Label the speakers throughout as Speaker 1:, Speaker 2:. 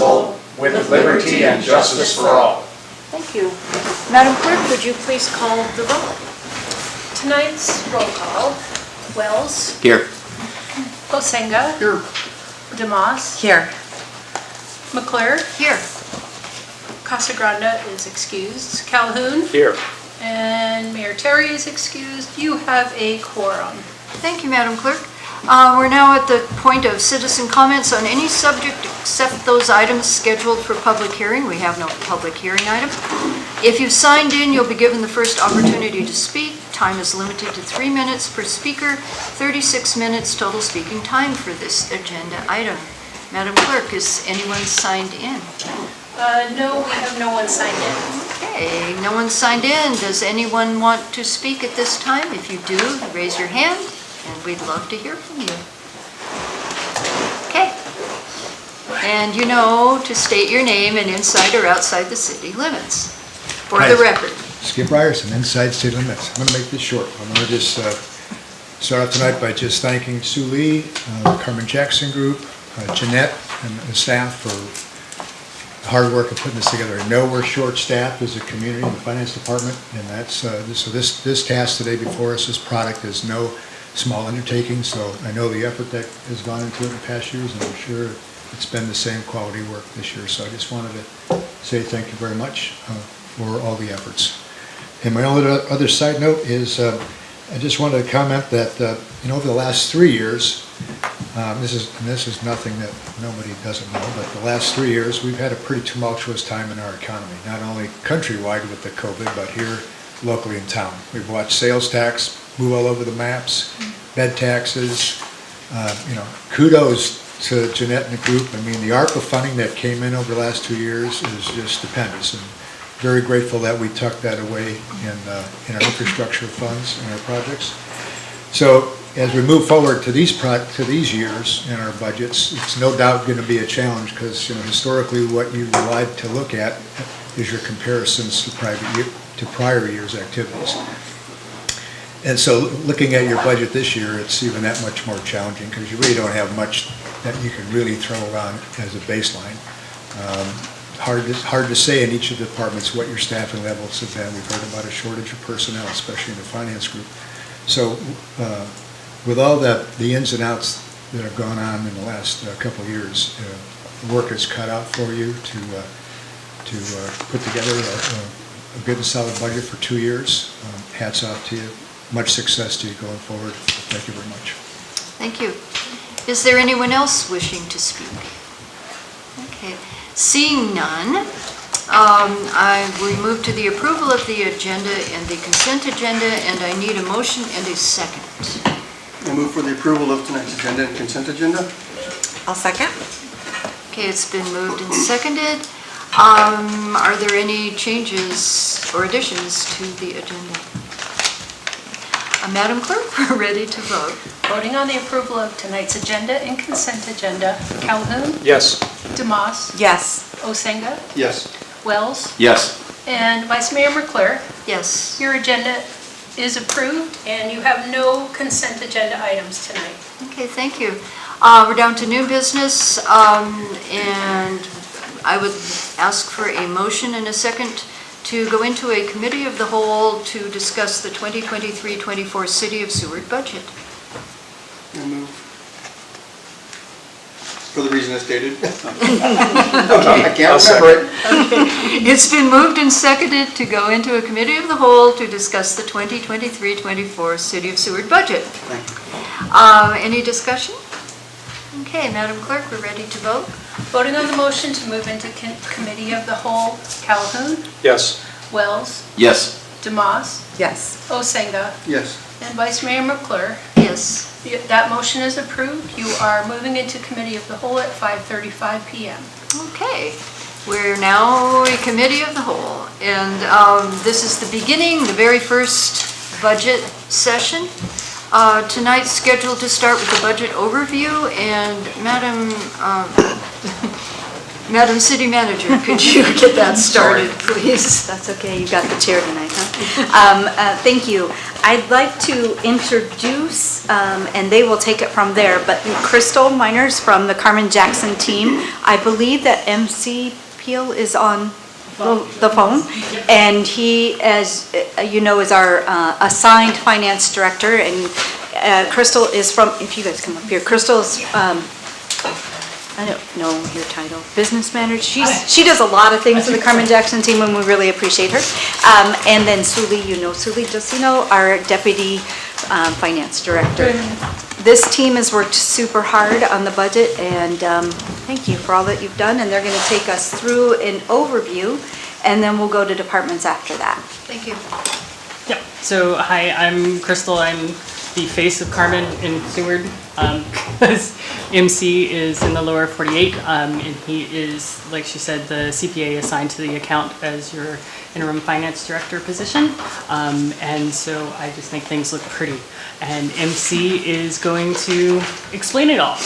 Speaker 1: indivisible, with liberty and justice for all.
Speaker 2: Thank you. Madam Clerk, would you please call the roll?
Speaker 3: Tonight's roll call: Wells.
Speaker 4: Here.
Speaker 3: Osenga.
Speaker 1: Here.
Speaker 3: DeMoss.
Speaker 2: Here.
Speaker 3: McClure.
Speaker 2: Here.
Speaker 3: Casagranda is excused. Calhoun.
Speaker 1: Here.
Speaker 3: And Mayor Terry is excused. You have a quorum.
Speaker 2: Thank you, Madam Clerk. We're now at the point of citizen comments on any subject except those items scheduled for public hearing. We have no public hearing item. If you've signed in, you'll be given the first opportunity to speak. Time is limited to 3 minutes per speaker, 36 minutes total speaking time for this agenda item. Madam Clerk, is anyone signed in?
Speaker 3: No, we have no one signed in.
Speaker 2: Okay, no one signed in. Does anyone want to speak at this time? If you do, raise your hand, and we'd love to hear from you. Okay. And you know to state your name and inside or outside the city limits. For the record.
Speaker 5: Skip Ryerson, inside city limits. I'm going to make this short. I'm going to just start off tonight by just thanking Sue Lee, Carmen Jackson Group, Jeanette, and the staff for the hard work of putting this together. I know we're short-staffed as a community in the finance department, and that's so this task today before us, this product is no small undertaking. So I know the effort that has gone into it in past years, and I'm sure it's been the same quality work this year. So I just wanted to say thank you very much for all the efforts. And my only other side note is I just wanted to comment that over the last 3 years, this is nothing that nobody doesn't know, but the last 3 years we've had a pretty tumultuous time in our economy, not only countrywide with the COVID, but here locally in town. We've watched sales tax move all over the maps, bed taxes. Kudos to Jeanette and the group. I mean, the ARPA funding that came in over the last 2 years is just stupendous, and very grateful that we tucked that away in our infrastructure funds and our projects. So as we move forward to these years in our budgets, it's no doubt going to be a challenge because historically what you like to look at is your comparisons to prior years' activities. And so looking at your budget this year, it's even that much more challenging because you really don't have much that you can really throw around as a baseline. Hard to say in each of the departments what your staffing levels have been. We've heard about a shortage of personnel, especially in the finance group. So with all the ins and outs that have gone on in the last couple of years, work is cut out for you to put together a good and solid budget for 2 years. Hats off to you. Much success to you going forward. Thank you very much.
Speaker 2: Thank you. Is there anyone else wishing to speak? Okay. Seeing none, we move to the approval of the agenda and the consent agenda, and I need a motion and a second.
Speaker 6: I move for the approval of tonight's agenda and consent agenda.
Speaker 7: I'll second.
Speaker 2: Okay, it's been moved and seconded. Are there any changes or additions to the agenda? Madam Clerk, we're ready to vote.
Speaker 3: Voting on the approval of tonight's agenda and consent agenda: Calhoun.
Speaker 1: Yes.
Speaker 3: DeMoss.
Speaker 7: Yes.
Speaker 3: Osenga.
Speaker 6: Yes.
Speaker 3: Wells.
Speaker 4: Yes.
Speaker 3: And Vice Mayor McClure.
Speaker 2: Yes.
Speaker 3: Your agenda is approved, and you have no consent agenda items tonight.
Speaker 2: Okay, thank you. We're down to new business, and I would ask for a motion and a second to go into a committee of the whole to discuss the 2023-24 City of Seward budget.
Speaker 6: I move. For the reason I stated. I can't remember it.
Speaker 2: It's been moved and seconded to go into a committee of the whole to discuss the 2023-24 City of Seward budget. Any discussion? Okay, Madam Clerk, we're ready to vote.
Speaker 3: Voting on the motion to move into committee of the whole: Calhoun.
Speaker 1: Yes.
Speaker 3: Wells.
Speaker 4: Yes.
Speaker 3: DeMoss.
Speaker 7: Yes.
Speaker 3: Osenga.
Speaker 6: Yes.
Speaker 3: And Vice Mayor McClure.
Speaker 2: Yes.
Speaker 3: That motion is approved. You are moving into committee of the whole at 5:35 p.m.
Speaker 2: Okay, we're now a committee of the whole, and this is the beginning, the very first budget session. Tonight's scheduled to start with the budget overview, and Madam City Manager, could you get that started, please?
Speaker 7: That's okay. You got the chair tonight, huh? Thank you.
Speaker 4: I'd like to introduce, and they will take it from there, but Crystal Miners from the Carmen Jackson team. I believe that MC Peel is on the phone, and he, as you know, is our assigned finance director, and Crystal is from, if you guys come up here, Crystal's, I don't know your title, business manager. She does a lot of things for the Carmen Jackson team, and we really appreciate her. And then Suli, you know Suli Jacino, our deputy finance director. This team has worked super hard on the budget, and thank you for all that you've done. And they're going to take us through an overview, and then we'll go to departments after that.
Speaker 2: Thank you.
Speaker 7: Yep. So, hi, I'm Crystal. I'm the face of Carmen in Seward, because MC is in the lower 48, and he is, like she said, the CPA assigned to the account as your interim finance director position. And so I just make things look pretty. And MC is going to explain it all.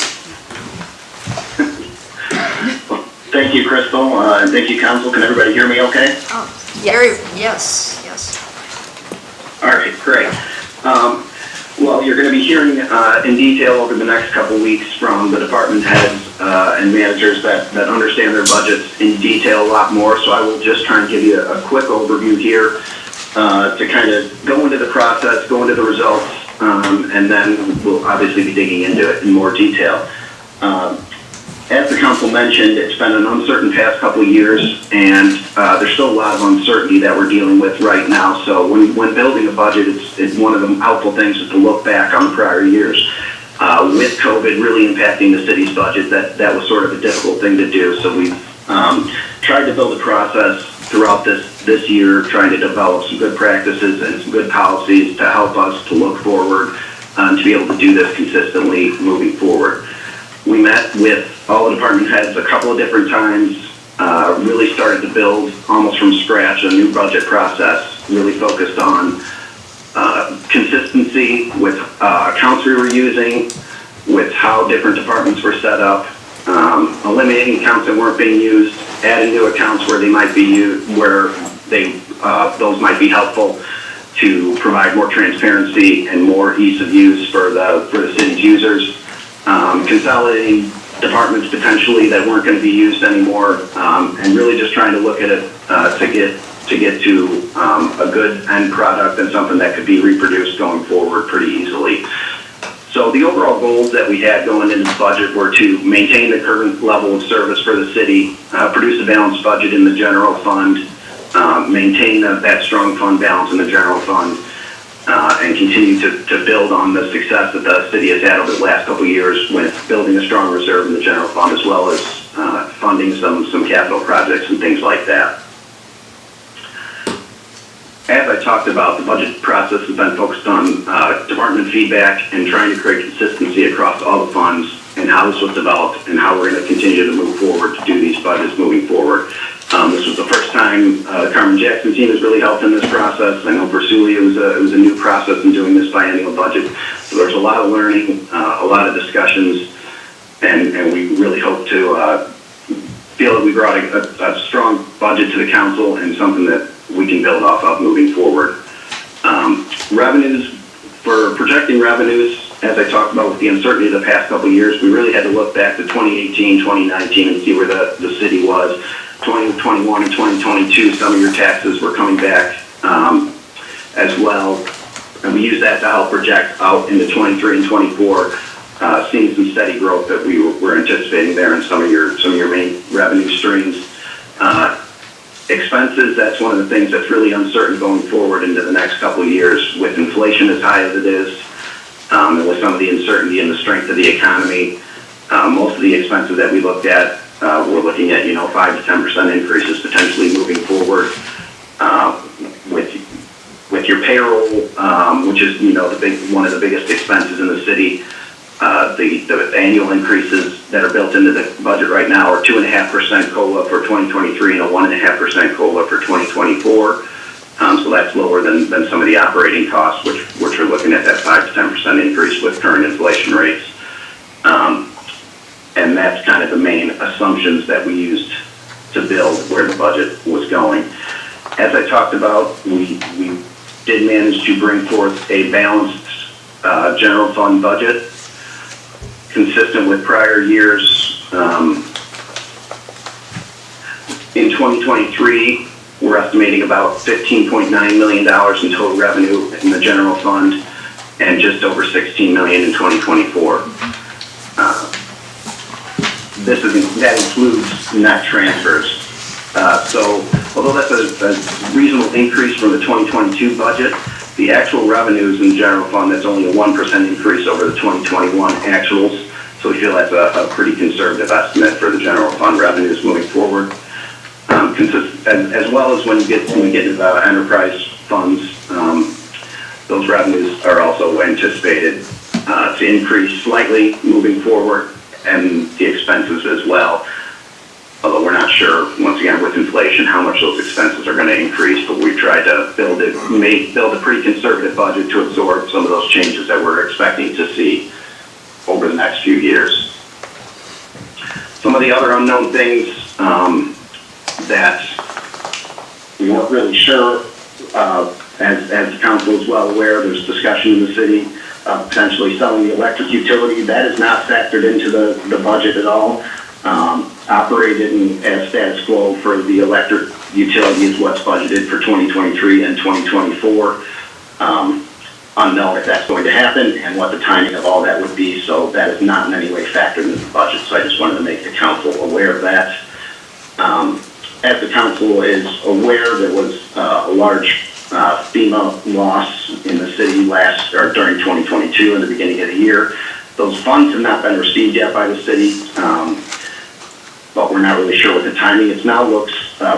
Speaker 8: Thank you, Crystal, and thank you, Council. Can everybody hear me okay?
Speaker 2: Oh, yes.
Speaker 8: All right, great. Well, you're going to be hearing in detail over the next couple weeks from the department heads and managers that understand their budgets in detail a lot more, so I will just try and give you a quick overview here to kind of go into the process, go into the results, and then we'll obviously be digging into it in more detail. As the council mentioned, it's been an uncertain past couple of years, and there's still a lot of uncertainty that we're dealing with right now. So when building a budget, it's one of the helpful things is to look back on prior years. With COVID really impacting the city's budget, that was sort of a difficult thing to do. So we've tried to build a process throughout this year, trying to develop some good practices and some good policies to help us to look forward to be able to do this consistently moving forward. We met with all the department heads a couple of different times, really started to build almost from scratch a new budget process, really focused on consistency with accounts we were using, with how different departments were set up, eliminating accounts that weren't being used, adding new accounts where they might be used, where those might be helpful to provide more transparency and more ease of use for the city's users. Consolidating departments potentially that weren't going to be used anymore, and really just trying to look at it to get to a good end product and something that could be reproduced going forward pretty easily. So the overall goals that we had going into the budget were to maintain the current level of service for the city, produce a balanced budget in the general fund, maintain that strong fund balance in the general fund, and continue to build on the success that the city has had over the last couple of years with building a strong reserve in the general fund, as well as funding some capital projects and things like that. As I talked about, the budget process has been focused on department feedback and trying to create consistency across all the funds and how this was developed and how we're going to continue to move forward to do these budgets moving forward. This was the first time the Carmen Jackson team has really helped in this process. I know for Suli it was a new process in doing this biennial budget. So there's a lot of learning, a lot of discussions, and we really hope to feel that we brought a strong budget to the council and something that we can build off of moving forward. Revenues, for projecting revenues, as I talked about with the uncertainty of the past couple of years, we really had to look back to 2018, 2019 and see where the city was. 2021 and 2022, some of your taxes were coming back as well. And we used that to help project out into 23 and 24, seeing some steady growth that we were anticipating there in some of your main revenue streams. Expenses, that's one of the things that's really uncertain going forward into the next couple of years with inflation as high as it is, and with some of the uncertainty and the strength of the economy. Most of the expenses that we looked at, we're looking at 5 to 10% increases potentially moving forward. With your payroll, which is one of the biggest expenses in the city. The annual increases that are built into the budget right now are 2.5% COLA for 2023 and a 1.5% COLA for 2024. So that's lower than some of the operating costs, which are looking at that 5 to 10% increase with current inflation rates. And that's kind of the main assumptions that we used to build where the budget was going. As I talked about, we did manage to bring forth a balanced general fund budget consistent with prior years. In 2023, we're estimating about $15.9 million in total revenue in the general fund and just over $16 million in 2024. That includes net transfers. So although that's a reasonable increase from the 2022 budget, the actual revenues in the general fund, that's only a 1% increase over the 2021 actuals. So we feel that's a pretty conservative estimate for the general fund revenues moving forward. As well as when we get into the enterprise funds, those revenues are also anticipated to increase slightly moving forward, and the expenses as well. Although we're not sure, once again, with inflation, how much those expenses are going to increase, but we've tried to build a pretty conservative budget to absorb some of those changes that we're expecting to see over the next few years. Some of the other unknown things that we weren't really sure, as the council is well aware, there's discussion in the city of potentially selling the electric utility. That is not factored into the budget at all. Operated as status quo for the electric utility is what's budgeted for 2023 and 2024. Unknown if that's going to happen and what the timing of all that would be, so that is not in any way factored into the budget. So I just wanted to make the council aware of that. As the council is aware, there was a large FEMA loss in the city during 2022 in the beginning of the year. Those funds have not been received yet by the city, but we're not really sure what the timing is. Now looks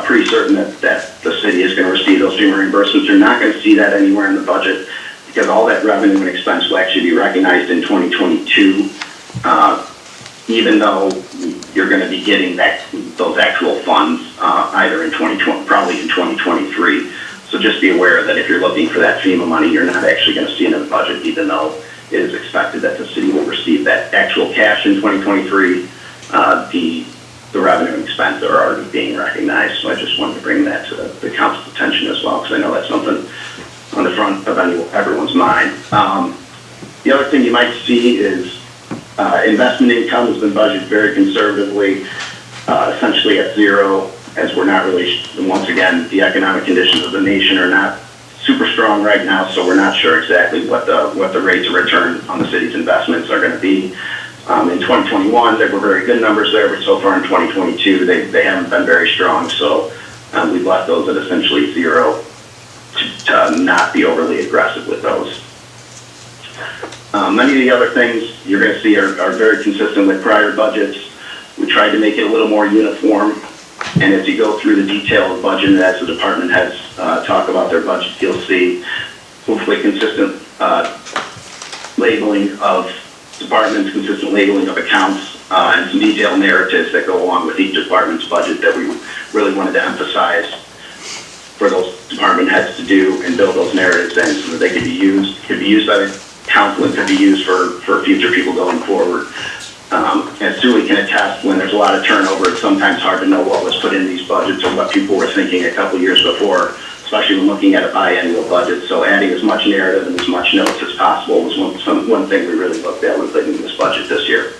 Speaker 8: pretty certain that the city is going to receive those FEMA reimbursements. You're not going to see that anywhere in the budget because all that revenue and expense will actually be recognized in 2022, even though you're going to be getting those actual funds either in 2020, probably in 2023. So just be aware that if you're looking for that FEMA money, you're not actually going to see it in the budget, even though it is expected that the city will receive that actual cash in 2023. The revenue and expense are already being recognized. So I just wanted to bring that to the council's attention as well, because I know that's something on the front of everyone's mind. The other thing you might see is investment income has been budgeted very conservatively, essentially at zero, as we're not really, once again, the economic conditions of the nation are not super strong right now, so we're not sure exactly what the rates of return on the city's investments are going to be. In 2021, there were very good numbers there, but so far in 2022, they haven't been very strong, so we've left those at essentially zero to not be overly aggressive with those. Many of the other things you're going to see are very consistent with prior budgets. We tried to make it a little more uniform, and as you go through the detail of the budget, and as the department heads talk about their budget, you'll see hopefully consistent labeling of departments, consistent labeling of accounts, and some detailed narratives that go along with each department's budget that we really wanted to emphasize for those department heads to do and build those narratives in so that they could be used by the council and could be used for future people going forward. As Julie can attest, when there's a lot of turnover, it's sometimes hard to know what was put in these budgets or what people were thinking a couple years before, especially when looking at a biannual budget. So adding as much narrative and as much notes as possible was one thing we really looked at when putting this budget this year.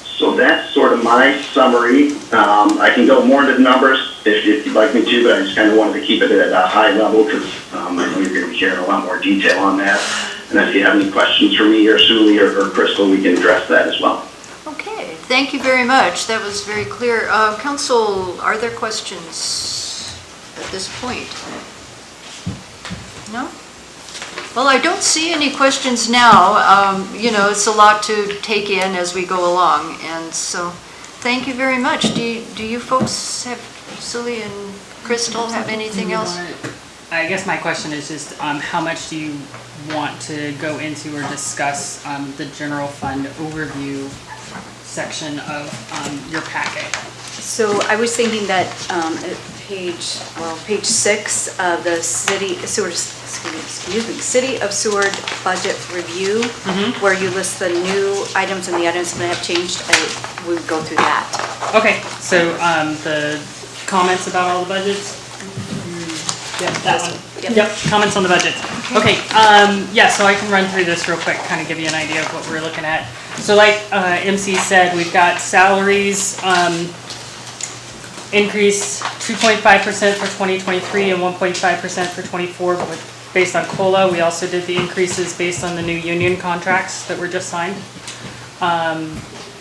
Speaker 8: So that's sort of my summary. I can go more into the numbers if you'd like me to, but I just kind of wanted to keep it at a high level because I know you're going to be hearing a lot more detail on that. And if you have any questions for me or Suli or Crystal, we can address that as well.
Speaker 2: Okay, thank you very much. That was very clear. Council, are there questions at this point? No? Well, I don't see any questions now. It's a lot to take in as we go along, and so thank you very much. Do you folks have, Suli and Crystal, have anything else?
Speaker 7: I guess my question is just how much do you want to go into or discuss the general fund overview section of your packet?
Speaker 4: So I was thinking that at page 6 of the City of Seward budget review, where you list the new items and the items that have changed, we would go through that.
Speaker 7: Okay, so the comments about all the budgets? Yeah, that one.
Speaker 4: Yep.
Speaker 7: Yep, comments on the budget. Okay, yeah, so I can run through this real quick, kind of give you an idea of what we're looking at. So like MC said, we've got salaries increase 2.5% for 2023 and 1.5% for 24 based on COLA. We also did the increases based on the new union contracts that were just signed.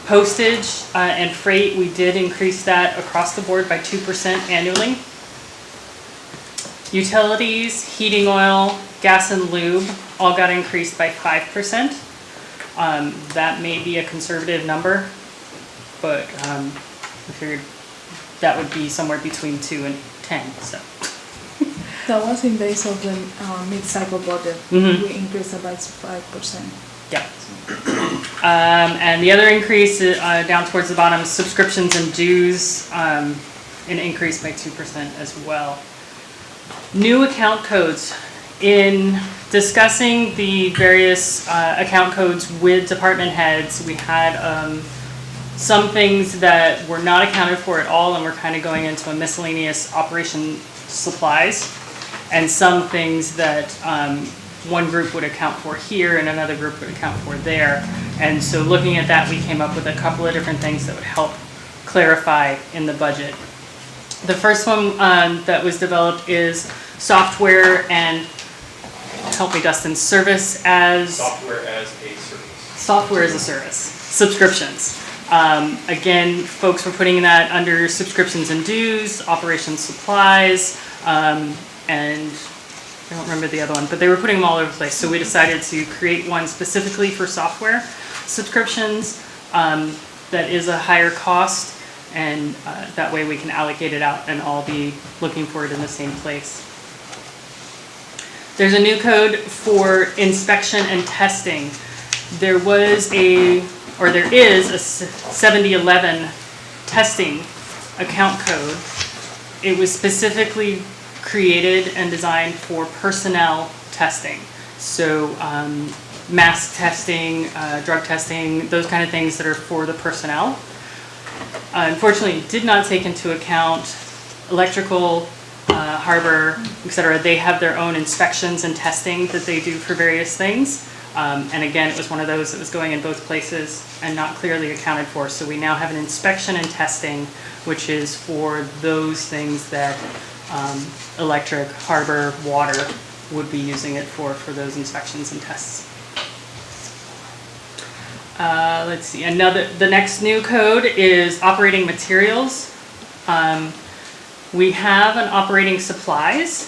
Speaker 7: Postage and freight, we did increase that across the board by 2% annually. Utilities, heating oil, gas and lube all got increased by 5%. That may be a conservative number, but I figured that would be somewhere between 2 and 10, so.
Speaker 9: That was in base of the mid-cycle budget.
Speaker 7: Mhm.
Speaker 9: We increased it by 5%.
Speaker 7: Yeah. And the other increase down towards the bottom, subscriptions and dues, an increase by 2% as well. New account codes. In discussing the various account codes with department heads, we had some things that were not accounted for at all, and we're kind of going into a miscellaneous operation supplies, and some things that one group would account for here and another group would account for there. And so looking at that, we came up with a couple of different things that would help clarify in the budget. The first one that was developed is software and, help me Dustin, service as...
Speaker 1: Software as a service.
Speaker 7: Software as a service, subscriptions. Again, folks were putting that under subscriptions and dues, operations supplies, and I don't remember the other one, but they were putting them all over the place. So we decided to create one specifically for software subscriptions that is a higher cost, and that way we can allocate it out and all be looking for it in the same place. There's a new code for inspection and testing. There is a 7011 testing account code. It was specifically created and designed for personnel testing. So mask testing, drug testing, those kind of things that are for the personnel. Unfortunately, did not take into account electrical, harbor, etc. They have their own inspections and testing that they do for various things. And again, it was one of those that was going in both places and not clearly accounted for. So we now have an inspection and testing, which is for those things that electric, harbor, water would be using it for those inspections and tests. Let's see, the next new code is operating materials. We have an operating supplies,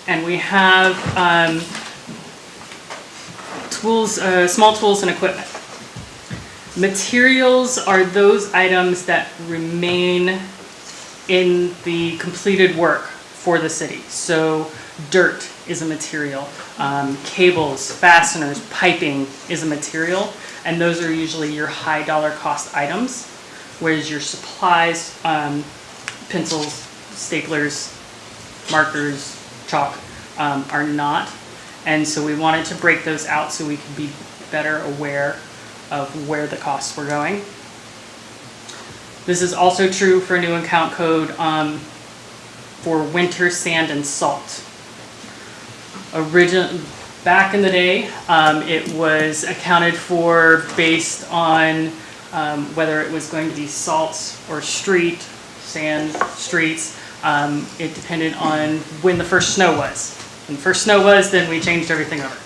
Speaker 7: and we have tools, small tools and equipment. Materials are those items that remain in the completed work for the city. So dirt is a material, cables, fasteners, piping is a material, and those are usually your high dollar cost items, whereas your supplies, pencils, staplers, markers, chalk, are not. And so we wanted to break those out so we could be better aware of where the costs were going. This is also true for a new account code for winter sand and salt. Back in the day, it was accounted for based on whether it was going to be salt or sand, streets. It depended on when the first snow was. When the first snow was, then we changed everything over.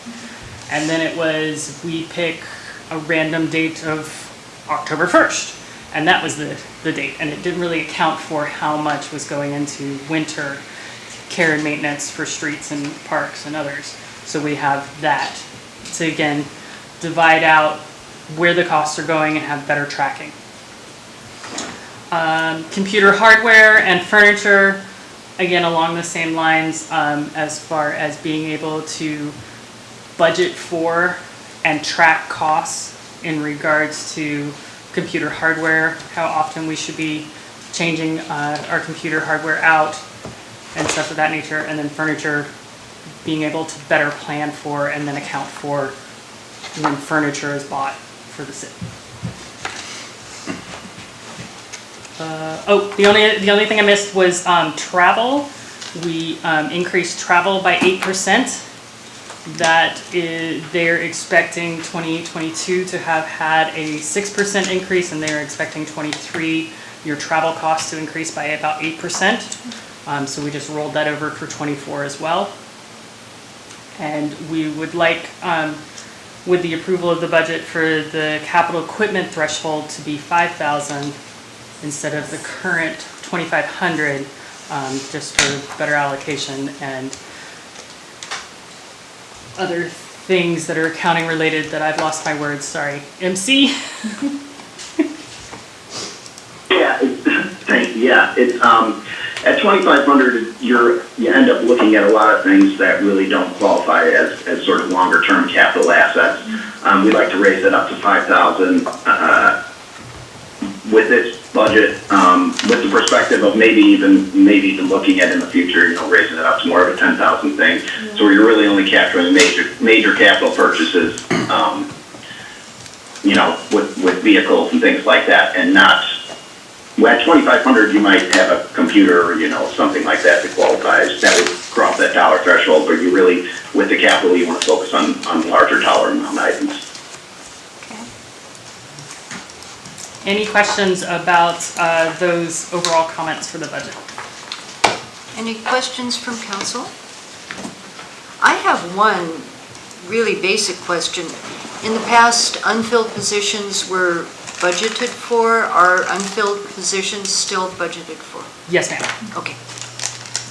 Speaker 7: And then it was, we pick a random date of October 1st. And that was the date. And it didn't really account for how much was going into winter care and maintenance for streets and parks and others. So we have that to, again, divide out where the costs are going and have better tracking. Computer hardware and furniture, again, along the same lines, as far as being able to budget for and track costs in regards to computer hardware, how often we should be changing our computer hardware out and stuff of that nature, and then furniture, being able to better plan for and then account for when furniture is bought for the city. The only thing I missed was travel. We increased travel by 8%. That is, they're expecting 2022 to have had a 6% increase, and they're expecting 23 your travel costs to increase by about 8%. So we just rolled that over for 24 as well. And we would like, with the approval of the budget, for the capital equipment threshold to be 5,000 instead of the current 2,500, just for better allocation and other things that are accounting related that I've lost my words, sorry. MC?
Speaker 8: It's at 2,500, you end up looking at a lot of things that really don't qualify as sort of longer term capital assets. We'd like to raise it up to 5,000 with this budget, with the perspective of maybe even looking at in the future, raising it up to more of a 10,000 thing. So you're really only capturing major capital purchases, with vehicles and things like that, and not. Well, at 2,500, you might have a computer or, something like that that qualifies. That would cross that dollar threshold, but you really, with the capital, you want to focus on larger dollar amount items.
Speaker 7: Any questions about those overall comments for the budget?
Speaker 2: Any questions from council? I have one really basic question. In the past, unfilled positions were budgeted for. Are unfilled positions still budgeted for?
Speaker 7: Yes, ma'am.
Speaker 2: Okay.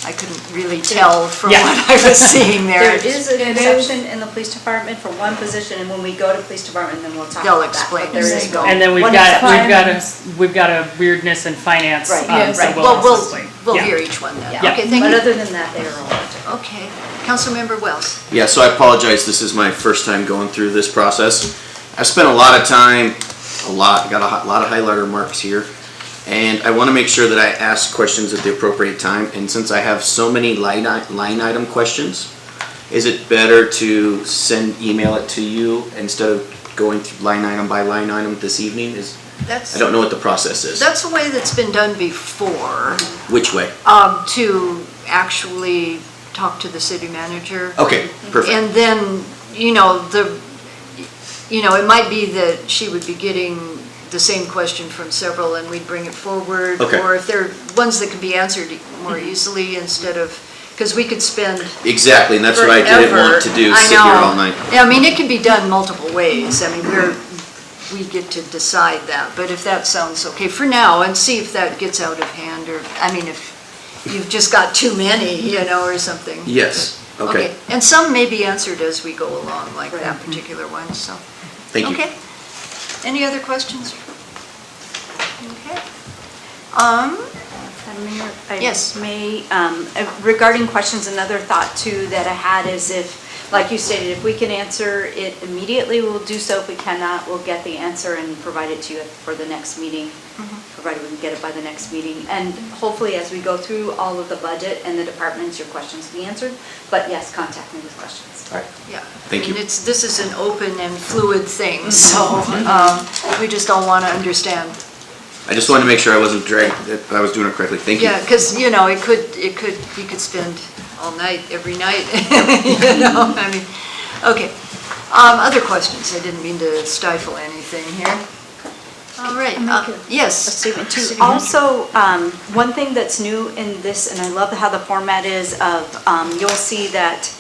Speaker 2: I couldn't really tell from
Speaker 7: Yeah.
Speaker 2: what I was seeing there.
Speaker 4: There is an exception in the police department for one position, and when we go to police department, then we'll talk
Speaker 2: They'll
Speaker 4: about that.
Speaker 2: explain
Speaker 4: But there
Speaker 2: as
Speaker 4: is
Speaker 2: they go.
Speaker 7: And then we've
Speaker 4: one
Speaker 7: got a weirdness in finance.
Speaker 4: Right.
Speaker 9: Yes.
Speaker 7: So
Speaker 9: Right.
Speaker 7: we'll
Speaker 2: Well,
Speaker 7: also
Speaker 2: we'll
Speaker 7: explain.
Speaker 2: we'll
Speaker 7: Yeah.
Speaker 2: hear each one then.
Speaker 4: Yeah.
Speaker 2: Okay, thank
Speaker 4: But
Speaker 2: you.
Speaker 4: other than that, they are all budgeted.
Speaker 2: Okay. Councilmember Wells.
Speaker 6: Yeah, so I apologize, this is my first time going through this process. I've spent a lot of time, got a lot of highlighter marks here, and I want to make sure that I ask questions at the appropriate time, and since I have so many line item questions, is it better to email it to you instead of going through line item by line item this evening? I don't know what the process is.
Speaker 2: That's the way that's been done before,
Speaker 6: Which way?
Speaker 2: to actually talk to the city manager.
Speaker 6: Okay, perfect.
Speaker 2: And then, it might be that she would be getting the same question from several and we'd bring it forward.
Speaker 6: Okay.
Speaker 2: Or if there are ones that can be answered more easily instead of, because we could spend
Speaker 6: Exactly, and that's what I didn't want to do,
Speaker 2: forever.
Speaker 6: sit here all night.
Speaker 2: Yeah, I mean, it can be done multiple ways. I mean, we get to decide that, but if that sounds okay for now, and see if that gets out of hand, or, I mean, if you've just got too many, or something.
Speaker 6: Yes, okay.
Speaker 2: And some may be answered as we go along, like that particular one, so.
Speaker 6: Thank you.
Speaker 2: Okay. Any other questions? Okay.
Speaker 4: Madam Mayor,
Speaker 2: Yes.
Speaker 4: regarding questions, another thought too that I had is if, like you stated, if we can answer it immediately, we'll do so. If we cannot, we'll get the answer and provide it to you for the next meeting, provided we can get it by the next meeting. And hopefully, as we go through all of the budget and the departments, your questions will be answered. But yes, contact me with questions.
Speaker 6: All right.
Speaker 2: Yeah.
Speaker 6: Thank you.
Speaker 2: And this is an open and fluid thing, so we just all want to understand.
Speaker 6: I just wanted to make sure I wasn't dragged, that I was doing it correctly. Thank you.
Speaker 2: Yeah, because, you could spend all night, every night, I mean, okay. Other questions? I didn't mean to stifle anything here. All right, yes.
Speaker 4: A statement too.
Speaker 2: City manager.
Speaker 4: Also, one thing that's new in this, and I love how the format is of, you'll see that,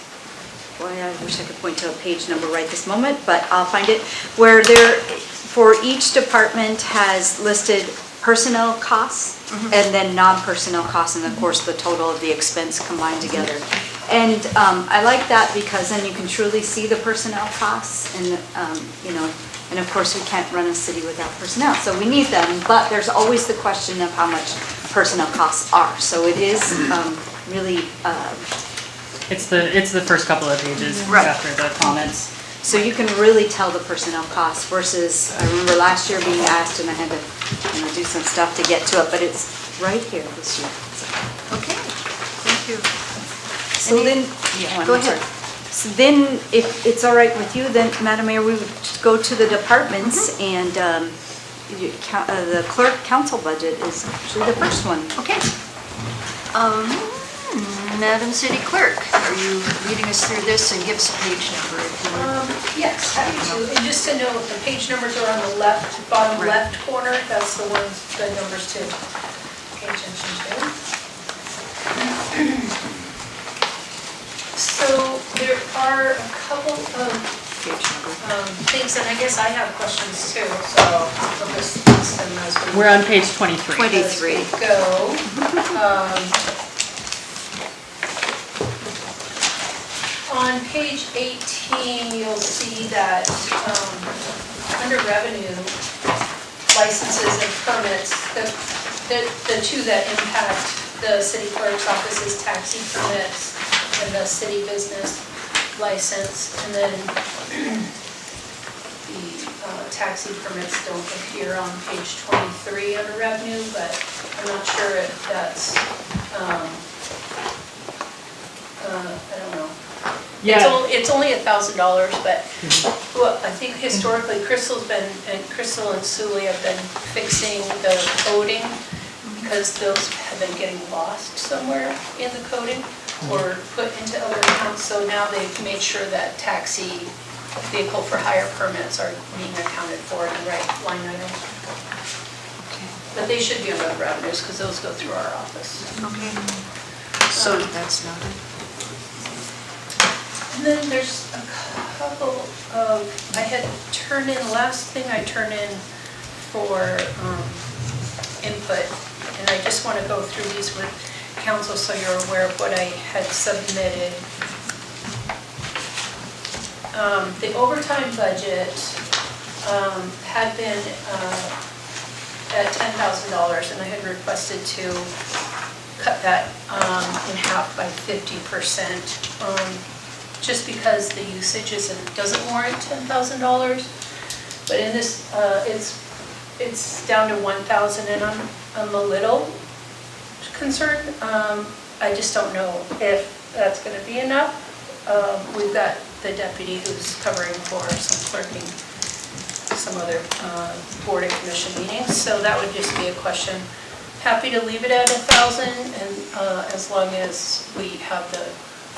Speaker 4: boy, I wish I could point to a page number right this moment, but I'll find it, where for each department has listed personnel costs and then non-personnel costs, and of course, the total of the expense combined together. And I like that because then you can truly see the personnel costs and, and of course, we can't run a city without personnel, so we need them, but there's always the question of how much personnel costs are. So it is really,
Speaker 7: It's the first couple of pages
Speaker 2: Right.
Speaker 7: after the comments.
Speaker 4: so you can really tell the personnel costs versus, I remember last year being asked and I had to do some stuff to get to it, but it's right here this year.
Speaker 2: Okay, thank you.
Speaker 4: So then,
Speaker 2: Go ahead.
Speaker 4: So then, if it's all right with you, then, Madam Mayor, we would go to the departments, and the clerk council budget is actually the first one.
Speaker 2: Okay. Madam City Clerk, are you leading us through this, and give us a page number if you would?
Speaker 3: Yes, happy to. And just to note, the page numbers are on the left, bottom
Speaker 2: Right.
Speaker 3: left corner. That's the ones, the numbers to pay attention to. So there are a couple of things, and I guess I have questions too, so I'll just ask them as we
Speaker 7: We're on page 23.
Speaker 2: 23.
Speaker 3: go. On page 18, you'll see that under revenue, licenses and permits, the two that impact the city clerk's office is taxi permits and the city business license, and then the taxi permits don't appear on page 23 under revenue, but I'm not sure if that's, I don't know.
Speaker 7: Yeah.
Speaker 3: It's only $1,000, but well, I think historically Crystal and Sully have been fixing the coding because those have been getting lost somewhere in the coding or put into other accounts. So now they've made sure that taxi vehicle for hire permits are being accounted for in the right line item. But they should be under the revenues because those go through our office.
Speaker 2: Okay. So that's noted.
Speaker 3: And then there's a couple of, I had turned in, the last thing I turned in for input, and I just want to go through these with council so you're aware of what I had submitted. The overtime budget had been at $10,000, and I had requested to cut that in half by 50%. Just because the usage doesn't warrant $10,000, but in this, it's down to 1,000, and I'm a little concerned. I just don't know if that's going to be enough. We've got the deputy who's covering for some clerking, some other board and commission meetings, so that would just be a question. Happy to leave it at 1,000, and as long as we have the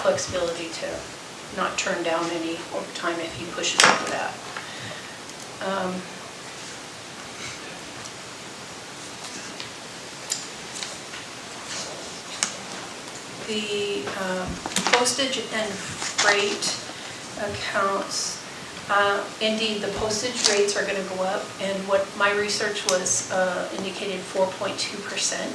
Speaker 3: flexibility to not turn down any overtime if he pushes over that. The postage and freight accounts, indeed, the postage rates are going to go up, and what my research was indicated 4.2%.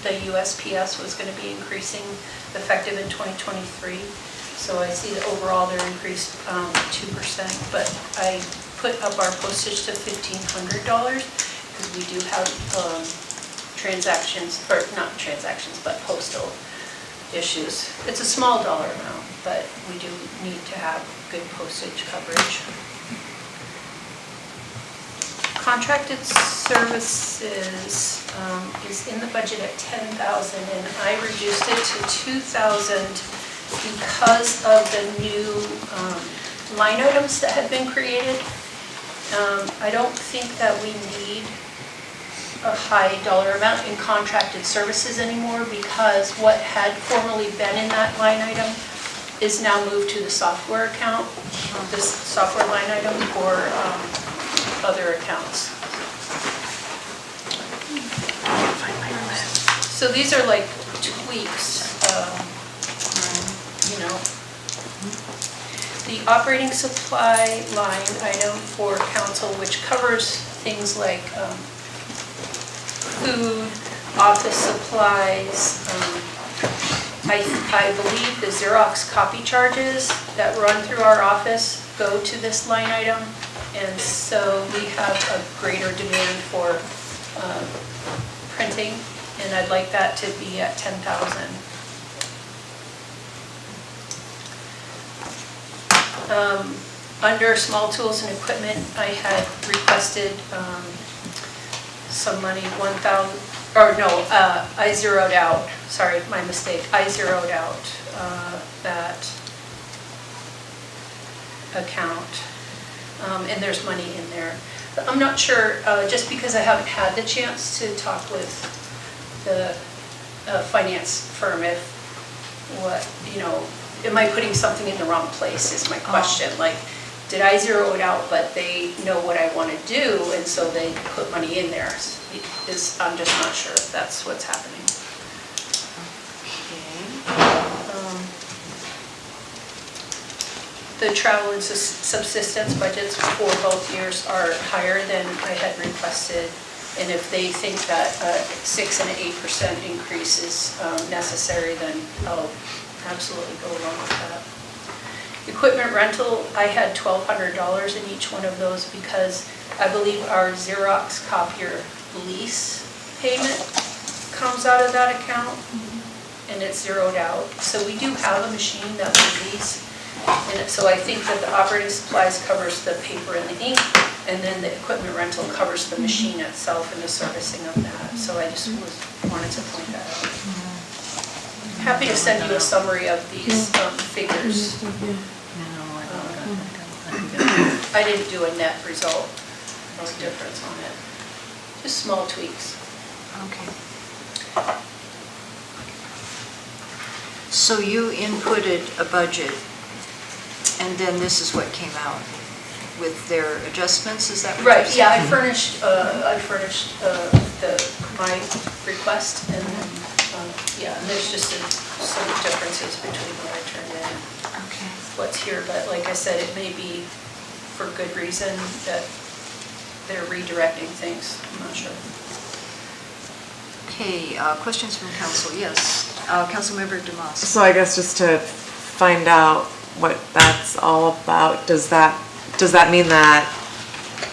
Speaker 3: The USPS was going to be increasing effective in 2023. So I see that overall they're increased 2%, but I put up our postage to $1,500 because we do have transactions, or not transactions, but postal issues. It's a small dollar amount, but we do need to have good postage coverage. Contracted services is in the budget at $10,000, and I reduced it to $2,000 because of the new line items that have been created. I don't think that we need a high dollar amount in contracted services anymore, because what had formerly been in that line item is now moved to the software account, this software line item for other accounts. So these are like tweaks. You know, the operating supply line item for council, which covers things like food, office supplies. I believe the Xerox copy charges that run through our office go to this line item, and so we have a greater demand for printing, and I'd like that to be at 10,000. Under small tools and equipment, I had requested some money, I zeroed out, sorry, my mistake. I zeroed out that account, and there's money in there. But I'm not sure, just because I haven't had the chance to talk with the finance firm, if what, am I putting something in the wrong place is my question. Like, did I zero it out, but they know what I want to do, and so they put money in there? I'm just not sure if that's what's happening. The travel and subsistence budgets for both years are higher than I had requested, and if they think that a 6 and an 8% increase is necessary, then I'll absolutely go along with that. Equipment rental, I had $1,200 in each one of those because I believe our Xerox copier lease payment comes out of that account, and it's zeroed out. So we do have a machine that we lease. And so I think that the operating supplies covers the paper and the ink, and then the equipment rental covers the machine itself and the servicing of that. So I just wanted to point that out. Happy to send you a summary of these figures. I didn't do a net result or difference on it. Just small tweaks.
Speaker 2: Okay. So you inputted a budget, and then this is what came out with their adjustments, is that what you're
Speaker 3: Right,
Speaker 2: saying?
Speaker 3: yeah, I furnished my request, and then, yeah, and there's just some differences between what I turned in and
Speaker 2: Okay.
Speaker 3: what's here, but like I said, it may be for good reason that they're redirecting things, I'm not sure.
Speaker 2: Okay, questions from council, yes. Councilmember Demas.
Speaker 10: So I guess just to find out what that's all about, does that mean that,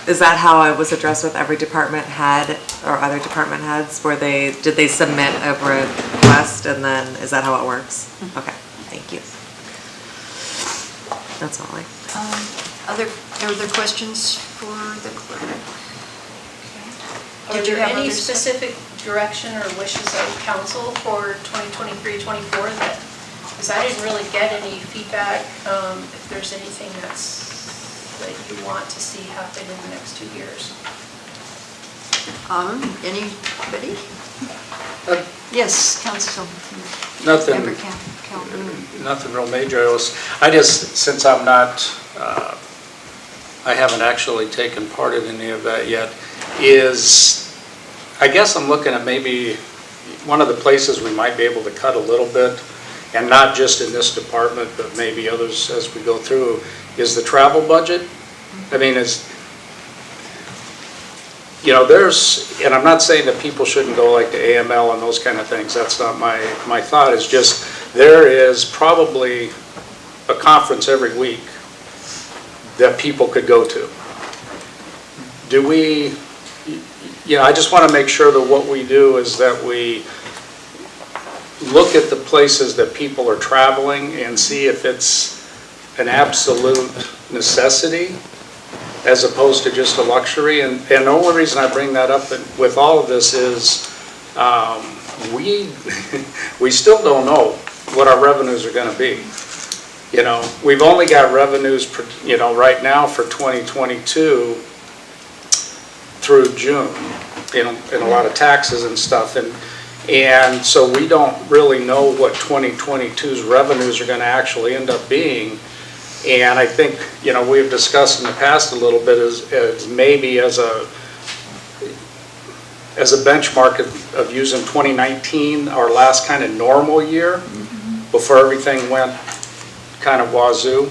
Speaker 10: is that how I was addressed with every department head or other department heads? Did they submit a request and then, is that how it works? Okay, thank you. That's all
Speaker 2: Other questions for the clerk?
Speaker 3: Are
Speaker 2: Did you
Speaker 3: there
Speaker 2: have
Speaker 3: any
Speaker 2: other stuff?
Speaker 3: specific direction or wishes of council for 2023-24 that, because I didn't really get any feedback, if there's anything that you want to see happen in the next 2 years?
Speaker 2: Anybody? Yes, Council.
Speaker 1: Nothing.
Speaker 2: Member Calhoun.
Speaker 1: Nothing real major. Since I'm not, I haven't actually taken part in any of that yet, I guess I'm looking at maybe one of the places we might be able to cut a little bit, and not just in this department, but maybe others as we go through, is the travel budget. I mean, and I'm not saying that people shouldn't go like to AML and those kind of things. That's not my thought. It's just, there is probably a conference every week that people could go to. Do we, I just want to make sure that what we do is that we look at the places that people are traveling and see if it's an absolute necessity as opposed to just a luxury. And the only reason I bring that up with all of this is we still don't know what our revenues are going to be. We've only got revenues, right now for 2022 through June, and a lot of taxes and stuff. And so we don't really know what 2022's revenues are going to actually end up being. And I think, we've discussed in the past a little bit as maybe as a benchmark of using 2019, our last kind of normal year, before everything went kind of wazoo.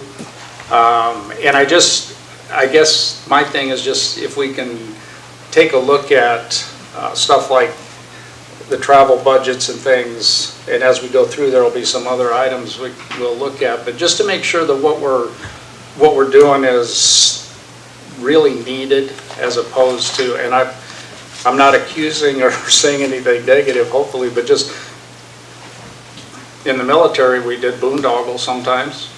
Speaker 1: And I guess my thing is just if we can take a look at stuff like the travel budgets and things, and as we go through, there will be some other items we'll look at, but just to make sure that what we're doing is really needed, as opposed to, and I'm not accusing or saying anything negative, hopefully, but just in the military, we did boondoggle sometimes,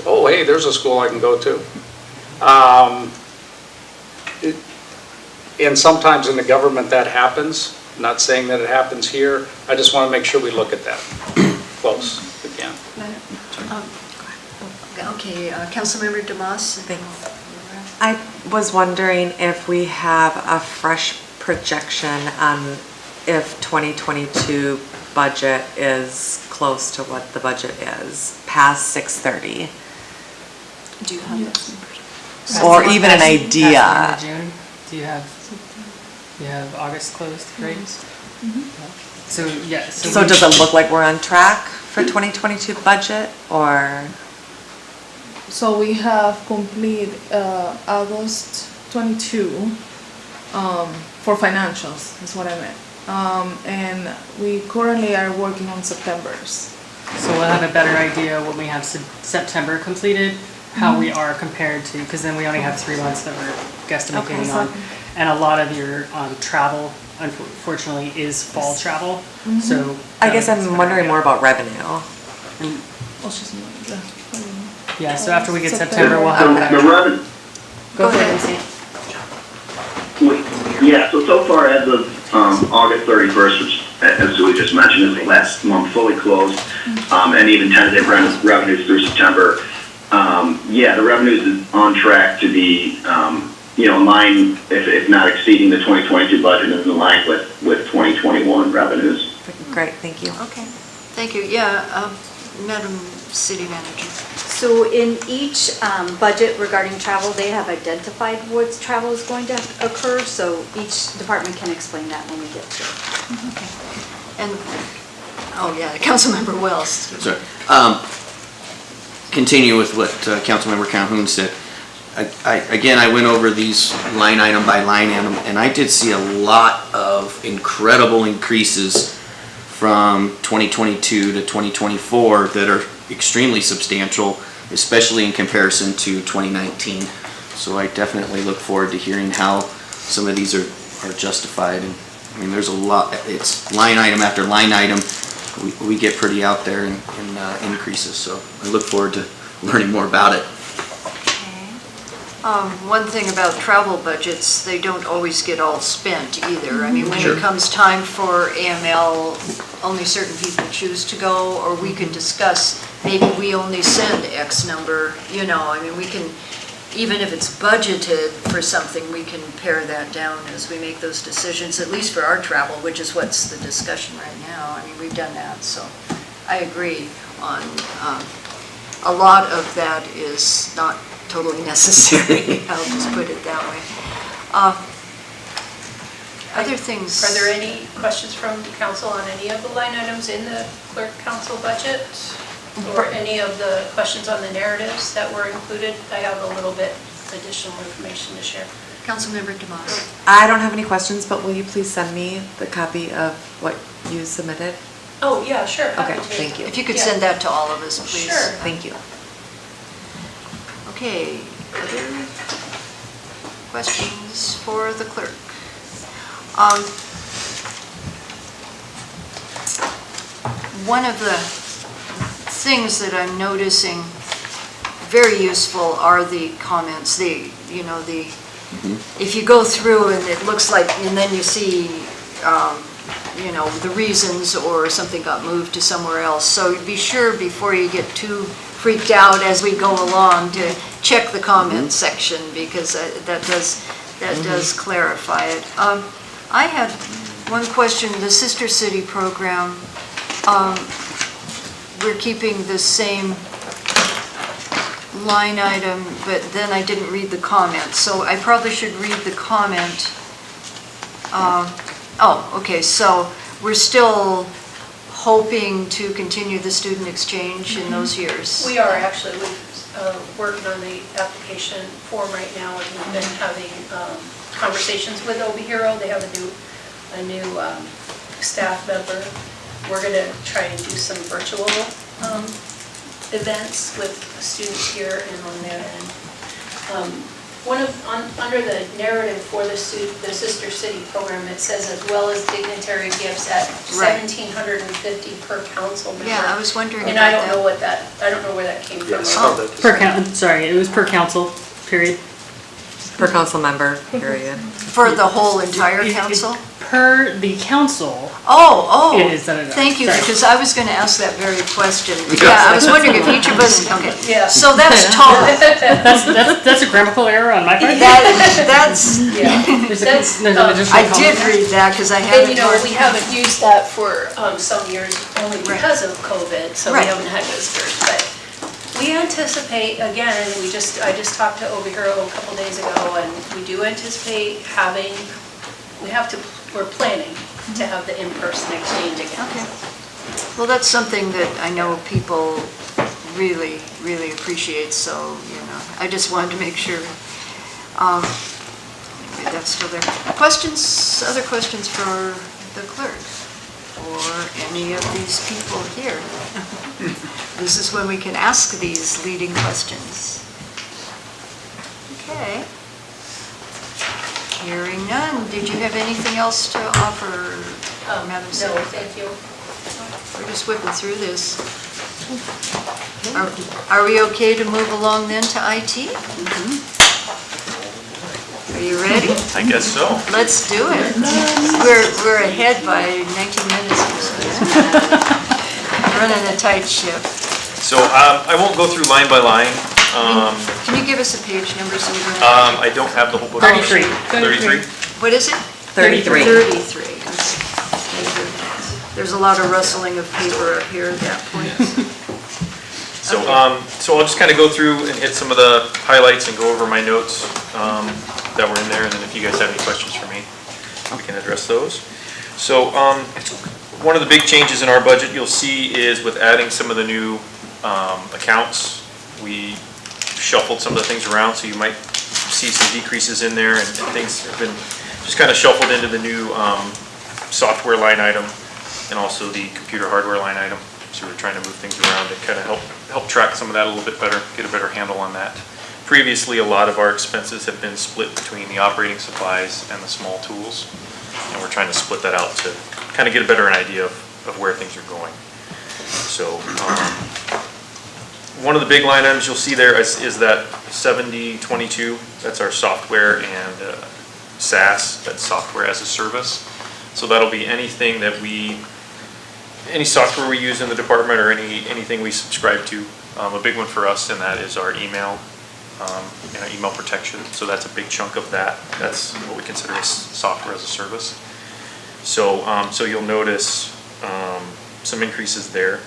Speaker 1: oh, hey, there's a school I can go to. And sometimes in the government that happens. I'm not saying that it happens here. I just want to make sure we look at that close again.
Speaker 2: Okay, Councilmember Demas.
Speaker 10: I was wondering if we have a fresh projection on if 2022 budget is close to what the budget is, past 6:30?
Speaker 2: Do you have those numbers?
Speaker 10: Or even an
Speaker 7: Past the
Speaker 10: idea?
Speaker 7: end of June, do you have August closed, right? So, yeah.
Speaker 10: So does it look like we're on track for 2022 budget, or?
Speaker 9: So we have complete August 22 for financials, is what I meant. And we currently are working on September's.
Speaker 7: So we'll have a better idea when we have September completed, how we are compared to, because then we only have 3 months that we're guesstimating
Speaker 10: Okay.
Speaker 7: on. And a lot of your travel, unfortunately, is fall travel, so.
Speaker 10: I guess
Speaker 7: that's a
Speaker 10: I'm
Speaker 7: better
Speaker 10: wondering
Speaker 7: idea.
Speaker 10: more about revenue.
Speaker 7: And,
Speaker 9: Oh, she's not,
Speaker 7: yeah, so after we get
Speaker 9: September.
Speaker 7: September, we'll have a
Speaker 8: The
Speaker 7: better.
Speaker 8: revenue,
Speaker 7: Go for it,
Speaker 2: ahead.
Speaker 7: Lucy.
Speaker 8: yeah, so far as of August 31st, which, as Julie just mentioned, is the last month fully closed, and even tentative revenues through September, yeah, the revenues is on track to be, in line, if not exceeding the 2022 budget, and in line with 2021 revenues.
Speaker 10: Great, thank you.
Speaker 2: Okay, thank you. Yeah, Madam City Manager.
Speaker 4: So in each budget regarding travel, they have identified what travel is going to occur, so each department can explain that when we get to it.
Speaker 2: And, oh yeah, Councilmember Wells.
Speaker 6: Sorry. Continue with what Councilmember Calhoun said. I went over these line item by line item, and I did see a lot of incredible increases from 2022 to 2024 that are extremely substantial, especially in comparison to 2019. So I definitely look forward to hearing how some of these are justified. And I mean, there's a lot, it's line item after line item. We get pretty out there in increases, so I look forward to learning more about it.
Speaker 2: One thing about travel budgets, they don't always get all spent either. I mean, when
Speaker 6: Sure.
Speaker 2: it comes time for AML, only certain people choose to go, or we can discuss, maybe we only send X number, I mean, we can, even if it's budgeted for something, we can pare that down as we make those decisions, at least for our travel, which is what's the discussion right now. I mean, we've done that, so I agree on, a lot of that is not totally necessary, I'll just put it that way. Other things?
Speaker 3: Are there any questions from council on any of the line items in the clerk council budget? Or any of the questions on the narratives that were included? I have a little bit additional information to share.
Speaker 2: Councilmember Demas.
Speaker 10: I don't have any questions, but will you please send me the copy of what you submitted?
Speaker 3: Oh, yeah, sure. happy
Speaker 10: Okay,
Speaker 3: to.
Speaker 10: thank you.
Speaker 2: If you could
Speaker 3: Yeah.
Speaker 2: send that to all of us, please.
Speaker 3: Sure.
Speaker 10: Thank you.
Speaker 2: Okay, other questions for the clerk? One of the things that I'm noticing very useful are the comments, if you go through and it looks like, and then you see, the reasons or something got moved to somewhere else. So be sure before you get too freaked out as we go along to check the comment section, because that does clarify it. I had one question, the Sister City program, we're keeping the same line item, but then I didn't read the comment, so I probably should read the comment. Okay, so we're still hoping to continue the student exchange in those years?
Speaker 3: We are actually, we're working on the application form right now, and we've been having conversations with Obi Hero. They have a new staff member. We're going to try and do some virtual events with students here and on there. And under the narrative for the Sister City program, it says as well as dignitary gifts at $1,750 per council member.
Speaker 2: Yeah, I was wondering
Speaker 3: And
Speaker 2: about
Speaker 3: I don't
Speaker 2: that.
Speaker 3: know what that, I don't know where that came from.
Speaker 1: Yes.
Speaker 2: Oh.
Speaker 7: It was per council, period.
Speaker 10: Per council member, period.
Speaker 2: For the whole entire council?
Speaker 7: Per the council,
Speaker 2: Oh,
Speaker 7: It is,
Speaker 2: thank you,
Speaker 7: sorry.
Speaker 2: because I was going to ask that very question. Yeah, I was wondering if each of us, okay.
Speaker 3: Yeah.
Speaker 2: So that's total.
Speaker 7: that's a grammatical error on my part.
Speaker 2: That's,
Speaker 3: Yeah.
Speaker 7: There's
Speaker 3: That's,
Speaker 7: an additional
Speaker 2: I did
Speaker 7: comment.
Speaker 2: read that because I
Speaker 3: And
Speaker 2: haven't.
Speaker 3: you know,
Speaker 2: marked-
Speaker 3: we haven't used that for some years only because of COVID, so we
Speaker 2: Right.
Speaker 3: haven't had visitors. But we anticipate, again, I just talked to Obihiro a couple days ago, and we do anticipate having, we're planning to have the in-person exchange again.
Speaker 2: Okay. Well, that's something that I know people really, really appreciate, so, I just wanted to make sure. Anyway, that's still there. Questions, other questions for the clerk? Or any of these people here? This is when we can ask these leading questions. Okay. Hearing none, did you have anything else to offer, Madam
Speaker 3: No,
Speaker 2: Secretary?
Speaker 3: thank you.
Speaker 2: We're just whipping through this. Are we okay to move along then to IT? Are you ready?
Speaker 11: I guess so.
Speaker 2: Let's do it. We're ahead by 19 minutes or so. Running a tight ship.
Speaker 11: So I won't go through line by line.
Speaker 2: Can you give us a page number so we don't...
Speaker 11: I don't have the whole book.
Speaker 7: 33.
Speaker 11: 33?
Speaker 2: What is it?
Speaker 10: 33.
Speaker 2: 33. Thank you. There's a lot of rustling of paper up here at that point.
Speaker 11: So, so I'll just kind of go through and hit some of the highlights and go over my notes that were in there, and then if you guys have any questions for me, we can address those. So, one of the big changes in our budget you'll see is with adding some of the new accounts. We shuffled some of the things around, so you might see some decreases in there, and things have been just kind of shuffled into the new software line item and also the computer hardware line item. So we're trying to move things around to kind of help track some of that a little bit better, get a better handle on that. Previously, a lot of our expenses have been split between the operating supplies and the small tools, and we're trying to split that out to kind of get a better idea of where things are going. So one of the big line items you'll see there is that 7022. That's our software and SaaS, that's software as a service. So that'll be anything that any software we use in the department or anything we subscribe to. A big one for us in that is our email, email protection. So that's a big chunk of that. That's what we consider as software as a service. So, so you'll notice some increases there.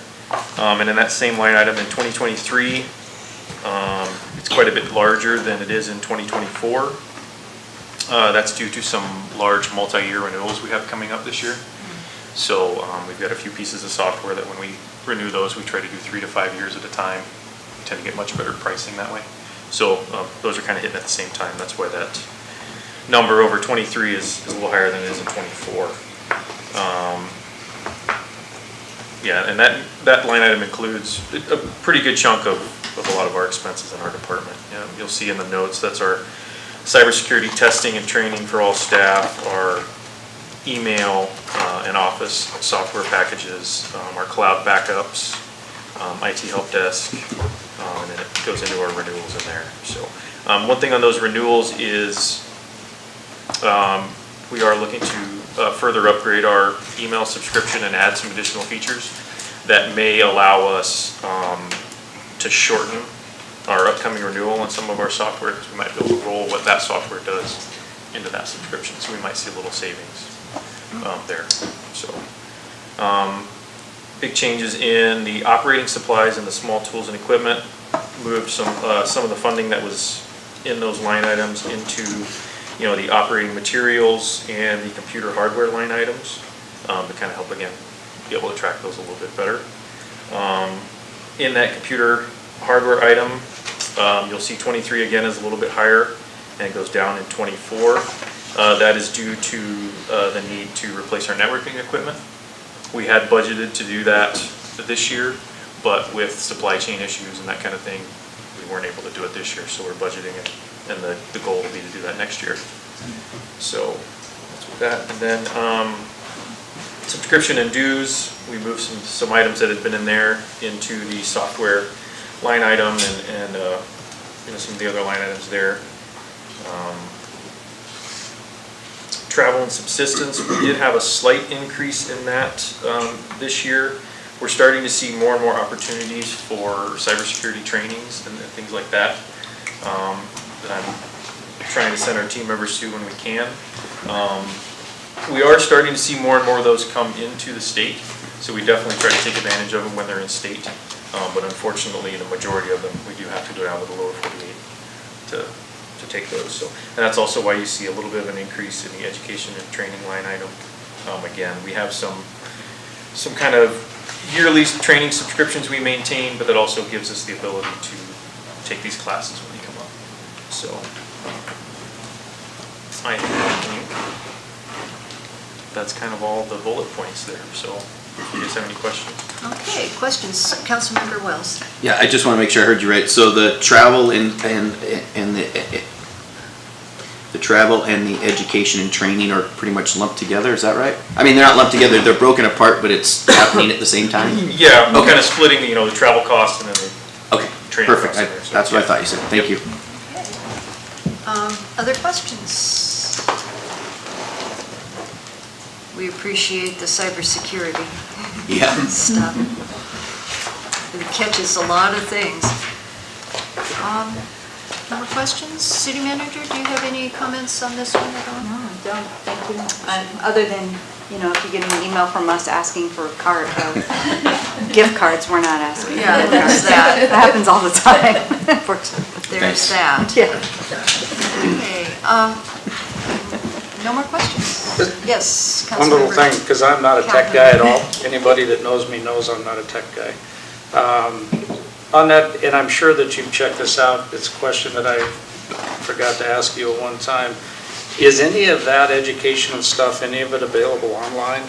Speaker 11: And in that same line item in 2023, it's quite a bit larger than it is in 2024. That's due to some large multi-year renewals we have coming up this year. So we've got a few pieces of software that when we renew those, we try to do 3 to 5 years at a time. We tend to get much better pricing that way. So those are kind of hitting at the same time. That's why that number over 23 is a little higher than it is in 24. Yeah, and that line item includes a pretty good chunk of a lot of our expenses in our department. You'll see in the notes, that's our cybersecurity testing and training for all staff, our email and office software packages, our cloud backups, IT help desk, and then it goes into our renewals in there. So one thing on those renewals is we are looking to further upgrade our email subscription and add some additional features that may allow us to shorten our upcoming renewal on some of our software, because we might be able to roll what that software does into that subscription. So we might see a little savings there. So big changes in the operating supplies and the small tools and equipment. Moved some of the funding that was in those line items into the operating materials and the computer hardware line items to kind of help, again, be able to track those a little bit better. In that computer hardware item, you'll see 23 again is a little bit higher, and it goes down in 24. That is due to the need to replace our networking equipment. We had budgeted to do that this year, but with supply chain issues and that kind of thing, we weren't able to do it this year, so we're budgeting it, and the goal will be to do that next year. So that's with that. And then subscription and dues, we moved some items that had been in there into the software line item and some of the other line items there. Travel and subsistence, we did have a slight increase in that this year. We're starting to see more and more opportunities for cybersecurity trainings and things like that, that I'm trying to send our team members to when we can. We are starting to see more and more of those come into the state, so we definitely try to take advantage of them when they're in state. But unfortunately, the majority of them, we do have to go down to the lower 48 to take those. So, and that's also why you see a little bit of an increase in the education and training line item. Again, we have some kind of yearly training subscriptions we maintain, but that also gives us the ability to take these classes when they come up. So, I think that's kind of all the bullet points there. So, if you guys have any questions.
Speaker 2: Okay, questions, Councilmember Wells?
Speaker 6: Yeah, I just want to make sure I heard you right. So the travel and the travel and the education and training are pretty much lumped together, is that right? I mean, they're not lumped together, they're broken apart, but it's happening at the same time?
Speaker 11: Yeah, we're
Speaker 6: Okay.
Speaker 11: kind of splitting, the travel costs and then the
Speaker 6: Okay,
Speaker 11: training
Speaker 6: perfect.
Speaker 11: costs in there. So,
Speaker 6: That's what I thought you said. Thank you.
Speaker 2: Other questions? We appreciate the cybersecurity
Speaker 6: Yeah.
Speaker 2: stuff. It catches a lot of things. More questions? City Manager, do you have any comments on this one at all?
Speaker 4: No, I don't, thank you. Other than, if you get an email from us asking for gift cards, we're not asking.
Speaker 2: Yeah,
Speaker 4: for
Speaker 2: there's
Speaker 4: gift cards.
Speaker 2: that.
Speaker 4: That happens all the time.
Speaker 2: There's
Speaker 6: Thanks.
Speaker 2: that.
Speaker 4: Yeah.
Speaker 2: Okay, no more questions? Yes,
Speaker 1: One little
Speaker 2: Councilmember.
Speaker 1: thing, because I'm not a tech guy at all. Anybody that knows me knows I'm not a tech guy. On that, and I'm sure that you've checked this out, it's a question that I forgot to ask you at one time. Is any of that educational stuff, any of it available online?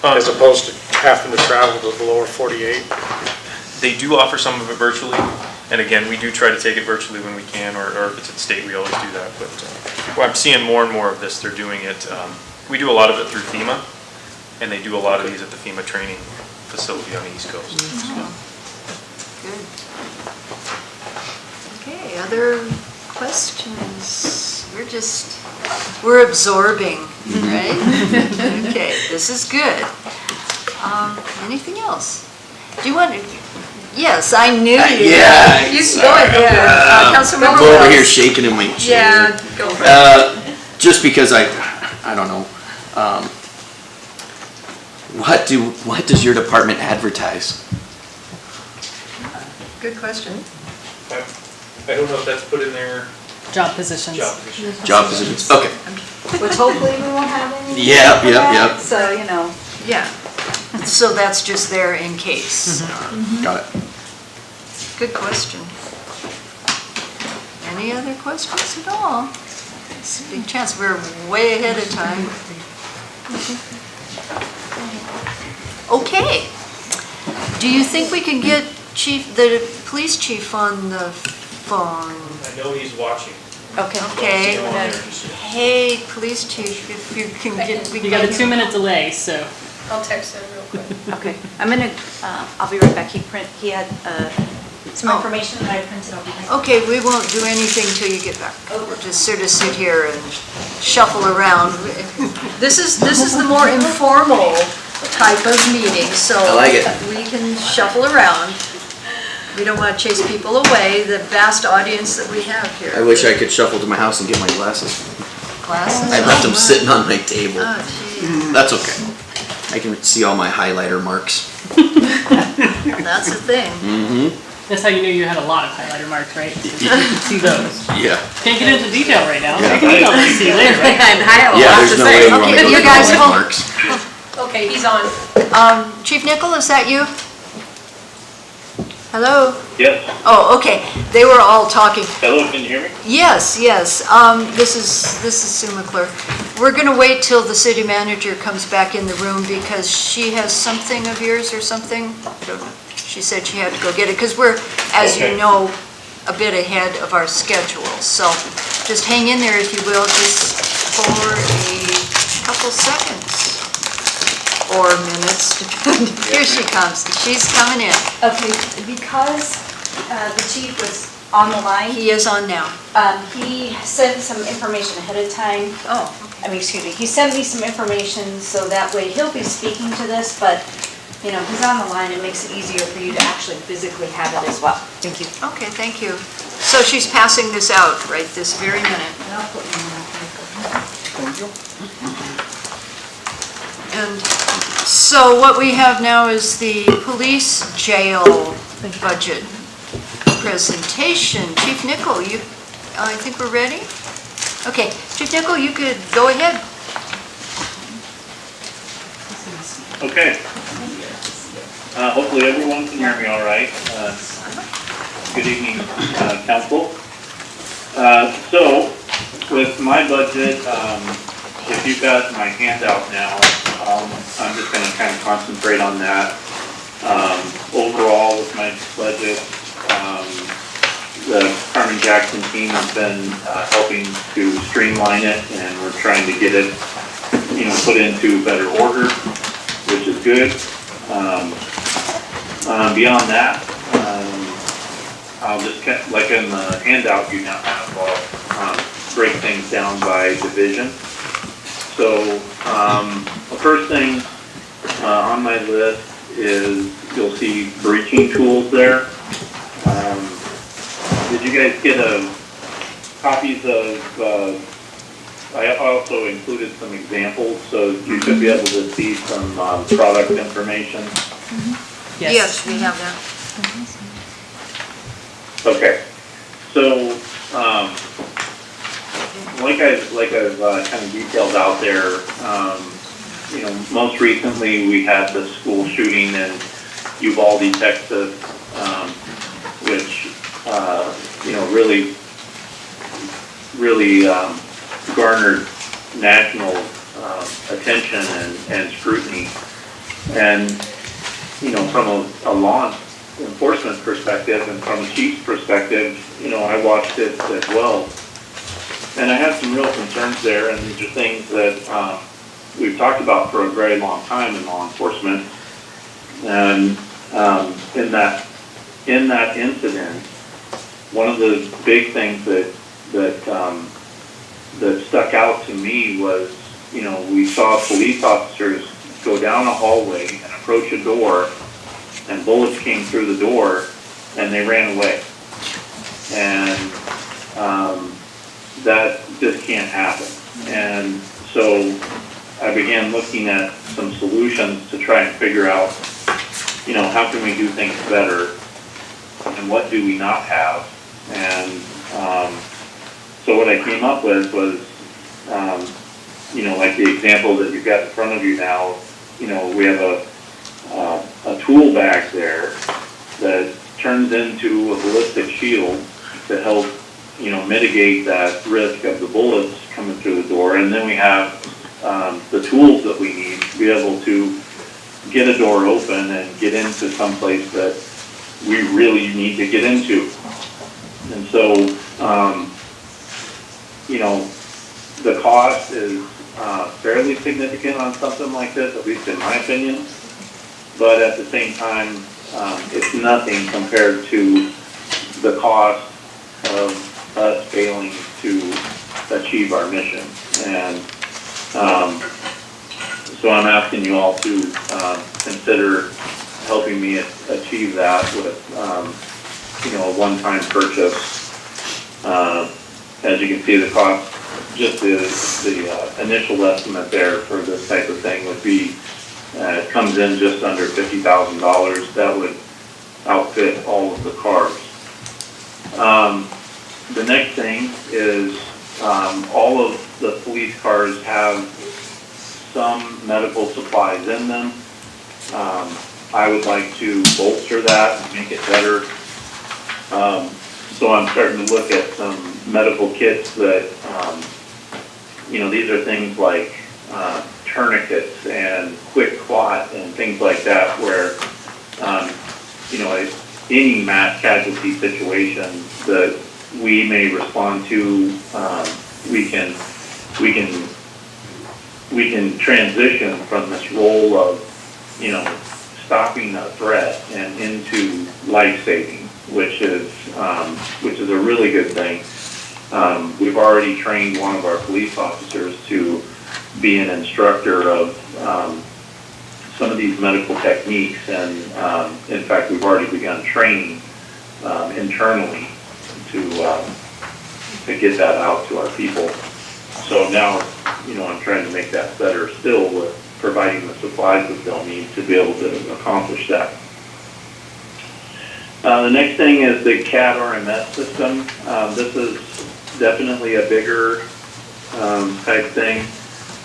Speaker 1: As opposed to having to travel to the lower 48?
Speaker 11: They do offer some of it virtually, and again, we do try to take it virtually when we can, or if it's at state, we always do that. But I'm seeing more and more of this. They're doing it. We do a lot of it through FEMA, and they do a lot of these at the FEMA training facility on the East Coast.
Speaker 2: Good. Okay, other questions? We're absorbing, right? Okay, this is good. Anything else? Do you want to? Yes, I knew you.
Speaker 6: Yeah,
Speaker 2: You can go ahead. Councilmember
Speaker 6: I'm over here
Speaker 2: Wells.
Speaker 6: shaking in my chair.
Speaker 2: Yeah, go for it.
Speaker 6: Just because I don't know. What does your department advertise?
Speaker 2: Good question.
Speaker 11: I don't know if that's put in there.
Speaker 7: Job positions.
Speaker 6: Job positions. Okay.
Speaker 4: Which hopefully we won't have any.
Speaker 6: Yep.
Speaker 4: So,
Speaker 2: Yeah. So that's just there in case.
Speaker 6: Got it.
Speaker 2: Good question. Any other questions at all? It's a big chance, we're way ahead of time. Okay. Do you think we can get the police chief on the phone?
Speaker 11: I know he's watching.
Speaker 2: Okay. Hey, police chief, if you can get.
Speaker 7: You got a 2-minute delay, so.
Speaker 3: I'll text him real quick.
Speaker 4: Okay, I'll be right back. He had some information that I printed out behind.
Speaker 2: Okay, we won't do anything till you get back. We'll just sort of sit here and shuffle around. This is the more informal type of meeting, so.
Speaker 6: I like it.
Speaker 2: We can shuffle around. We don't want to chase people away, the vast audience that we have here.
Speaker 6: I wish I could shuffle to my house and get my glasses.
Speaker 2: Glasses?
Speaker 6: I left them sitting on my table.
Speaker 2: Oh, gee.
Speaker 6: That's okay. I can see all my highlighter marks.
Speaker 2: That's the thing.
Speaker 7: That's how you knew you had a lot of highlighter marks, right? You can see those.
Speaker 6: Yeah.
Speaker 7: Can't get into detail right now.
Speaker 6: Yeah.
Speaker 7: I can email those to you later, right?
Speaker 6: Yeah, there's no way you want to
Speaker 2: Okay,
Speaker 6: go
Speaker 2: you
Speaker 6: through
Speaker 2: guys
Speaker 6: all my
Speaker 2: hold-
Speaker 6: marks.
Speaker 3: Okay, he's on.
Speaker 2: Chief Nickel, is that you? Hello?
Speaker 8: Yes,
Speaker 2: Oh, okay. They were all talking.
Speaker 8: hello, can you hear me?
Speaker 2: Yes. This is Sue McClure. We're gonna wait till the city manager comes back in the room because she has something of yours or something. I don't know. She said she had to go get it because we're, as you
Speaker 8: Okay.
Speaker 2: know, a bit ahead of our schedule. So just hang in there if you will, just for a couple seconds or minutes. Here she comes. She's coming in.
Speaker 4: Okay, because the chief was on the line.
Speaker 2: He is on now.
Speaker 4: He sent some information ahead of time.
Speaker 2: Oh,
Speaker 4: Excuse me, he sent me some information, so that way he'll be speaking to this, but, you know, he's on the line, it makes it easier for you to actually physically have it as well. Thank you.
Speaker 2: okay, thank you. So she's passing this out right this very minute. And so what we have now is the police jail budget presentation. Chief Nichol, I think we're ready? Okay, Chief Nichol, you could go ahead.
Speaker 12: Okay. Hopefully everyone can hear me all right. Good evening, council. So, with my budget, if you've got my handout now, I'm just going to kind of concentrate on that. Overall, with my budget, the Carmen Jackson team has been helping to streamline it, and we're trying to get it, put into better order, which is good. Beyond that, I'll just, like in the handout, you now have, break things down by division. So, the first thing on my list is, you'll see breaching tools there. Did you guys get copies of, I also included some examples, so you should be able to see some product information.
Speaker 2: Yes, we have that.
Speaker 12: Okay, so, like I've kind of detailed out there, most recently we had the school shooting in Uvalde, Texas, which, really garnered national attention and scrutiny. And, from a law enforcement perspective and from a chief's perspective, I watched it as well. And I have some real concerns there, and these are things that we've talked about for a very long time in law enforcement. And in that incident, one of the big things that stuck out to me was, we saw police officers go down a hallway and approach a door, and bullets came through the door, and they ran away. And that just can't happen. And so I began looking at some solutions to try and figure out, how can we do things better, and what do we not have? And so what I came up with was, like the example that you've got in front of you now, we have a tool bag there that turns into a ballistic shield to help, mitigate that risk of the bullets coming through the door. And then we have the tools that we need to be able to get a door open and get into someplace that we really need to get into. And so, the cost is fairly significant on something like this, at least in my opinion. But at the same time, it's nothing compared to the cost of us failing to achieve our mission. And so I'm asking you all to consider helping me achieve that with, a one-time purchase. As you can see, the cost, just the initial estimate there for this type of thing would be, it comes in just under $50,000. That would outfit all of the cars. The next thing is, all of the police cars have some medical supplies in them. I would like to bolster that and make it better. So I'm starting to look at some medical kits that, these are things like tourniquets and quick clot and things like that, where, any mass casualty situation that we may respond to, we can transition from this role of, stopping a threat and into life-saving. which is a really good thing. We've already trained one of our police officers to be an instructor of some of these medical techniques, and in fact, we've already begun training internally to get that out to our people. So now, I'm trying to make that better still with providing the supplies that they'll need to be able to accomplish that. The next thing is the CAD RMS system. This is definitely a bigger type thing.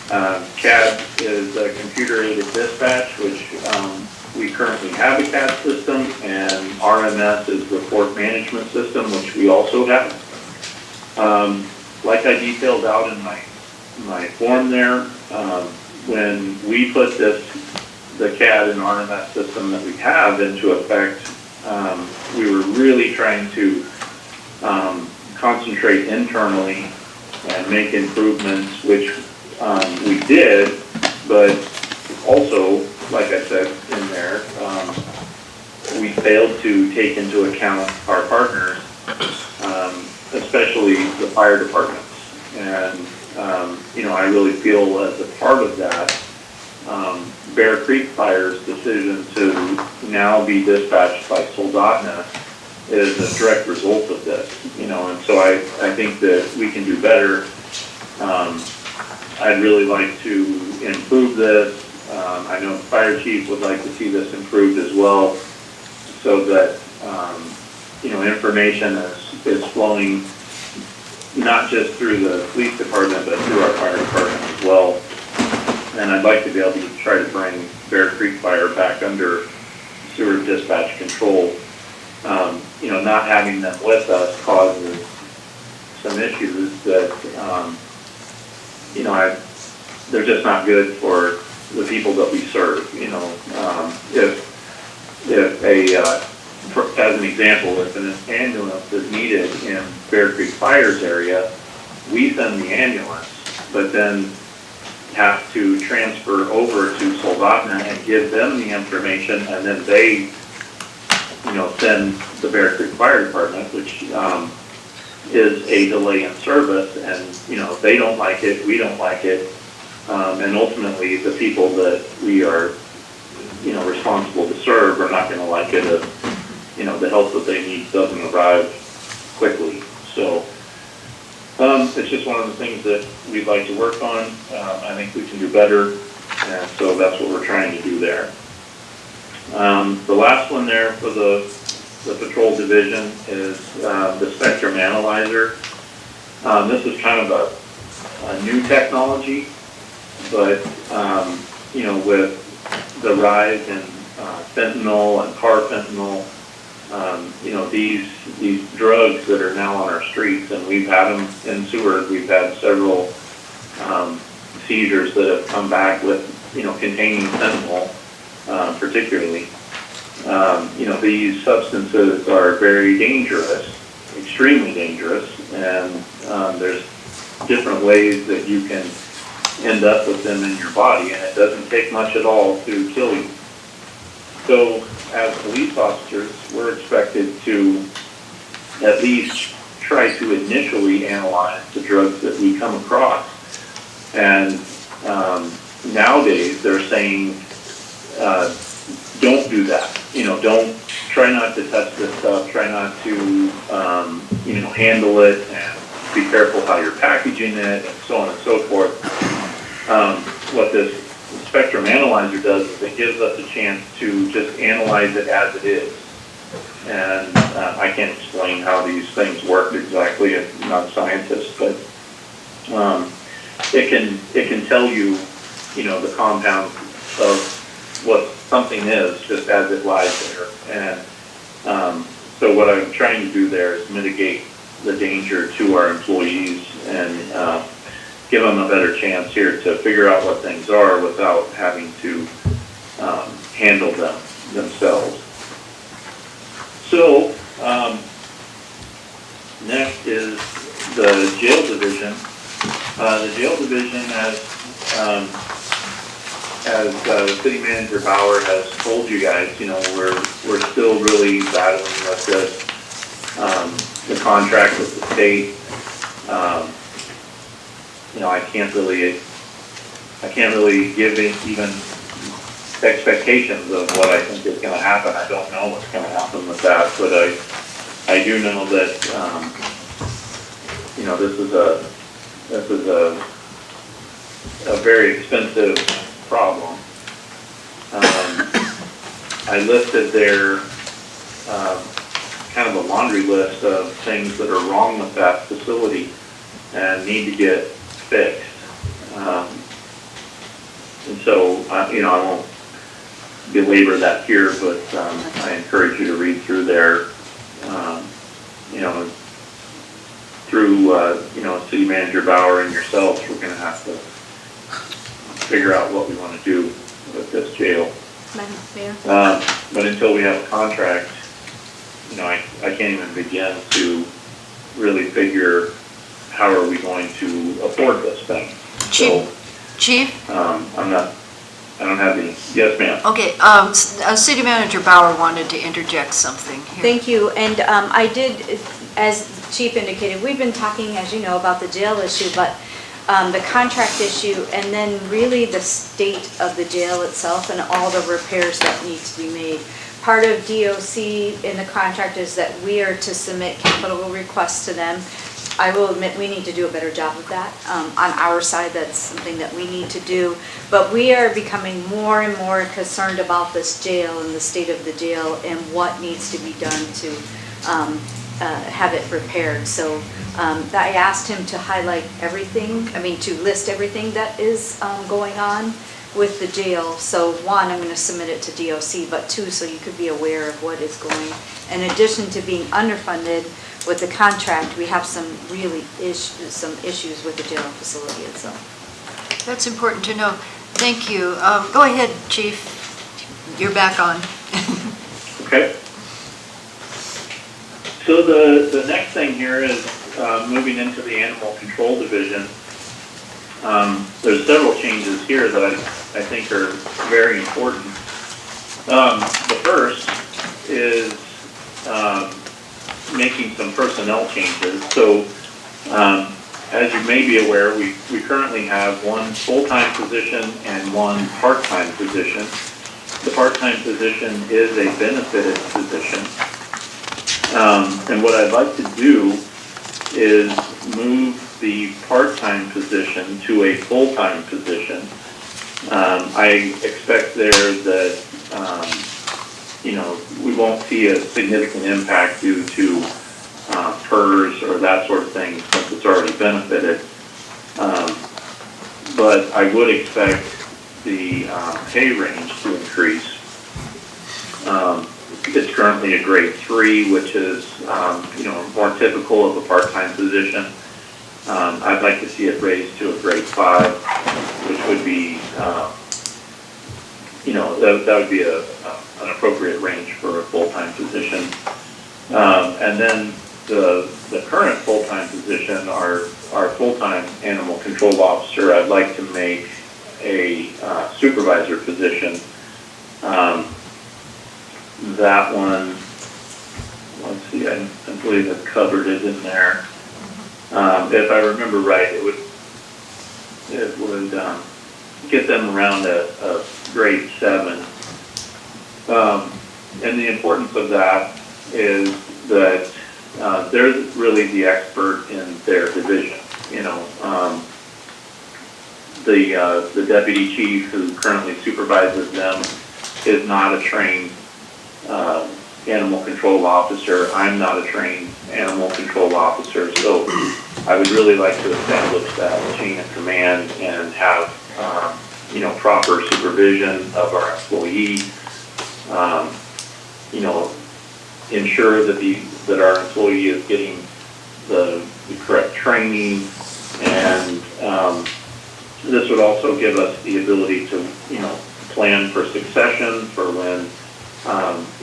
Speaker 12: CAD is a computer-aided dispatch, which we currently have a CAD system, and RMS is report management system, which we also have. Like I detailed out in my form there, when we put the CAD and RMS system that we have into effect, we were really trying to concentrate internally and make improvements, which we did, but also, like I said in there, we failed to take into account our partners, especially the fire departments. And, I really feel as a part of that, Bear Creek Fire's decision to now be dispatched by Soldotna is a direct result of this, and so I think that we can do better. I'd really like to improve this. I know the fire chief would like to see this improved as well, so that, information is flowing not just through the police department, but through our fire department as well. And I'd like to be able to try to bring Bear Creek Fire back under sewer dispatch control. Not having them with us causes some issues that, they're just not good for the people that we serve. As an example, if an ambulance is needed in Bear Creek Fire's area, we send the ambulance, but then have to transfer over to Soldotna and give them the information, and then they, send the Bear Creek Fire Department, which is a delay in service, and, they don't like it, we don't like it, and ultimately the people that we are, responsible to serve are not gonna like it if, the help that they need doesn't arrive quickly. So, it's just one of the things that we'd like to work on. I think we can do better, and so that's what we're trying to do there. The last one there for the patrol division is the Spectrum Analyzer. This is kind of a new technology, but with the rise in fentanyl and carfentanil, these drugs that are now on our streets, and we've had them in Seward. We've had several seizures that have come back with, containing fentanyl, particularly. These substances are very dangerous, extremely dangerous, and there's different ways that you can end up with them in your body, and it doesn't take much at all to kill you. So, as police officers, we're expected to at least try to initially analyze the drugs that we come across. And nowadays, they're saying, don't do that. Try not to touch this stuff. Try not to, handle it, and be careful how you're packaging it, and so on and so forth. What this Spectrum Analyzer does is it gives us a chance to just analyze it as it is. And I can't explain how these things work exactly. I'm not a scientist, but it can tell you, the compound of what something is just as it lies there. And so what I'm trying to do there is mitigate the danger to our employees and give them a better chance here to figure out what things are without having to handle them themselves. So, next is the jail division. The jail division, as City Manager Bauer has told you guys, we're still really battling with this the contract with the state. You know, I can't really give even expectations of what I think is gonna happen. I don't know what's gonna happen with that, but I do know that, you know, this is a very expensive problem. I listed there, kind of a laundry list of things that are wrong with that facility and need to get fixed. And so, you know, I won't belabor that here, but I encourage you to read through there, you know, through, you know, City Manager Bauer and yourselves, we're gonna have to figure out what we wanna do with this jail.
Speaker 4: Madam Mayor?
Speaker 12: But until we have a contract, you know, I can't even begin to really figure how are we going to afford this thing. So,
Speaker 2: Chief?
Speaker 12: I don't have any, yes ma'am.
Speaker 2: Okay, City Manager Bauer wanted to interject something here.
Speaker 4: Thank you, and I did, as Chief indicated, we've been talking, as you know, about the jail issue, but the contract issue, and then really the state of the jail itself and all the repairs that need to be made. Part of DOC in the contract is that we are to submit capital requests to them. I will admit, we need to do a better job of that. On our side, that's something that we need to do. But we are becoming more and more concerned about this jail and the state of the jail and what needs to be done to have it repaired. So I asked him to highlight everything, to list everything that is going on with the jail. So one, I'm going to submit it to DOC, but two, so you could be aware of what is going. In addition to being underfunded with the contract, we have some really issues with the jail facility itself.
Speaker 2: That's important to know. Thank you. Go ahead, Chief. You're back on.
Speaker 12: Okay. So the next thing here is moving into the Animal Control Division. There's several changes here that I think are very important. The first is making some personnel changes. So as you may be aware, we currently have one full-time position and one part-time position. The part-time position is a benefited position. And what I'd like to do is move the part-time position to a full-time position. I expect there that, we won't see a significant impact due to PERS or that sort of thing since it's already benefited. But I would expect the pay range to increase. It's currently a grade 3, which is, more typical of a part-time position. I'd like to see it raised to a grade 5, which would be, that would be an appropriate range for a full-time position. And then the current full-time position, our full-time animal control officer, I'd like to make a supervisor position. That one, let's see, I believe I've covered it in there. If I remember right, it would get them around a grade 7. And the importance of that is that they're really the expert in their division. The deputy chief who currently supervises them is not a trained animal control officer. I'm not a trained animal control officer, so I would really like to establish that chain of command and have, proper supervision of our employee. Ensure that our employee is getting the correct training, and this would also give us the ability to, plan for succession for when,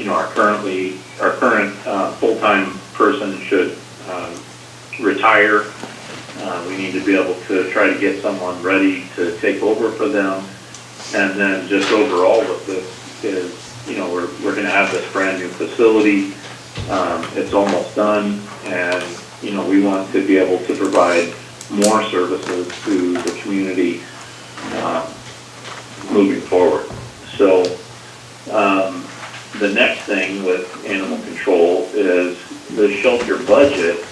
Speaker 12: our current full-time person should retire. We need to be able to try to get someone ready to take over for them. And then just overall with this is, we're going to have this brand new facility. it's almost done, and, you know, we want to be able to provide more services to the community, moving forward. So, the next thing with animal control is the shelter budget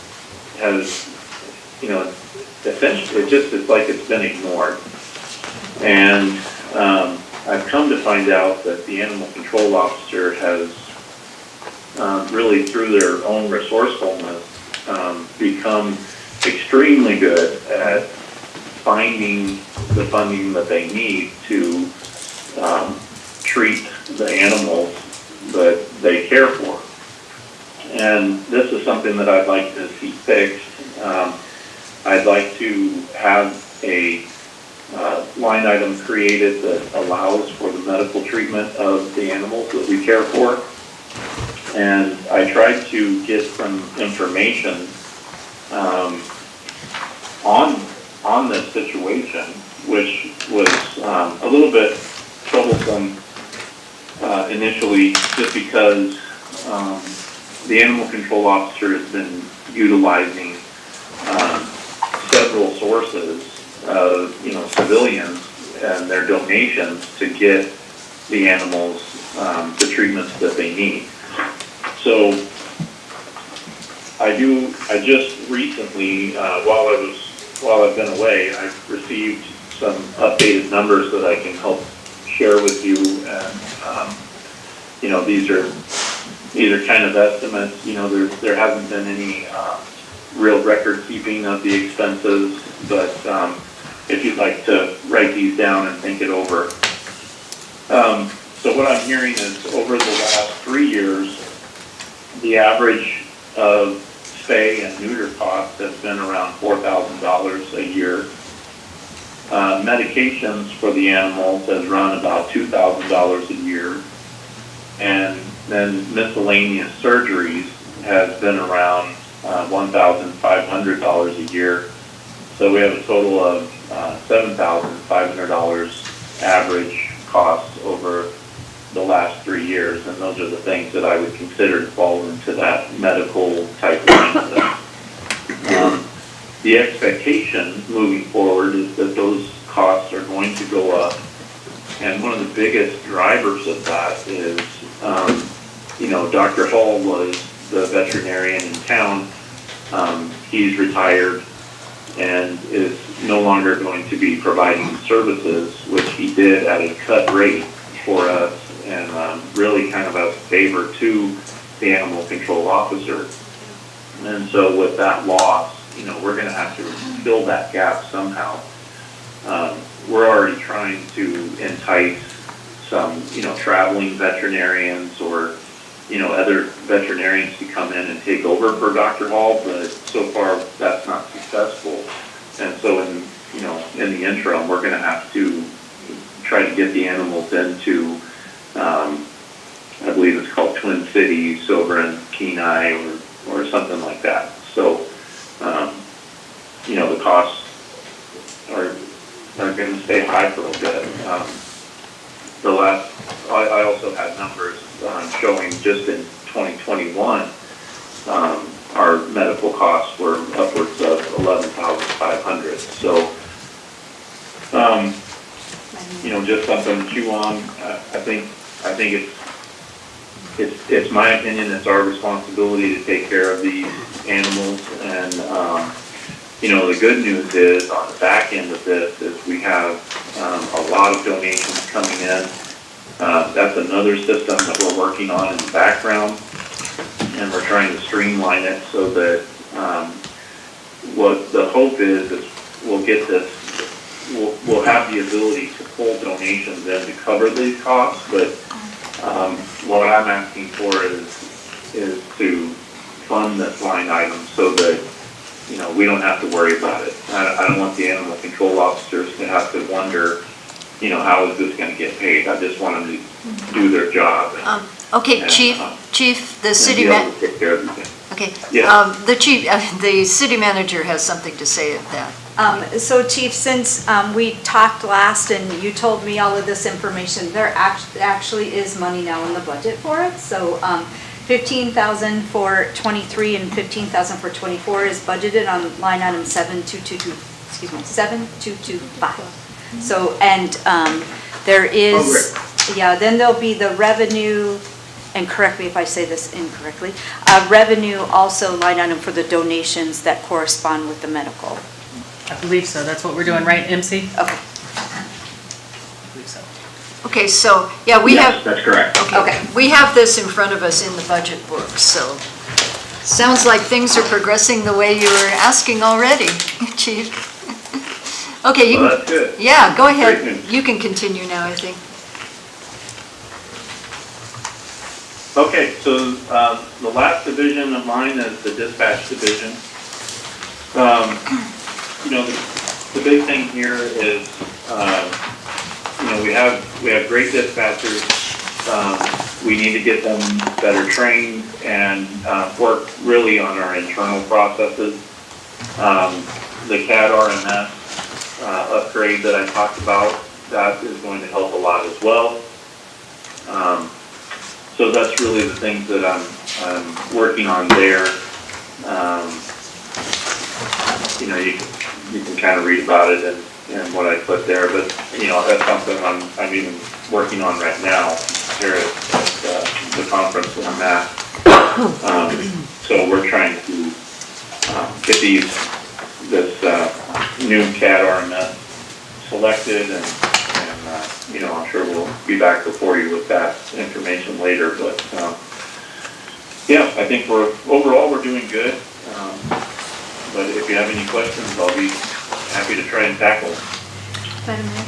Speaker 12: has, you know, essentially, it's like it's been ignored. And I've come to find out that the animal control officer has really, through their own resourcefulness, become extremely good at finding the funding that they need to treat the animals that they care for. And this is something that I'd like to see fixed. I'd like to have a line item created that allows for the medical treatment of the animals that we care for. And I tried to get some information on this situation, which was a little bit troublesome initially, just because the animal control officer has been utilizing several sources of, you know, civilians and their donations to get the animals the treatments that they need. So I just recently, while I've been away, I've received some updated numbers that I can help share with you, and you know, these are kind of estimates. You know, there hasn't been any real record keeping of the expenses, but if you'd like to write these down and think it over. So what I'm hearing is, over the last 3 years, the average of spay and neuter costs has been around $4,000 a year. Medications for the animals has run about $2,000 a year. And then miscellaneous surgeries has been around $1,500 a year. So we have a total of $7,500 average costs over the last 3 years, and those are the things that I would consider to fall into that medical type line. The expectation moving forward is that those costs are going to go up, and one of the biggest drivers of that is, you know, Dr. Hall was the veterinarian in town. He's retired and is no longer going to be providing services, which he did at a cut rate for us, and really kind of a favor to the animal control officer. And so with that loss, you know, we're going to have to fill that gap somehow. We're already trying to entice some, you know, traveling veterinarians or, you know, other veterinarians to come in and take over for Dr. Hall, but so far that's not successful. And so in the interim, we're going to have to try to get the animals into, I believe it's called Twin Cities over in Kenai or something like that. So, you know, the costs are going to stay high for a bit. I also had numbers showing just in 2021, our medical costs were upwards of $11,500. So, you know, just something to chew on. I think it's my opinion, it's our responsibility to take care of these animals. And, you know, the good news is, on the back end of this, is we have a lot of donations coming in. That's another system that we're working on in the background, and we're trying to streamline it so that what the hope is we'll get this, we'll have the ability to pull donations in to cover these costs, but what I'm asking for is to fund this line item so that, you know, we don't have to worry about it. I don't want the animal control officers to have to wonder, you know, how is this going to get paid? I just want them to do their job.
Speaker 2: Okay,
Speaker 12: and,
Speaker 2: Chief, the city
Speaker 12: manager. Take care of everything.
Speaker 2: Okay,
Speaker 12: Yeah.
Speaker 2: the city manager has something to say at that.
Speaker 4: So Chief, since we talked last and you told me all of this information, there actually is money now in the budget for it. So 15,000 for '23 and 15,000 for '24 is budgeted on line item 7225. So, and there is, yeah, then there'll be the revenue, and correct me if I say this incorrectly, revenue also line item for the donations that correspond with the medical.
Speaker 7: I believe so, that's what we're doing, right, MC?
Speaker 4: Okay.
Speaker 7: I believe so.
Speaker 2: Okay, so, yeah, we have.
Speaker 8: Yes, that's correct.
Speaker 2: Okay, we have this in front of us in the budget book, so sounds like things are progressing the way you were asking already, Chief. Okay, you
Speaker 12: Well,
Speaker 2: can,
Speaker 12: that's good.
Speaker 2: yeah, go
Speaker 12: Great
Speaker 2: ahead.
Speaker 12: news.
Speaker 2: You can continue now, I think.
Speaker 12: Okay, so the last division of mine is the dispatch division. You know, the big thing here is, you know, we have great dispatchers. We need to get them better trained and work really on our internal processes. The CAD RMS upgrade that I talked about, that is going to help a lot as well. So that's really the things that I'm working on there. You know, you can kind of read about it and what I put there, but you know, that's something I'm even working on right now here at the conference that I'm at. So we're trying to get this new CAD RMS selected, and you know, I'm sure we'll be back before you with that information later, but yeah, I think overall we're doing good. But if you have any questions, I'll be happy to try and tackle them.
Speaker 4: Madam Mayor?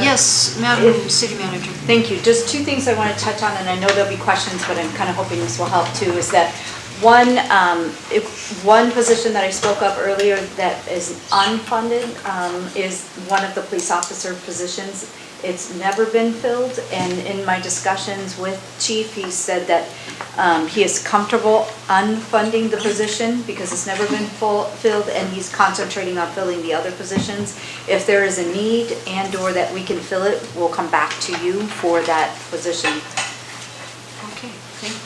Speaker 2: Yes, Madam City Manager.
Speaker 4: Thank you. Just two things I want to touch on, and I know there'll be questions, but I'm kind of hoping this will help too, is that one position that I spoke of earlier that is unfunded is one of the police officer positions. It's never been filled, and in my discussions with Chief, he said that he is comfortable unfunding the position because it's never been filled, and he's concentrating on filling the other positions. If there is a need and/or that we can fill it, we'll come back to you for that position.
Speaker 2: Okay, thank you.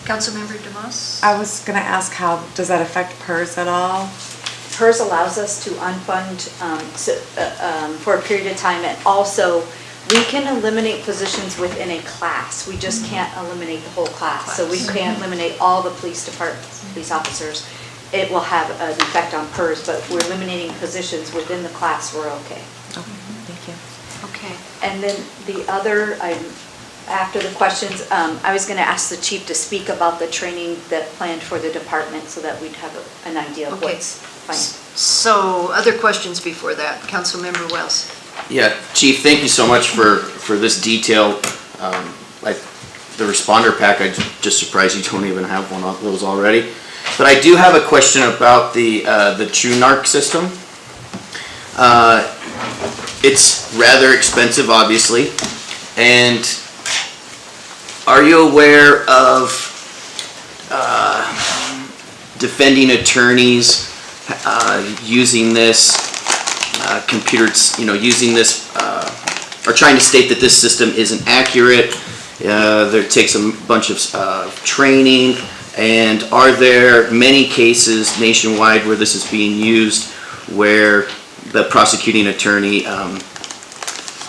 Speaker 2: Councilmember Demas?
Speaker 10: I was gonna ask, how does that affect PERS at all?
Speaker 4: PERS allows us to unfund for a period of time, and also we can eliminate positions within a class. We just can't eliminate the whole class. So we can't eliminate all the police officers. It will have an effect on PERS, but if we're eliminating positions within the class, we're okay.
Speaker 10: Okay, thank you.
Speaker 2: Okay.
Speaker 4: And then the other, after the questions, I was going to ask the chief to speak about the training that planned for the department so that we'd have an idea of
Speaker 2: Okay.
Speaker 4: what's fine.
Speaker 2: So, other questions before that? Councilmember Wells?
Speaker 6: Yeah, Chief, thank you so much for this detail. The responder pack, I'm just surprised you don't even have one of those already. But I do have a question about the TrueNarc system. It's rather expensive, obviously, and are you aware of defending attorneys using this using this, or trying to state that this system isn't accurate? There takes a bunch of training, and are there many cases nationwide where this is being used where the prosecuting attorney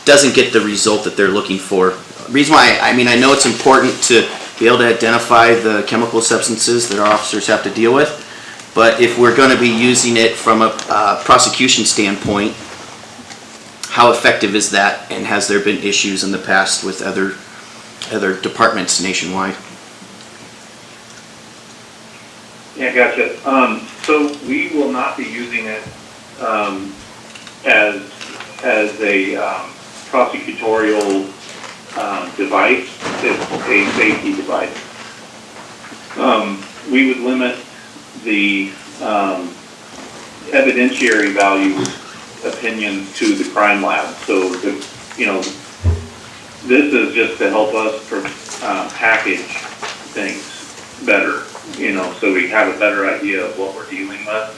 Speaker 6: doesn't get the result that they're looking for? Reason why, I mean, I know it's important to be able to identify the chemical substances that our officers have to deal with, but if we're going to be using it from a prosecution standpoint, how effective is that, and has there been issues in the past with other departments nationwide?
Speaker 12: Yeah, gotcha. So we will not be using it as a prosecutorial device. It's a safety device. We would limit the evidentiary value opinions to the crime lab. So, this is just to help us package things better, so we have a better idea of what we're dealing with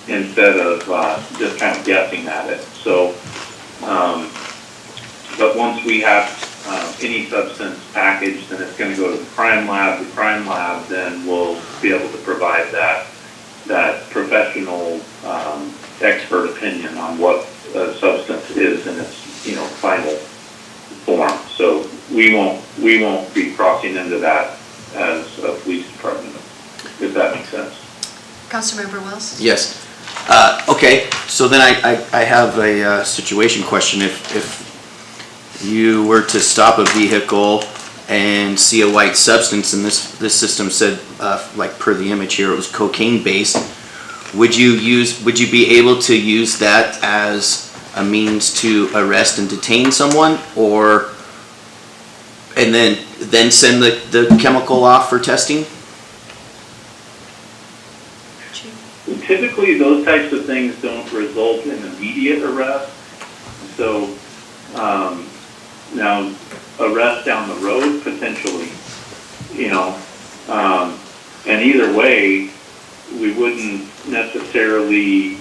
Speaker 12: instead of just kind of guessing at it. So, but once we have any substance packaged, then it's gonna go to the crime lab. The crime lab then will be able to provide that professional, expert opinion on what a substance is in its, final form. So we won't be crossing into that as a police department, if that makes sense.
Speaker 2: Councilmember Wells?
Speaker 6: Yes. Okay, so then I have a situation question. If you were to stop a vehicle and see a white substance, and this system said, like per the image here, it was cocaine based, would you be able to use that as a means to arrest and detain someone, and then send the chemical off for testing?
Speaker 12: Typically, those types of things don't result in immediate arrest. So, now, arrest down the road, potentially, and either way, we wouldn't necessarily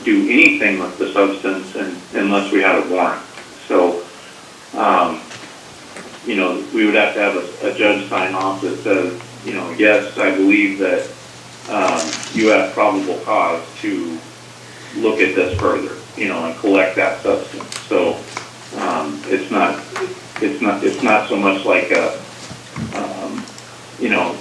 Speaker 12: do anything with the substance unless we had a warrant. So, we would have to have a judge sign off that says, yes, I believe that you have probable cause to look at this further, and collect that substance. So it's not so much like a,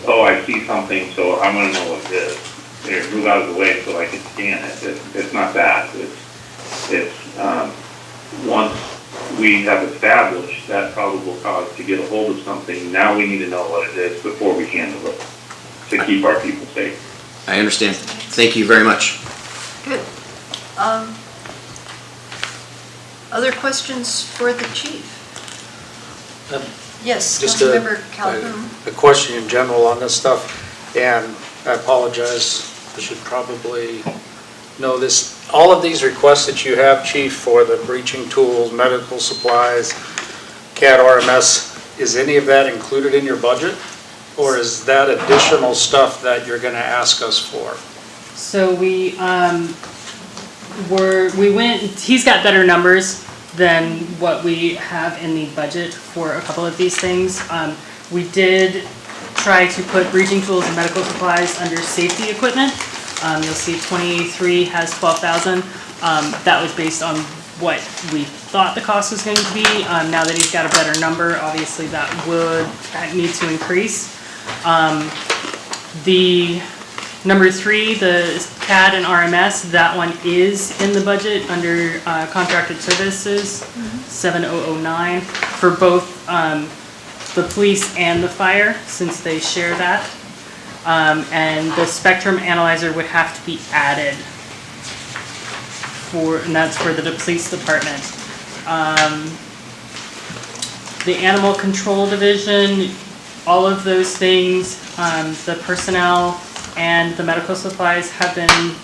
Speaker 12: oh, I see something, so I want to know what it is. Here, move out of the way so I can scan it. It's not that. It's once we have established that probable cause to get a hold of something, now we need to know what it is before we handle it to keep our people safe.
Speaker 6: I understand. Thank you very much.
Speaker 2: Good. Other questions for the chief? Yes,
Speaker 1: Just
Speaker 2: Councilmember Calhoun.
Speaker 1: a question in general on this stuff, and I apologize, I should probably know this. All of these requests that you have, Chief, for the breaching tools, medical supplies, CAD RMS, is any of that included in your budget? Or is that additional stuff that you're going to ask us for?
Speaker 7: So we he's got better numbers than what we have in the budget for a couple of these things. We did try to put breaching tools and medical supplies under safety equipment. You'll see 23 has 12,000. That was based on what we thought the cost was going to be. Now that he's got a better number, obviously that would need to increase. The number 3, the CAD and RMS, that one is in the budget under contracted services, 7009, for both the police and the fire, since they share that. And the spectrum analyzer would have to be added and that's for the police department. The animal control division, all of those things, the personnel and the medical supplies have been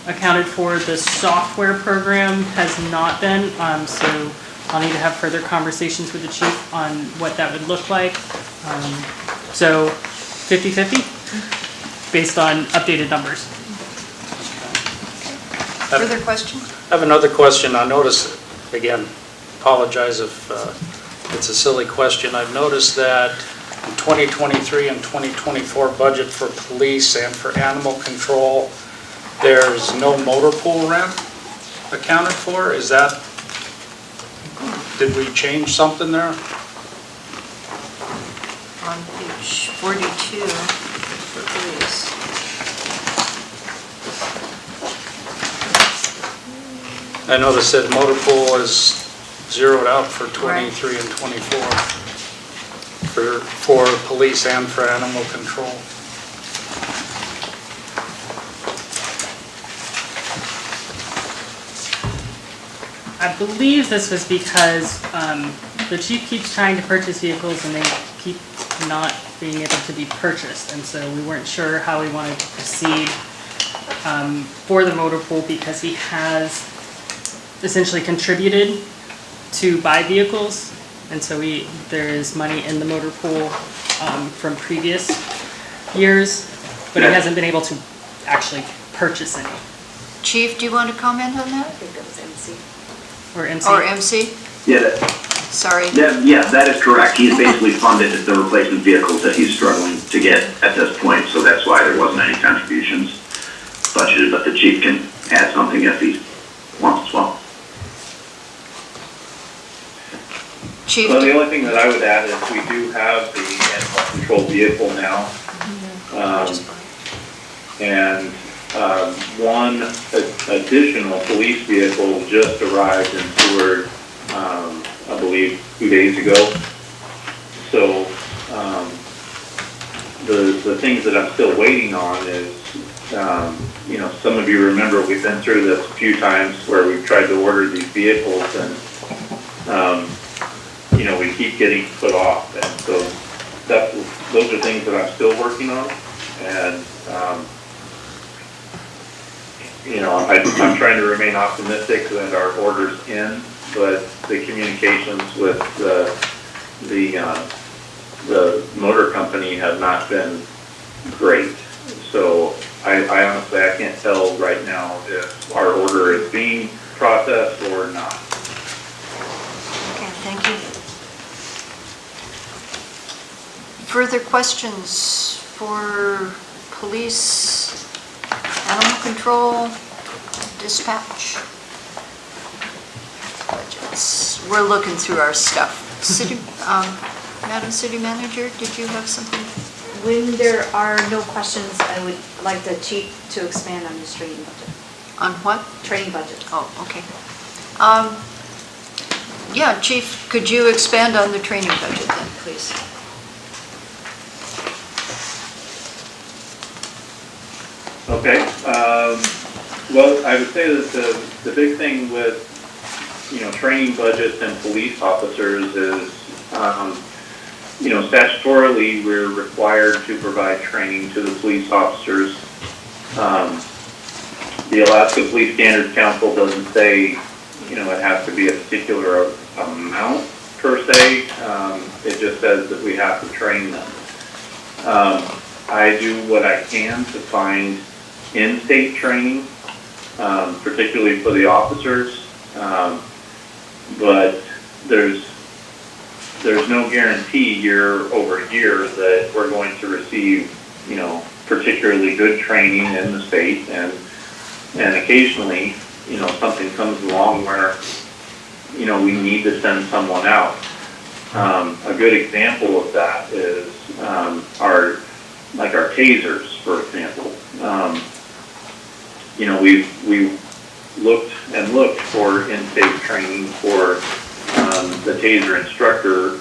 Speaker 7: accounted for. The software program has not been, so I'll need to have further conversations with the chief on what that would look like. So 50-50 based on updated numbers.
Speaker 2: Further questions?
Speaker 1: I have another question. I noticed, again, apologize if it's a silly question. I've noticed that in 2023 and 2024 budget for police and for animal control, there's no motor pool rent accounted for. Is that, did we change something there?
Speaker 2: On page 42 for police.
Speaker 1: I noticed that motor pool is zeroed out for 23 and 24 for police and for animal control.
Speaker 7: I believe this was because the chief keeps trying to purchase vehicles and they keep not being able to be purchased, and so we weren't sure how we wanted to proceed for the motor pool, because he has essentially contributed to buy vehicles, and so there is money in the motor pool from previous years, but he hasn't been able to actually purchase any.
Speaker 2: Chief, do you want to comment on that?
Speaker 10: I think that was MC.
Speaker 7: Or MC?
Speaker 2: Or MC?
Speaker 8: Yeah,
Speaker 2: Sorry.
Speaker 8: Yeah, that is correct. He's basically funded the replacement vehicles that he's struggling to get at this point, so that's why there wasn't any contributions budgeted, but the chief can add something if he wants as well.
Speaker 2: Chief,
Speaker 12: Well, the only thing that I would add is we do have the animal control vehicle now. And one additional police vehicle just arrived in Seward, I believe, 2 days ago. So the things that I'm still waiting on is, you know, some of you remember we've been through this a few times where we've tried to order these vehicles and, you know, we keep getting put off. And so those are things that I'm still working on. And, you know, I'm trying to remain optimistic that our order's in, but the communications with the motor company have not been great. So I honestly, I can't tell right now if our order is being processed or not.
Speaker 2: okay, thank you. Further questions for police, animal control, dispatch? Budgets. We're looking through our stuff. City, Madam City Manager, did you have something?
Speaker 4: When there are no questions, I would like the chief to expand on his training budget.
Speaker 2: On what?
Speaker 4: Training budget.
Speaker 2: Oh, okay. Yeah, Chief, could you expand on the training budget then, please?
Speaker 12: Okay, well, I would say that the big thing with, you know, training budgets and police officers is, you know, statutorily, we're required to provide training to the police officers. The Alaska Police Standards Council doesn't say, you know, it has to be a particular amount per se. It just says that we have to train them. I do what I can to find in-state training, particularly for the officers, but there's no guarantee year over year that we're going to receive, you know, particularly good training in the state, and occasionally, you know, something comes along where, you know, we need to send someone out. A good example of that is our tasers, for example. You know, we've looked for in-state training for the taser instructor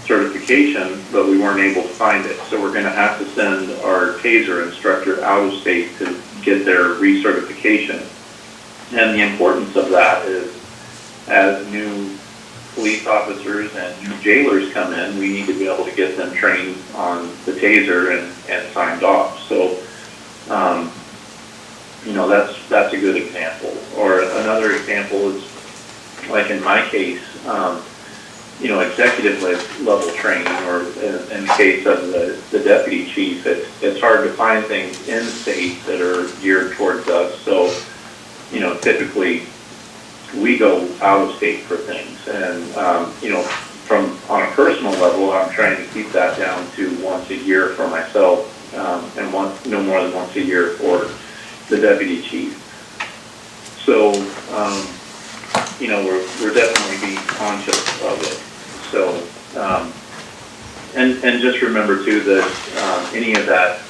Speaker 12: certification, but we weren't able to find it. So we're going to have to send our taser instructor out of state to get their recertification. And the importance of that is, as new police officers and new jailers come in, we need to be able to get them trained on the taser and signed off. So, you know, that's a good example. Or another example is, like in my case, you know, executive level training, or in the case of the deputy chief, it's hard to find things in state that are geared towards us. So, you know, typically we go out of state for things. And, you know, on a personal level, I'm trying to keep that down to once a year for myself, and no more than once a year for the deputy chief. So, you know, we're definitely being conscious of it. So, and just remember too that any of that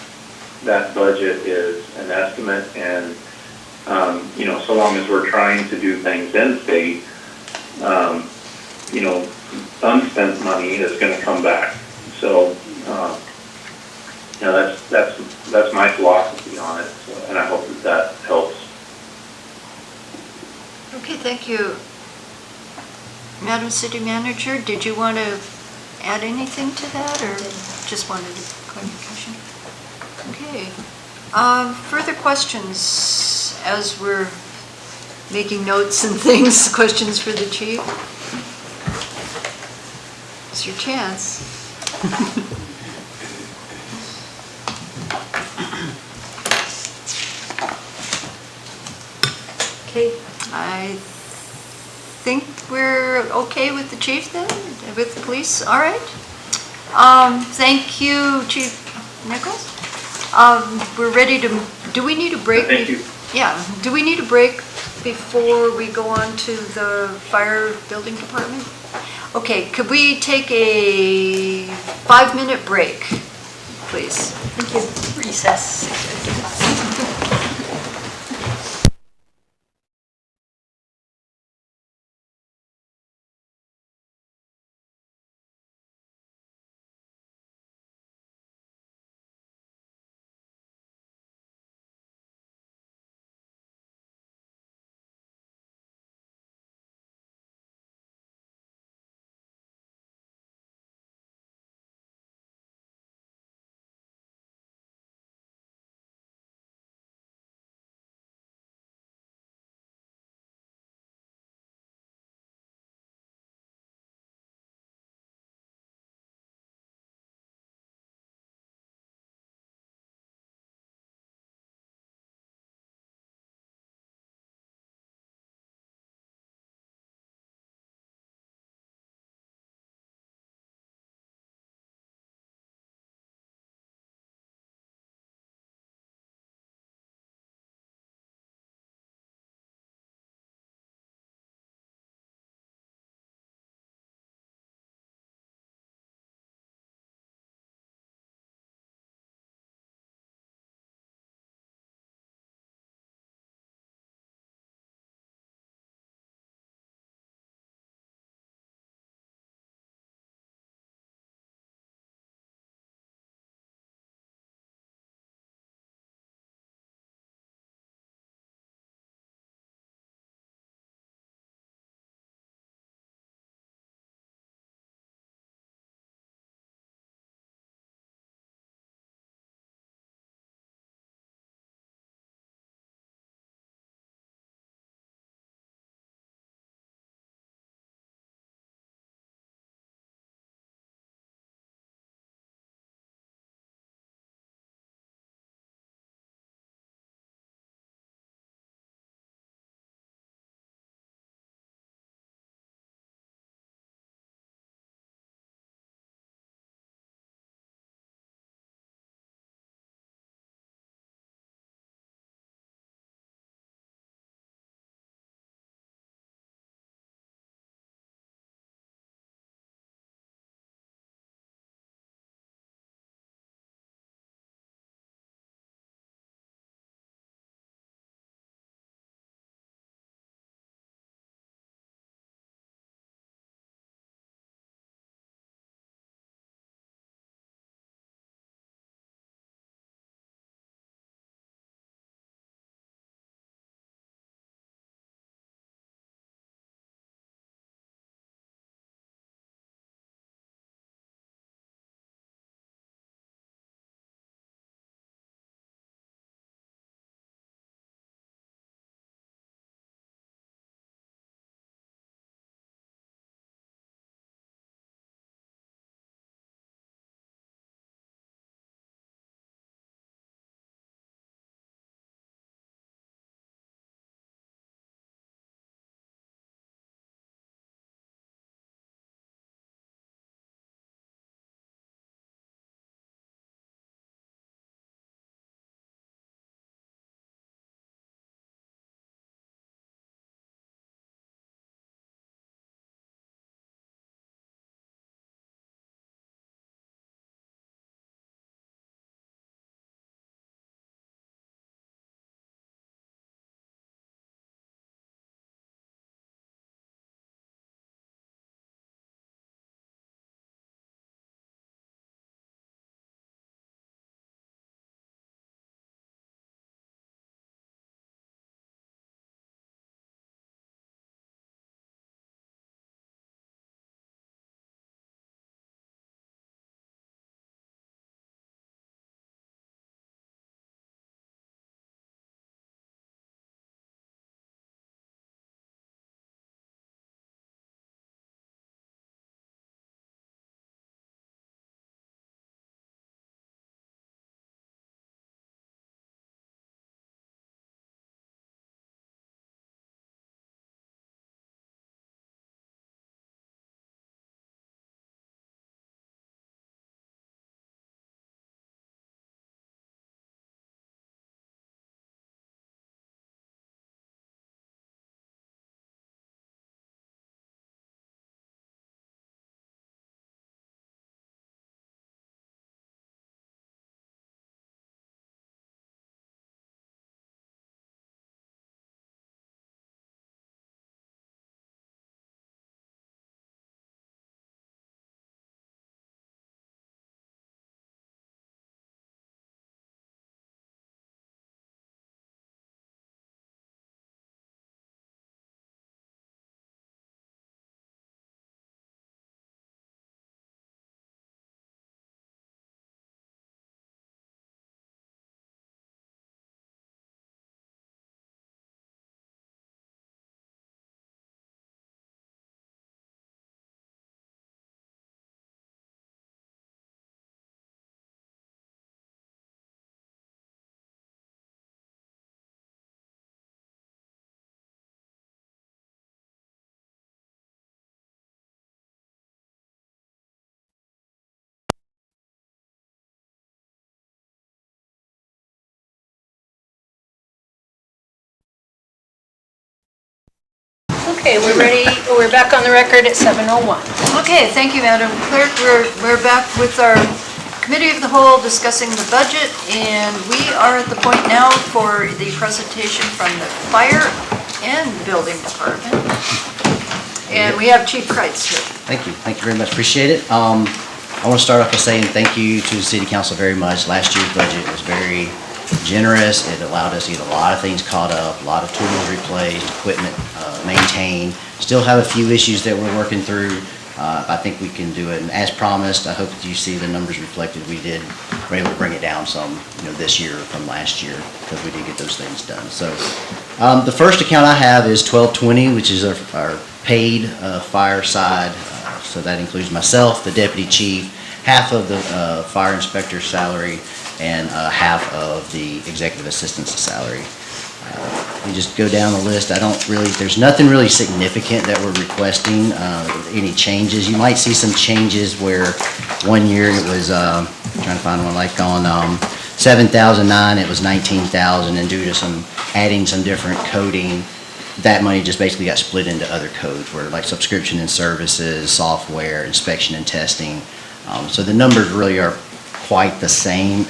Speaker 12: budget is an estimate, and you know, so long as we're trying to do things in state, you know, unspent money is going to come back. So, you know, that's my philosophy on it, and I hope that helps.
Speaker 2: Okay, thank you. Madam City Manager, did you want to add anything to that, or just wanted clarification? Okay. Further questions as we're making notes and things? Questions for the chief? It's your chance. Okay, I think we're okay with the chief then, with the police, all right? Thank you, Chief Nichols. We're ready to, do we need a break?
Speaker 12: Thank you.
Speaker 2: Yeah, do we need a break before we go on to the fire building department? Okay, could we take a 5-minute break, please? Thank you. Recess.
Speaker 3: Okay, we're back on the record at 7:01.
Speaker 2: Okay, thank you, Madam Clerk. We're back with our Committee of the Whole discussing the budget, and we are at the point now for the presentation from the Fire and Building Department. And we have Chief Kreitz here.
Speaker 13: Thank you very much, appreciate it. I want to start off by saying thank you to the City Council very much. Last year's budget was very generous. It allowed us to get a lot of things caught up, a lot of tools replaced, equipment maintained. Still have a few issues that we're working through. I think we can do it, and as promised, I hope that you see the numbers reflected. We're able to bring it down some, this year from last year, because we did get those things done. So, the first account I have is 1220, which is our paid fire side. So that includes myself, the deputy chief, half of the fire inspector's salary, and half of the executive assistant's salary. We just go down the list. There's nothing really significant that we're requesting, any changes. You might see some changes where one year it was, trying to find one, like on 7,009, it was 19,000, and due to adding some different coding, that money just basically got split into other codes, where like subscription and services, software, inspection and testing. So the numbers really are quite the same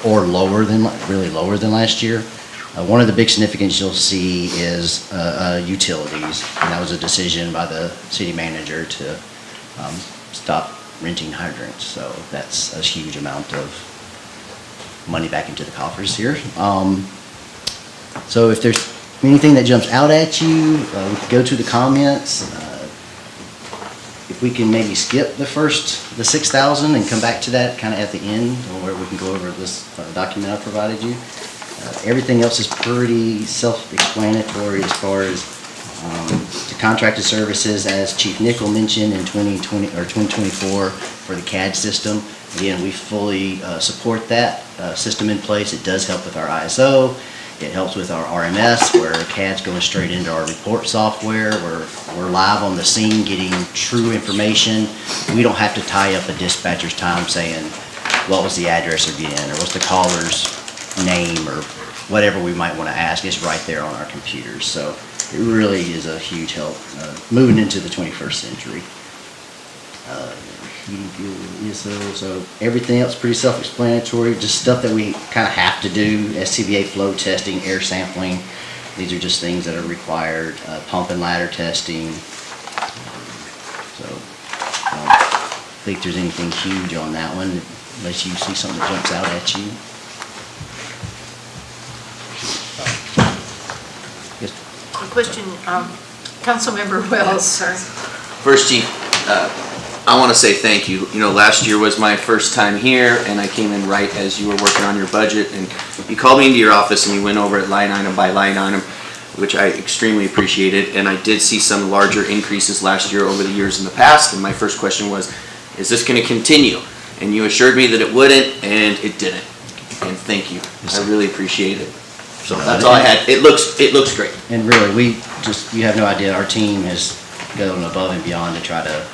Speaker 13: or really lower than last year. One of the big significance you'll see is utilities, and that was a decision by the city manager to stop renting hydrants. So that's a huge amount of money back into the coffers here. So if there's anything that jumps out at you, we could go to the comments. If we can maybe skip the 6,000 and come back to that kind of at the end, where we can go over this document I provided you. Everything else is pretty self-explanatory as far as the contracted services, as Chief Nickel mentioned in 2020 or 2024 for the CAD system. Again, we fully support that system in place. It does help with our ISO. It helps with our RMS, where CAD's going straight into our report software. We're live on the scene getting true information. We don't have to tie up a dispatcher's time saying, what was the address again, or what's the caller's name, or whatever we might want to ask. It's right there on our computers. So it really is a huge help moving into the 21st century. Heating fuel, ESO, so everything else pretty self-explanatory, just stuff that we kind of have to do. SCBA flow testing, air sampling, these are just things that are required. Pump and ladder testing. So I don't think there's anything huge on that one, unless you see something that jumps out at you. Yes.
Speaker 2: A question, Councilmember Wells, sorry.
Speaker 6: First, Chief, I want to say thank you. Last year was my first time here, and I came in right as you were working on your budget, and you called me into your office and you went over it line item by line item, which I extremely appreciated. And I did see some larger increases last year over the years in the past, and my first question was, is this going to continue? And you assured me that it wouldn't, and it didn't. And thank you. I really appreciate it. So that's all I had. It looks great.
Speaker 13: And really, you have no idea, our team has gone above and beyond to try to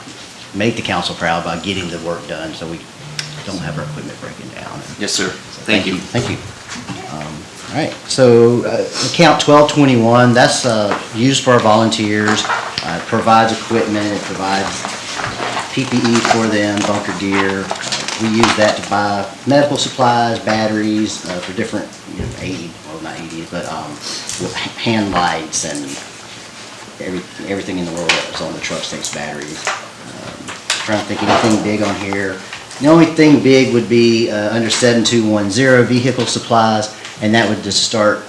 Speaker 13: make the council proud by getting the work done, so we don't have our equipment breaking down.
Speaker 6: Yes, sir.
Speaker 13: So
Speaker 6: Thank you.
Speaker 13: Thank you. All right, so account 1221, that's used for our volunteers. It provides equipment, it provides PPE for them, bunker gear. We use that to buy medical supplies, batteries for different, not AEDs, but hand lights and everything in the world that's on the trucks takes batteries. Trying to think anything big on here. The only thing big would be under 7210 vehicle supplies, and that would just start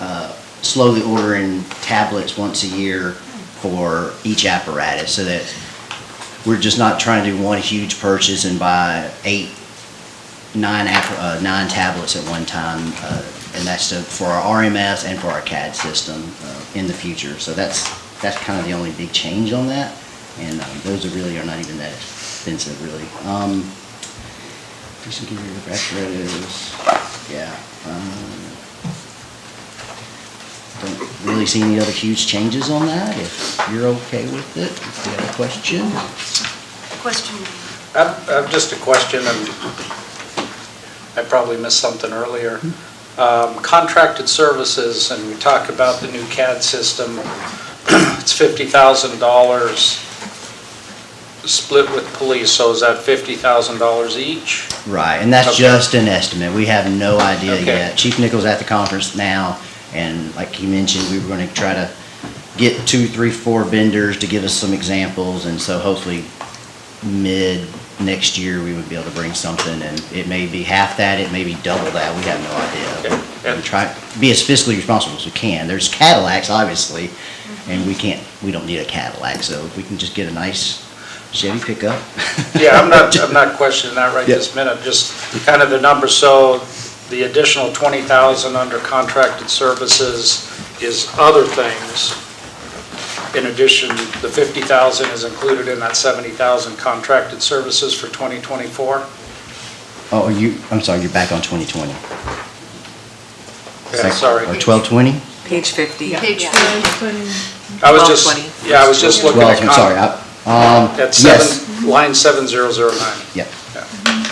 Speaker 13: slowly ordering tablets once a year for each apparatus, so that we're just not trying to do one huge purchase and buy 9 tablets at one time, and that's for our RMS and for our CAD system in the future. So that's kind of the only big change on that, and those are not even that expensive, really. Yeah. Don't really see any other huge changes on that. If you're okay with it, if you have a question.
Speaker 2: Question.
Speaker 1: I've just a question, and I probably missed something earlier. Contracted services, and we talk about the new CAD system. It it's $50,000 split with police, so is that $50,000 each?
Speaker 13: Right, and that's
Speaker 1: Okay.
Speaker 13: just an estimate. We have no idea
Speaker 1: Okay.
Speaker 13: yet. Chief Nichols at the conference now, and like he mentioned, we were going to try to get 2, 3, 4 vendors to give us some examples, and so hopefully mid next year, we would be able to bring something, and it may be half that, it may be double that, we have no idea.
Speaker 1: Okay.
Speaker 13: We try, be as fiscally responsible as we can. There's Cadillacs, obviously, and we don't need a Cadillac, so if we can just get a nice Chevy pickup.
Speaker 1: Yeah, I'm not questioning that right
Speaker 13: Yeah.
Speaker 1: this minute, just kind of the numbers. So the additional 20,000 under contracted services is other things. In addition, the 50,000 is included in that 70,000 contracted services for 2024?
Speaker 13: Oh, I'm sorry, you're back on 2020.
Speaker 1: Yeah, sorry.
Speaker 13: Or 1220?
Speaker 10: Page 50.
Speaker 2: Page
Speaker 9: Yeah,
Speaker 2: 50.
Speaker 1: I was just,
Speaker 10: 1220.
Speaker 1: yeah, I was just looking
Speaker 13: Well,
Speaker 1: at.
Speaker 13: I'm sorry,
Speaker 1: At
Speaker 13: yes.
Speaker 1: line 7009.
Speaker 13: Yep.
Speaker 1: Yeah.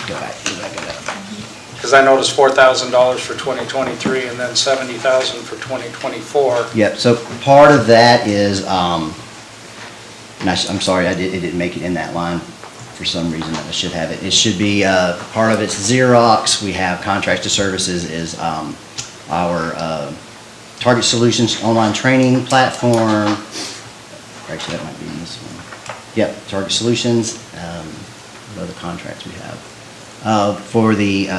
Speaker 13: Go back.
Speaker 1: Because I noticed $4,000 for 2023 and then 70,000 for 2024.
Speaker 13: Yep, so part of that is, and I'm sorry, it didn't make it in that line for some reason. I should have it. It should be, part of it's Xerox. We have contracted services is our Target Solutions online training platform. Actually, that might be in this one. Yep, Target Solutions, what other contracts we have. For the,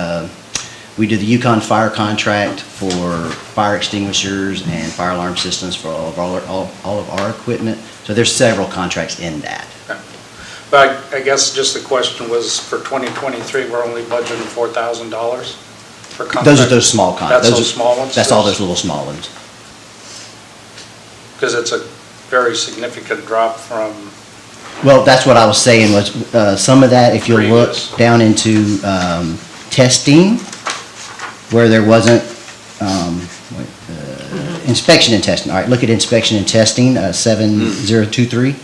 Speaker 13: we do the Yukon Fire contract for fire extinguishers and fire alarm systems for all of our equipment. So there's several contracts in that.
Speaker 1: But I guess just the question was, for 2023, we're only budgeting $4,000 for contract?
Speaker 13: Those are those small contracts.
Speaker 1: That's those small ones?
Speaker 13: That's all those little small ones.
Speaker 1: Because it's a very significant drop from,
Speaker 13: Well, that's what I was saying was, some of that, if you'll look
Speaker 1: Previous.
Speaker 13: down into testing, where there wasn't inspection and testing. All right, look at inspection and testing, 7023.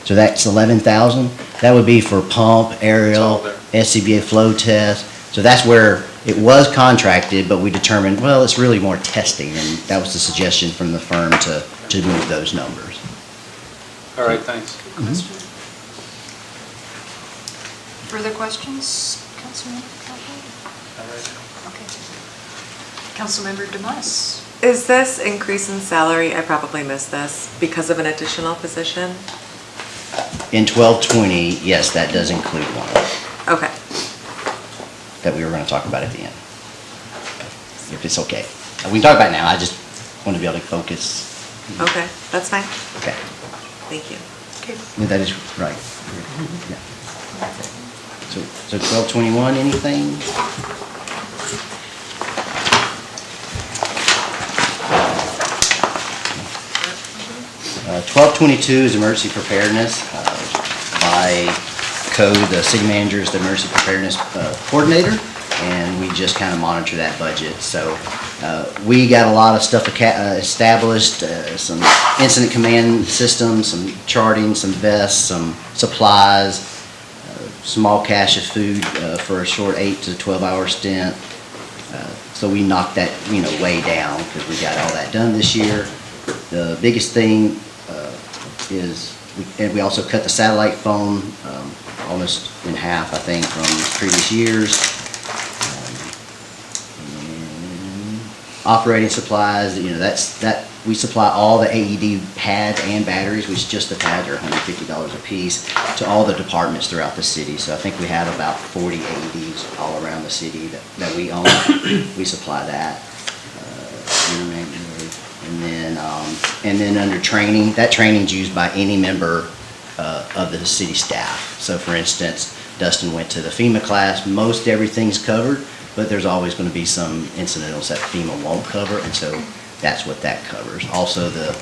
Speaker 13: So that's 11,000. That would be for pump, aerial,
Speaker 1: there.
Speaker 13: SCBA flow test. So that's where it was contracted, but we determined, well, it's really more testing, and that was the suggestion from the firm to move those numbers.
Speaker 1: all right, thanks.
Speaker 2: Further questions, Councilmember Callahan? Okay. Councilmember Demas?
Speaker 10: Is this increase in salary, I probably missed this, because of an additional position?
Speaker 13: In 1220, yes, that does include one
Speaker 10: Okay.
Speaker 13: that we were going to talk about at the end. If it's okay. We can talk about it now, I just want to be able to focus.
Speaker 10: Okay, that's fine.
Speaker 13: Okay.
Speaker 10: Thank you.
Speaker 2: Okay.
Speaker 13: Yeah, that is right. Yeah. So 1221, anything? Uh, 1222 is emergency preparedness. By code, the city manager is the emergency preparedness coordinator, and we just kind of monitor that budget. So we got a lot of stuff established, some incident command systems, some charting, some vests, some supplies, small cache of food for a short 8 to 12-hour stint. So we knocked that, way down because we got all that done this year. The biggest thing is, we also cut the satellite phone almost in half, I think, from previous years. And operating supplies, we supply all the AED pads and batteries, which just the pads are $150 a piece, to all the departments throughout the city. So I think we have about 40 AEDs all around the city that we own. We supply that. And then under training, that training's used by any member of the city staff. So for instance, Dustin went to the FEMA class, most everything's covered, but there's always going to be some incidentals that FEMA won't cover, and so that's what that covers. Also, the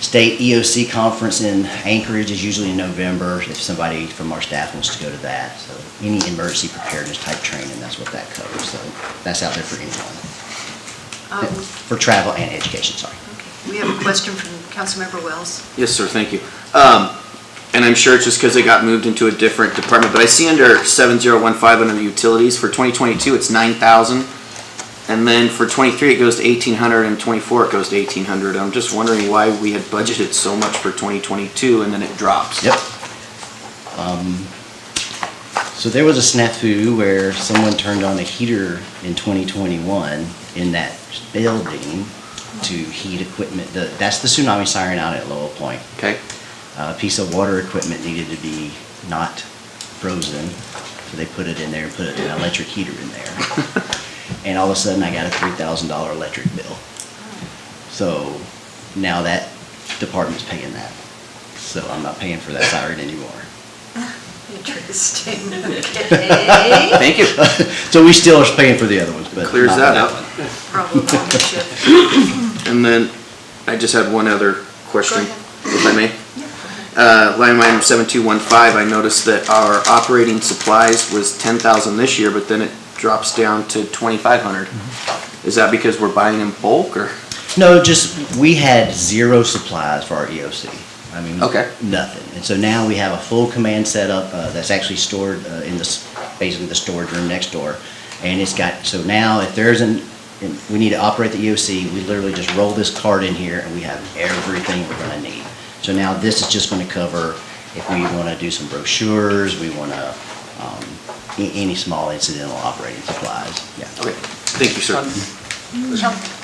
Speaker 13: state EOC conference in Anchorage is usually in November, if somebody from our staff wants to go to that. So any emergency preparedness type training, that's what that covers. So that's out there for anyone. For travel and education, sorry.
Speaker 2: We have a question from Councilmember Wells.
Speaker 6: Yes, sir, thank you. And I'm sure it's just because it got moved into a different department, but I see under 7015 under utilities for 2022, it's 9,000. And then for 23, it goes to 1,800, and 24, it goes to 1,800. I'm just wondering why we had budgeted so much for 2022 and then it drops.
Speaker 13: Yep. So there was a snafu where someone turned on a heater in 2021 in that building to heat equipment. That's the tsunami siren out at Lowell Point.
Speaker 6: Okay.
Speaker 13: A piece of water equipment needed to be not frozen, so they put it in there and put an electric heater in there. And all of a sudden, I got a $3,000 electric bill. So now that department's paying that. So I'm not paying for that siren anymore.
Speaker 2: Interesting.
Speaker 6: Thank you.
Speaker 13: So we still are paying for the other ones, but
Speaker 6: Clears
Speaker 13: not
Speaker 6: that
Speaker 13: for
Speaker 6: up.
Speaker 13: one.
Speaker 2: Probably should.
Speaker 6: And then I just had one other question,
Speaker 2: Go ahead.
Speaker 6: if I may. Line item 7215, I noticed that our operating supplies was 10,000 this year, but then it drops down to 2,500. Is that because we're buying in bulk, or?
Speaker 13: No, just, we had zero supplies for our EOC. I mean,
Speaker 6: Okay.
Speaker 13: nothing. And so now we have a full command setup that's actually stored in basically the storage room next door. And it's got, so now if there's we need to operate the EOC, we literally just roll this card in here and we have everything we're gonna need. So now this is just gonna cover if we wanna do some brochures, we wanna, any small incidental operating supplies, yeah.
Speaker 6: Okay, thank you, sir.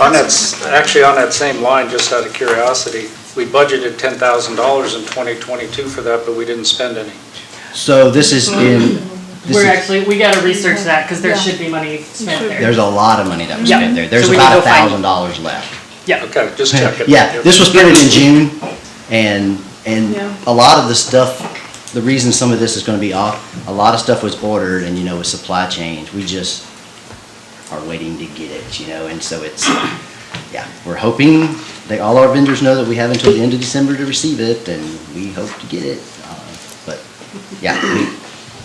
Speaker 1: On that, actually on that same line, just out of curiosity, we budgeted $10,000 in 2022 for that, but we didn't spend any.
Speaker 13: So this is in,
Speaker 7: We gotta research that, because there
Speaker 9: Yeah.
Speaker 7: should be money spent there.
Speaker 13: there's a lot of money that was
Speaker 7: Yeah.
Speaker 13: spent there. There's
Speaker 7: So we need to
Speaker 13: about
Speaker 7: go find-
Speaker 13: $1,000 left.
Speaker 7: Yeah,
Speaker 1: Okay, just checking.
Speaker 13: Yeah, this was printed in June, and
Speaker 9: Yeah.
Speaker 13: a lot of the stuff, the reason some of this is gonna be off, a lot of stuff was ordered, and with supply chains, we just are waiting to get it, and so it's, yeah, we're hoping that all our vendors know that we have until the end of December to receive it, and we hope to get it, but, yeah,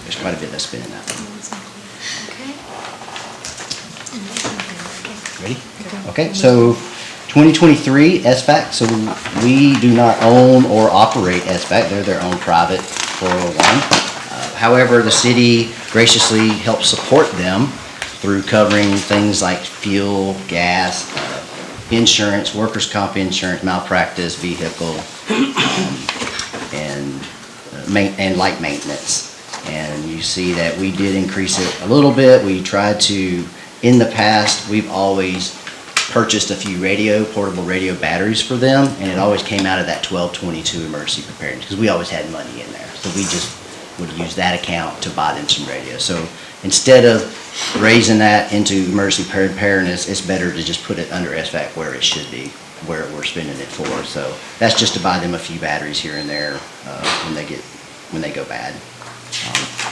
Speaker 13: there's quite a bit that's been in that. Ready? Okay, so 2023 SBAC, so we do not own or operate SBAC, they're their own private 401. However, the city graciously helps support them through covering things like fuel, gas, insurance, workers' comp insurance, malpractice, vehicle, and light maintenance. And you see that we did increase it a little bit. We tried to, in the past, we've always purchased a few portable radio batteries for them, and it always came out of that 1222 emergency preparedness, because we always had money in there. So we just would use that account to buy them some radios. So instead of raising that into emergency preparedness, it's better to just put it under SVAC where it should be, where we're spending it for. So that's just to buy them a few batteries here and there when they go bad.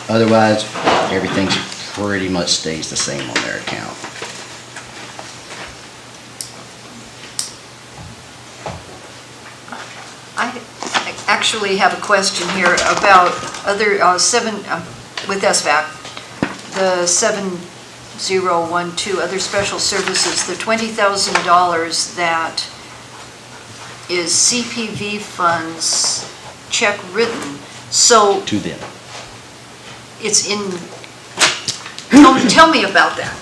Speaker 13: Otherwise, everything pretty much stays the same on their account.
Speaker 2: I actually have a question here about other, with SVAC, the 7012, other special services, the $20,000 that is CPV funds check written, so
Speaker 13: To them.
Speaker 2: it's in, tell me about that.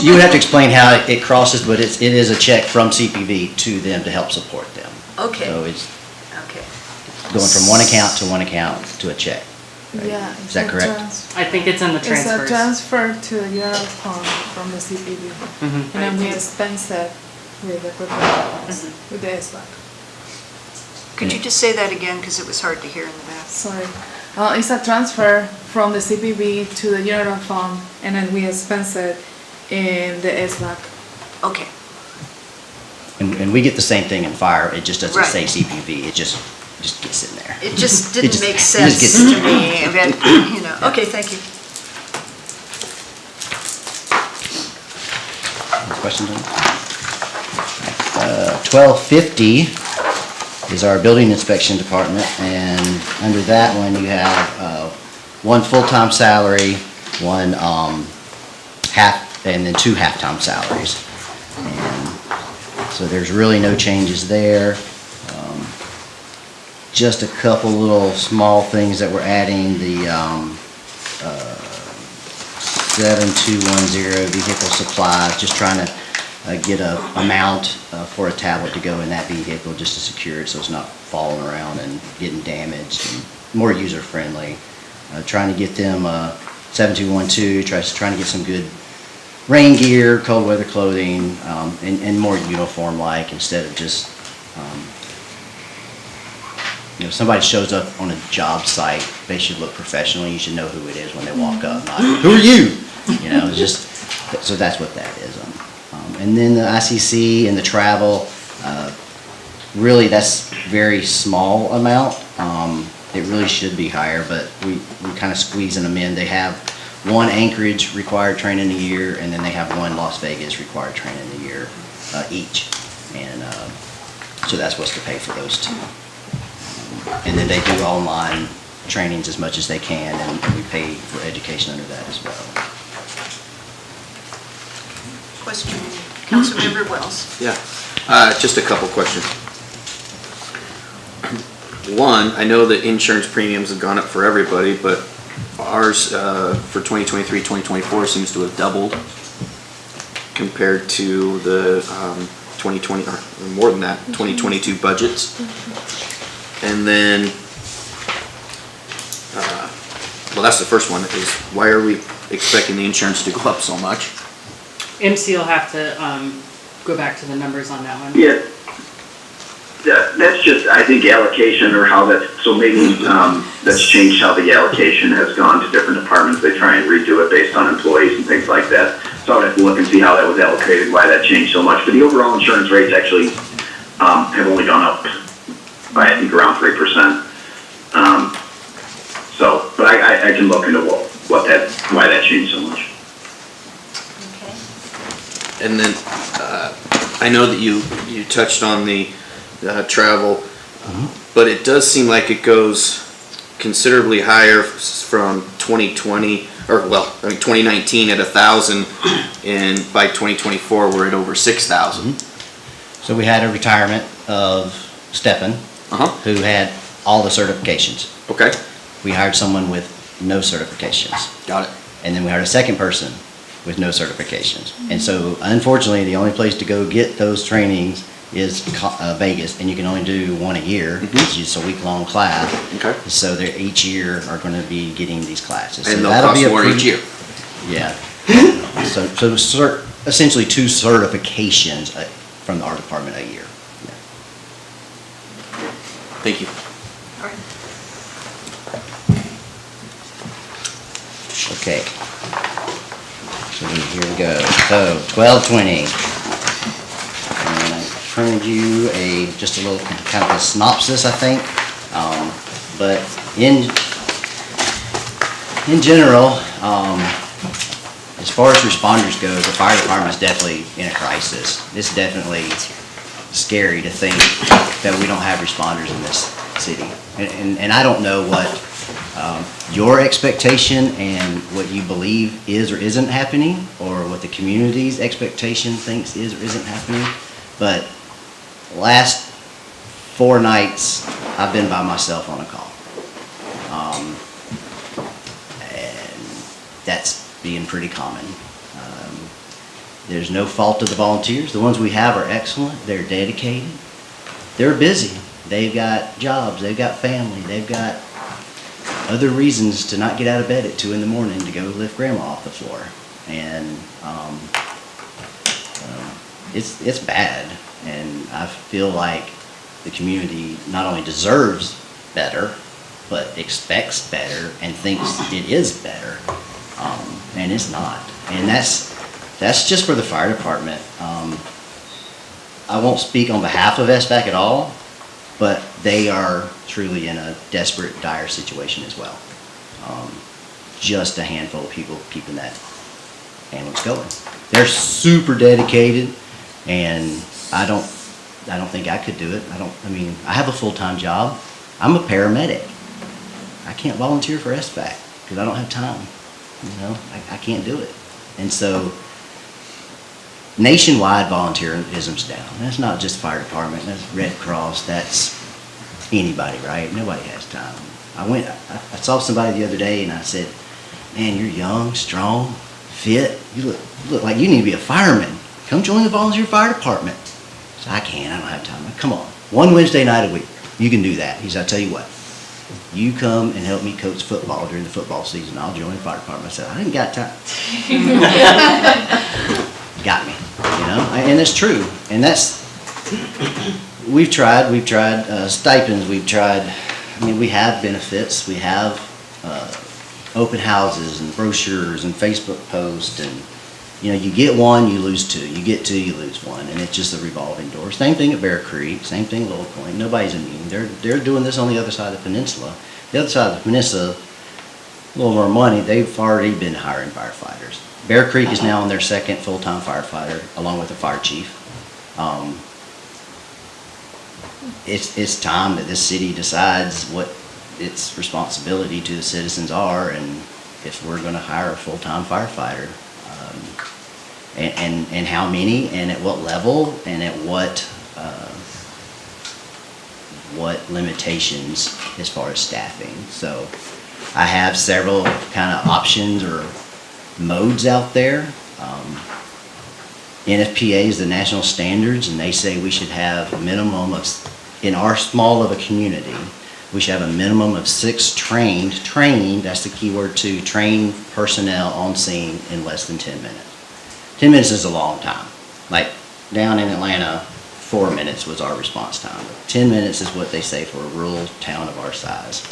Speaker 13: You would have to explain how it crosses, but it is a check from CPV to them to help support them.
Speaker 2: Okay,
Speaker 13: So it's
Speaker 2: okay.
Speaker 13: going from one account to a check.
Speaker 9: Yeah.
Speaker 13: Is that correct?
Speaker 7: I think it's in the
Speaker 9: It's a
Speaker 7: transfers.
Speaker 9: transfer to the general fund from the CPB. And then we expense it with the with the SBAC.
Speaker 2: Could you just say that again, because it was hard to hear in the back?
Speaker 9: Sorry. It's a transfer from the CPB to the general fund, and then we expense it in the SBAC.
Speaker 2: Okay,
Speaker 13: And we get the same thing in fire, it just doesn't
Speaker 2: Right.
Speaker 13: say CPV, it just gets in there.
Speaker 2: it just
Speaker 13: It
Speaker 2: didn't
Speaker 13: just-
Speaker 2: make
Speaker 13: it just
Speaker 2: sense
Speaker 13: gets
Speaker 2: to
Speaker 13: in there.
Speaker 2: me, but, okay, thank you.
Speaker 13: Any questions on that? 1250 is our building inspection department, and under that one, you have one full-time salary, one and then two half-time salaries. And so there's really no changes there. Just a couple little small things that we're adding, the 7210 vehicle supplies, just trying to get a amount for a tablet to go in that vehicle just to secure it so it's not falling around and getting damaged, and more user-friendly. Trying to get them 7212, trying to get some good rain gear, cold weather clothing, and more uniform-like instead of just, somebody shows up on a job site, they should look professional. You should know who it is when they walk up, not, who are you? It's just, so that's what that is. And then the ICC and the travel, really that's very small amount. It really should be higher, but we're kind of squeezing them in. They have one Anchorage required training a year, and then they have one Las Vegas required training a year each. And so that's what's to pay for those two. And then they do online trainings as much as they can, and we pay for education under that as well.
Speaker 2: Question, Councilmember Wells.
Speaker 6: Yeah, just a couple questions. One, I know that insurance premiums have gone up for everybody, but ours for 2023, 2024 seems to have doubled compared to the 2020, or more than that, 2022 budgets. And then, well, that's the first one, is why are we expecting the insurance to go up so much?
Speaker 7: MC will have to go back to the numbers on that one.
Speaker 8: Yeah. That's just, I think, allocation or how that, so maybe that's changed how the allocation has gone to different departments. They try and redo it based on employees and things like that. So I would have to look and see how that was allocated, why that changed so much. But the overall insurance rates actually have only gone up by, I think, around 3%. So, but I can look into why that changed so much.
Speaker 6: And then, I know that you touched on the travel, but it does seem like it goes considerably higher from 2020, or well, I mean 2019 at 1,000, and by 2024 we're at over 6,000.
Speaker 13: So we had a retirement of Stephen, who had all the certifications.
Speaker 6: Okay.
Speaker 13: We hired someone with no certifications.
Speaker 6: Got it.
Speaker 13: And then we hired a second person with no certifications. And so unfortunately, the only place to go get those trainings is Vegas, and you can only do one a year, which is a week-long class.
Speaker 6: Okay.
Speaker 13: So they each year are going to be getting these classes.
Speaker 6: And
Speaker 13: so
Speaker 6: they'll
Speaker 13: that'll
Speaker 6: cost
Speaker 13: be a
Speaker 6: more each year.
Speaker 13: Yeah. So essentially 2 certifications from our department a year. Yeah.
Speaker 6: Thank you.
Speaker 13: Okay. So here we go. So 1220. And I printed you just a little kind of a synopsis, I think. But in general, as far as responders go, the fire department is definitely in a crisis. It's definitely scary to think that we don't have responders in this city. And I don't know what your expectation and what you believe is or isn't happening, or what the community's expectation thinks is or isn't happening. But last 4 nights, I've been by myself on a call. And that's being pretty common. There's no fault of the volunteers. The ones we have are excellent. They're dedicated. They're busy. They've got jobs. They've got family. They've got other reasons to not get out of bed at 2 in the morning to go lift grandma off the floor. And it's bad. And I feel like the community not only deserves better, but expects better and thinks it is better. And it's not. And that's just for the fire department. I won't speak on behalf of SBAC at all, but they are truly in a desperate, dire situation as well. Just a handful of people keeping that ambulance going. They're super dedicated, and I don't think I could do it. I have a full-time job. I'm a paramedic. I can't volunteer for SBAC because I don't have time. I can't do it. And so nationwide volunteerism's down. That's not just fire department, that's Red Cross, that's anybody, right? Nobody has time. I saw somebody the other day and I said, man, you're young, strong, fit, you look like you need to be a fireman. come join the volunteer fire department. I said, I can't, I don't have time. Come on, one Wednesday night a week, you can do that. He said, I tell you what, you come and help me coach football during the football season, I'll join the fire department. I said, I didn't got time. Got me, you know, and it's true. And that's, we've tried stipends, we've tried, I mean, we have benefits, we have open houses and brochures and Facebook posts, and, you know, you get one, you lose two, you get two, you lose one, and it's just a revolving door. Same thing at Bear Creek, same thing at Little Point, nobody's immune. They're doing this on the other side of the peninsula. The other side of the peninsula, a little more money, they've already been hiring firefighters. Bear Creek is now on their second full-time firefighter, along with the fire chief. It's time that this city decides what its responsibility to the citizens are, and if we're gonna hire a full-time firefighter, and how many, and at what level, and at what limitations as far as staffing. So I have several kind of options or modes out there. NFPA is the national standards, and they say we should have a minimum of, in our small of a community, we should have a minimum of 6 trained, that's the key word too, trained personnel on scene in less than 10 minutes. 10 minutes is a long time. Like down in Atlanta, 4 minutes was our response time. 10 minutes is what they say for a rural town of our size.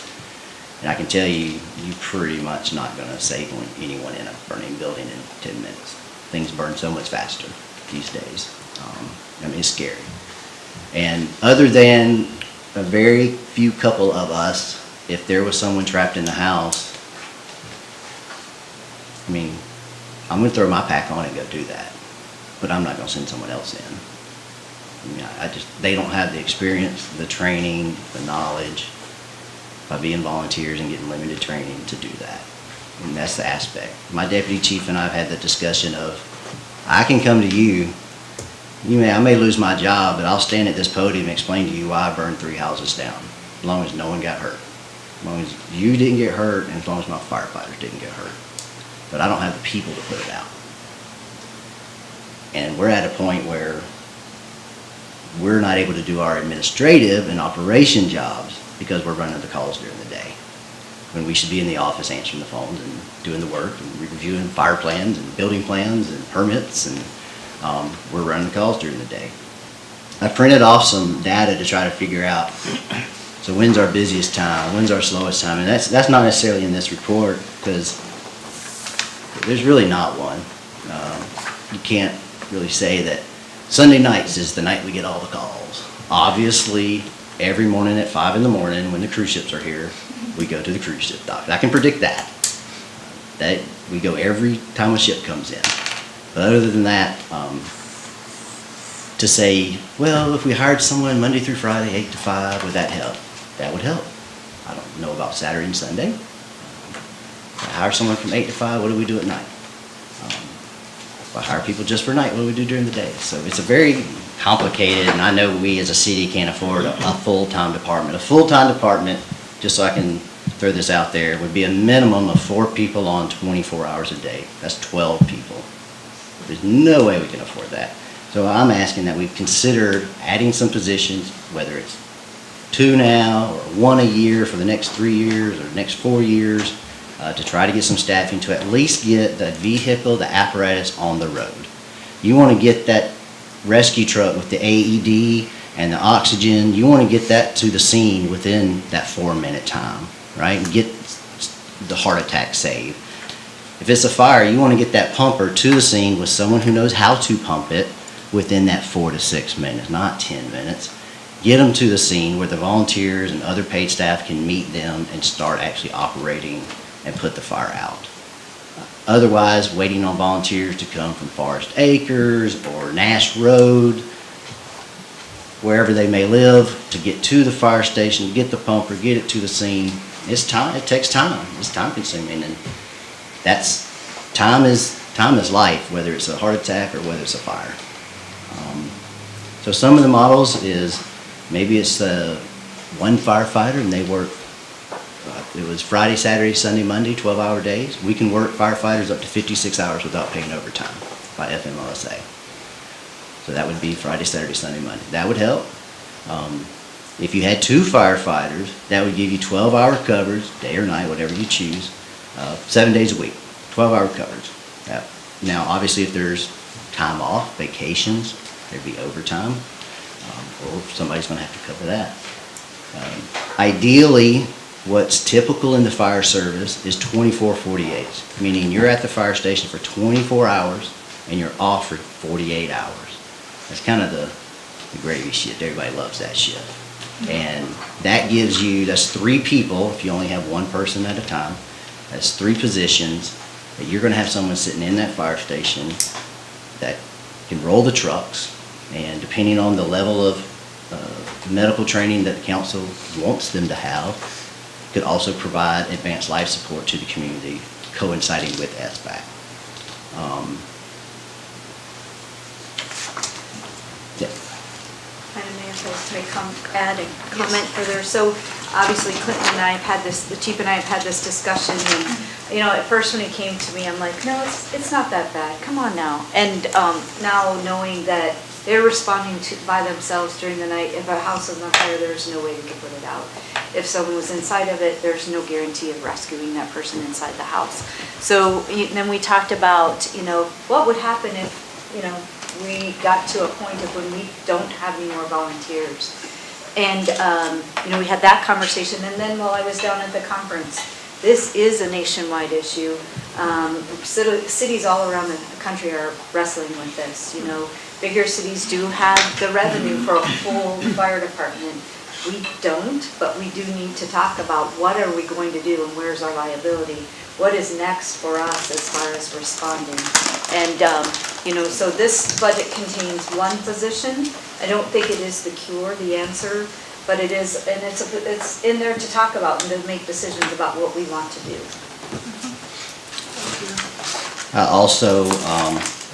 Speaker 13: And I can tell you, you're pretty much not gonna save anyone in a burning building in 10 minutes. Things burn so much faster these days. I mean, it's scary. And other than a very few couple of us, if there was someone trapped in the house, I mean, I'm gonna throw my pack on and go do that, but I'm not gonna send someone else in. I mean, they don't have the experience, the training, the knowledge, by being volunteers and getting limited training to do that. And that's the aspect. My deputy chief and I have had the discussion of, I can come to you, I may lose my job, but I'll stand at this podium and explain to you why I burned 3 houses down, as long as no one got hurt. As long as you didn't get hurt, and as long as my firefighters didn't get hurt. But I don't have the people to put it out. And we're at a point where we're not able to do our administrative and operation jobs because we're running the calls during the day, when we should be in the office answering the phones and doing the work and reviewing fire plans and building plans and permits, and we're running the calls during the day. I printed off some data to try to figure out, so when's our busiest time, when's our slowest time, and that's not necessarily in this report, because there's really not one. You can't really say that Sunday nights is the night we get all the calls. Obviously, every morning at 5 in the morning when the cruise ships are here, we go to the cruise ship dock. I can predict that. That we go every time a ship comes in. But other than that, to say, well, if we hired someone Monday through Friday, 8 to 5, would that help? That would help. I don't know about Saturday and Sunday. If I hire someone from 8 to 5, what do we do at night? If I hire people just for night, what do we do during the day? So it's a very complicated, and I know we as a city can't afford a full-time department. A full-time department, just so I can throw this out there, would be a minimum of 4 people on 24 hours a day. That's 12 people. There's no way we can afford that. So I'm asking that we consider adding some positions, whether it's 2 now or 1 a year for the next 3 years or the next 4 years, to try to get some staffing to at least get the vehicle, the apparatus on the road. You want to get that rescue truck with the AED and the oxygen, you want to get that to the scene within that 4-minute time, right? And get the heart attack saved. If it's a fire, you want to get that pumper to the scene with someone who knows how to pump it within that 4 to 6 minutes, not 10 minutes. Get them to the scene where the volunteers and other paid staff can meet them and start actually operating and put the fire out. Otherwise, waiting on volunteers to come from Forest Acres or Nash Road, wherever they may live, to get to the fire station, get the pumper, get it to the scene. It's time. It takes time. It's time consuming, and that's time is life, whether it's a heart attack or whether it's a fire. So some of the models is maybe it's one firefighter and they work. It was Friday, Saturday, Sunday, Monday, 12-hour days. We can work firefighters up to 56 hours without paying overtime by FMLSA. So that would be Friday, Saturday, Sunday, Monday. That would help. If you had 2 firefighters, that would give you 12-hour coverage, day or night, whatever you choose, 7 days a week, 12-hour coverage. Now, obviously, if there's time off, vacations, there'd be overtime, or somebody's going to have to cover that. Ideally, what's typical in the fire service is 24/48, meaning you're at the fire station for 24 hours and you're off for 48 hours. That's kind of the gravy shift. Everybody loves that shift. And that gives you, that's 3 people, if you only have 1 person at a time, that's 3 positions that you're going to have someone sitting in that fire station that can roll the trucks, and depending on the level of medical training that the council wants them to have, could also provide advanced life support to the community, coinciding with SBAC. Yeah.
Speaker 4: Madam Mayor, if I may add a comment further. So obviously Clinton and I have had this, the chief and I have had this discussion, and you know, at first when it came to me, I'm like, no, it's not that bad. Come on now. And now knowing that they're responding by themselves during the night. If a house is on fire, there's no way we can put it out. If someone was inside of it, there's no guarantee of rescuing that person inside the house. So then we talked about, you know, what would happen if, you know, we got to a point of when we don't have any more volunteers. And, you know, we had that conversation. And then while I was down at the conference, this is a nationwide issue. Cities all around the country are wrestling with this, you know. Bigger cities do have the revenue for a full fire department. We don't, but we do need to talk about what are we going to do and where's our liability? What is next for us as far as responding? And, you know, so this budget contains 1 position. I don't think it is the cure, the answer, but it is, and it's in there to talk about and to make decisions about what we want to do.
Speaker 13: Also,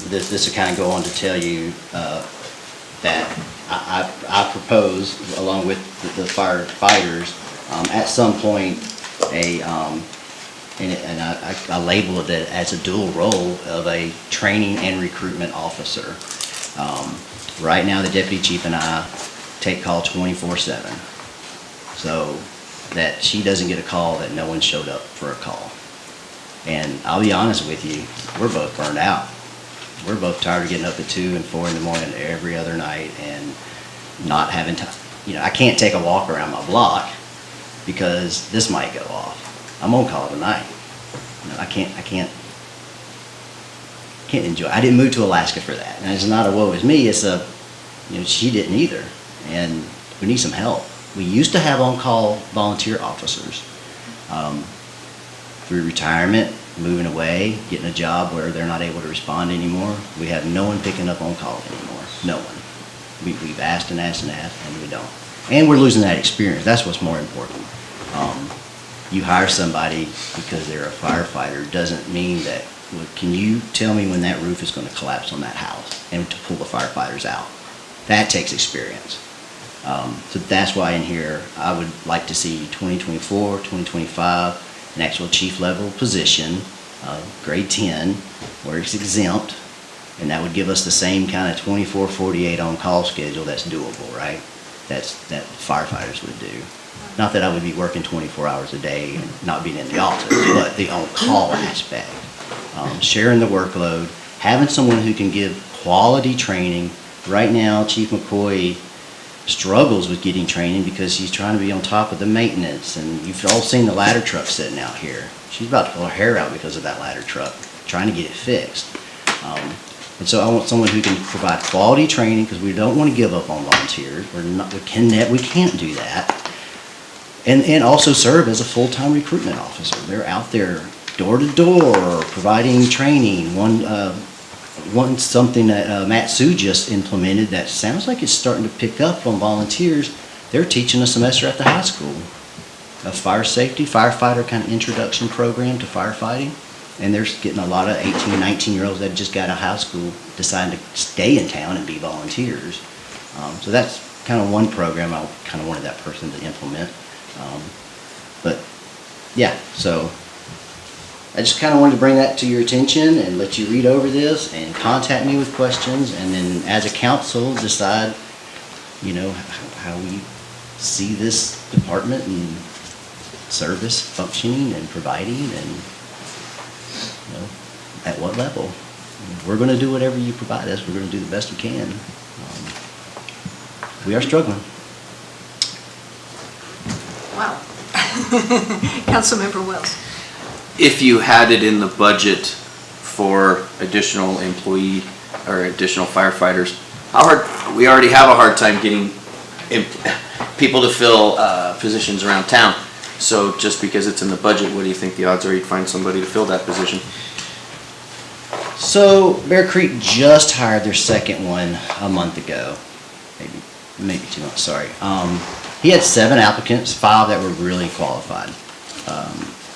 Speaker 13: this will kind of go on to tell you that I propose, along with the firefighters, at some point, and I labeled it as a dual role of a training and recruitment officer. Right now, the deputy chief and I take call 24/7, so that she doesn't get a call that no one showed up for a call. And I'll be honest with you, we're both burned out. We're both tired of getting up at 2 and 4 in the morning every other night and not having time. You know, I can't take a walk around my block because this might go off. I'm on call tonight. You know, I can't enjoy. I didn't move to Alaska for that. And it's not a woe is me. It's a, you know, she didn't either. And we need some help. We used to have on-call volunteer officers. Through retirement, moving away, getting a job where they're not able to respond anymore, we have no one picking up on call anymore. No one. We've asked and asked and asked, and we don't. And we're losing that experience. That's what's more important. You hire somebody because they're a firefighter doesn't mean that, well, can you tell me when that roof is going to collapse on that house and to pull the firefighters out? That takes experience. So that's why in here, I would like to see 2024, 2025, an actual chief level position, grade 10, where it's exempt, and that would give us the same kind of 24/48 on-call schedule that's doable, right? That firefighters would do. Not that I would be working 24 hours a day and not being in the office, but the on-call aspect. Sharing the workload, having someone who can give quality training. Right now, Chief McCoy struggles with getting training because he's trying to be on top of the maintenance, and you've all seen the ladder truck sitting out here. She's about to pull her hair out because of that ladder truck, trying to get it fixed. And so I want someone who can provide quality training, because we don't want to give up on volunteers. We can't do that. And also serve as a full-time recruitment officer. They're out there door to door providing training. One something that Matt Sue just implemented that sounds like it's starting to pick up on volunteers. They're teaching a semester at the high school, a fire safety, firefighter kind of introduction program to firefighting. And they're getting a lot of 18, 19-year-olds that just got out of high school deciding to stay in town and be volunteers. So that's kind of one program I kind of wanted that person to implement. But yeah, so I just kind of wanted to bring that to your attention and let you read over this and contact me with questions, and then as a council, decide, you know, how we see this department and service functioning and providing, and, you know, at what level. We're going to do whatever you provide us. We're going to do the best we can. We are struggling.
Speaker 2: Wow. Councilmember Wells.
Speaker 6: If you had it in the budget for additional employee or additional firefighters, how hard, we already have a hard time getting people to fill positions around town. So just because it's in the budget, what do you think the odds are you'd find somebody to fill that position?
Speaker 13: So Bear Creek just hired their second one a month ago, maybe 2 months, sorry. He had 7 applicants, 5 that were really qualified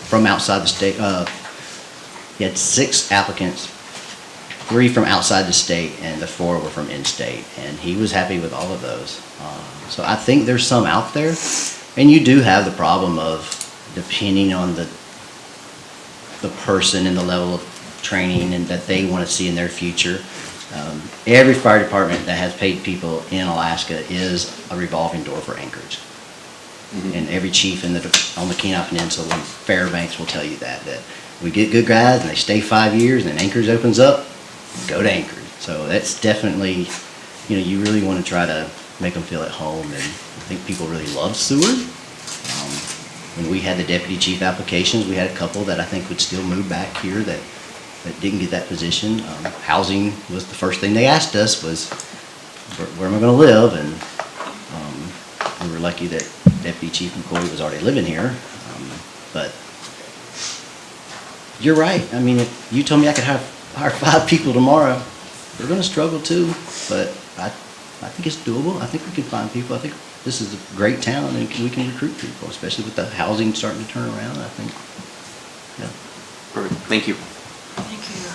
Speaker 13: from outside the state. He had 6 applicants, 3 from outside the state, and the 4 were from in-state, and he was happy with all of those. So I think there's some out there, and you do have the problem of, depending on the person and the level of training and that they want to see in their future. Every fire department that has paid people in Alaska is a revolving door for Anchorage. And every chief on the Kenai Peninsula and Fairbanks will tell you that we get good guys and they stay 5 years, and then Anchorage opens up, go to Anchorage. So that's definitely, you know, you really want to try to make them feel at home, and I think people really love Seward. When we had the deputy chief applications, we had a couple that I think would still move back here that didn't get that position. Housing was the first thing they asked us, was where am I going to live, and we were lucky that Deputy Chief McCoy was already living here. But you're right. I mean, if you told me I could hire 5 people tomorrow, we're going to struggle too. But I think it's doable. I think we can find people. I think this is a great town, and we can recruit people, especially with the housing starting to turn around. I think. Yeah.
Speaker 6: Perfect. Thank you.
Speaker 2: Thank you.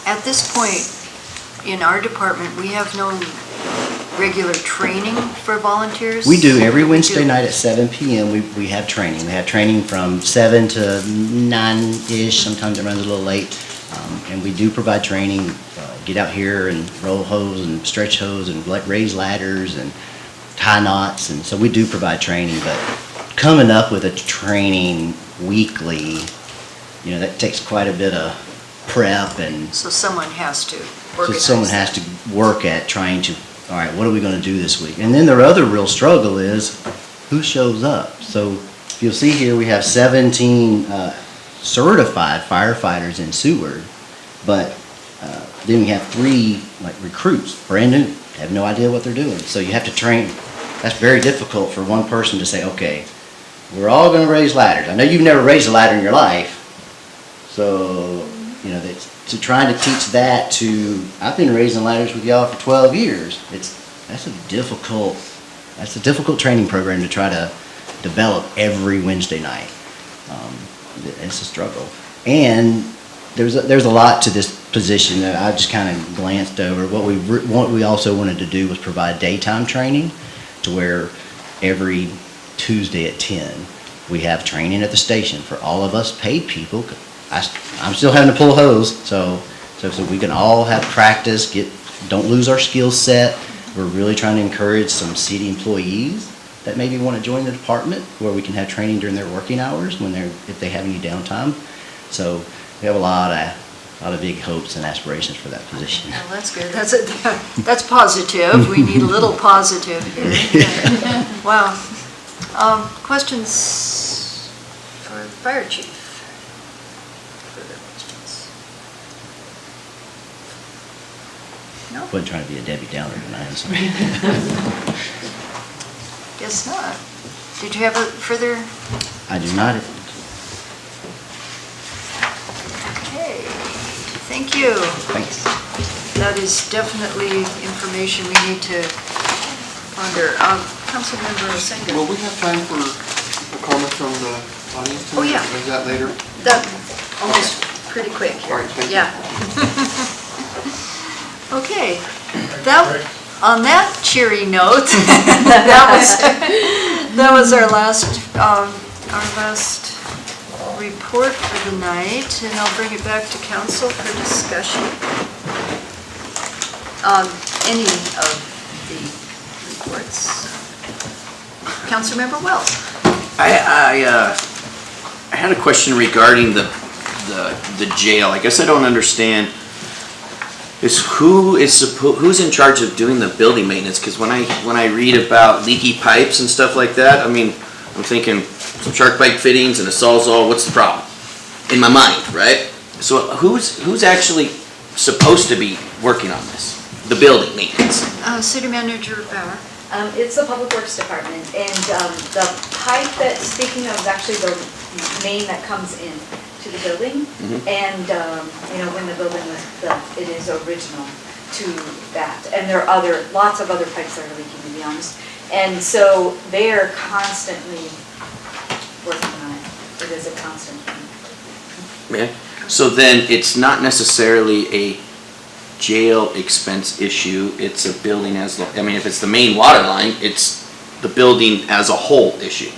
Speaker 2: At this point, in our department, we have no regular training for volunteers?
Speaker 13: We do every Wednesday night at 7 p.m. We have training. We have training from 7 to 9-ish. Sometimes it runs a little late. And we do provide training. Get out here and roll hose and stretch hose and raise ladders and tie knots. And so we do provide training. But coming up with a training weekly, you know, that takes quite a bit of prep, and
Speaker 2: So someone has to
Speaker 13: so
Speaker 2: organize
Speaker 13: someone has to work at trying to, all right, what are we going to do this week? And then the other real struggle is who shows up. So if you'll see here, we have 17 certified firefighters in Seward, but then we have 3 like recruits, brand new, have no idea what they're doing. So you have to train. That's very difficult for one person to say, okay, we're all going to raise ladders. I know you've never raised a ladder in your life, so you know, to trying to teach that to, I've been raising ladders with y'all for 12 years. That's a difficult training program to try to develop every Wednesday night. It's a struggle. And there's a lot to this position that I just kind of glanced over. What we also wanted to do was provide daytime training, to where every Tuesday at 10 we have training at the station for all of us paid people. I'm still having to pull hose, so we can all have practice, don't lose our skill set. We're really trying to encourage some city employees that maybe want to join the department, where we can have training during their working hours if they have any downtime. So we have a lot of big hopes and aspirations for that position.
Speaker 2: Well, that's good. That's positive. We need a little positive here. Wow. Questions for the fire chief? Further questions? No?
Speaker 13: Wasn't trying to be a Debbie Downer tonight. So.
Speaker 2: Guess not. Did you have a further?
Speaker 13: I do not.
Speaker 2: Okay. Thank you.
Speaker 13: Thanks.
Speaker 2: That is definitely information we need to ponder. Councilmember Senga.
Speaker 14: Will we have time for a comment from the audience tonight?
Speaker 2: Oh, yeah.
Speaker 14: Or is that later?
Speaker 2: That, almost pretty quick here.
Speaker 14: All right, thank you.
Speaker 2: Yeah. Okay. On that cheery note, that was our last report for the night, and I'll bring it back to council for discussion. Any of the reports. Councilmember Wells.
Speaker 6: I had a question regarding the jail. I guess I don't understand who's in charge of doing the building maintenance? Because when I read about leaky pipes and stuff like that, I mean, I'm thinking some shark bite fittings and a Sawzall, what's the problem? In my mind, right? So who's actually supposed to be working on this? The building maintenance?
Speaker 2: City Manager Bauer.
Speaker 4: It's the Public Works Department, and the pipe that's speaking of is actually the main that comes in to the building. And, when the building was built, it is original to that. And there are lots of other pipes that are leaking, to be honest. And so they are constantly working on it. It is a constant thing.
Speaker 6: Yeah. So then it's not necessarily a jail expense issue, it's a building if it's the main water line, it's the building as a whole issue.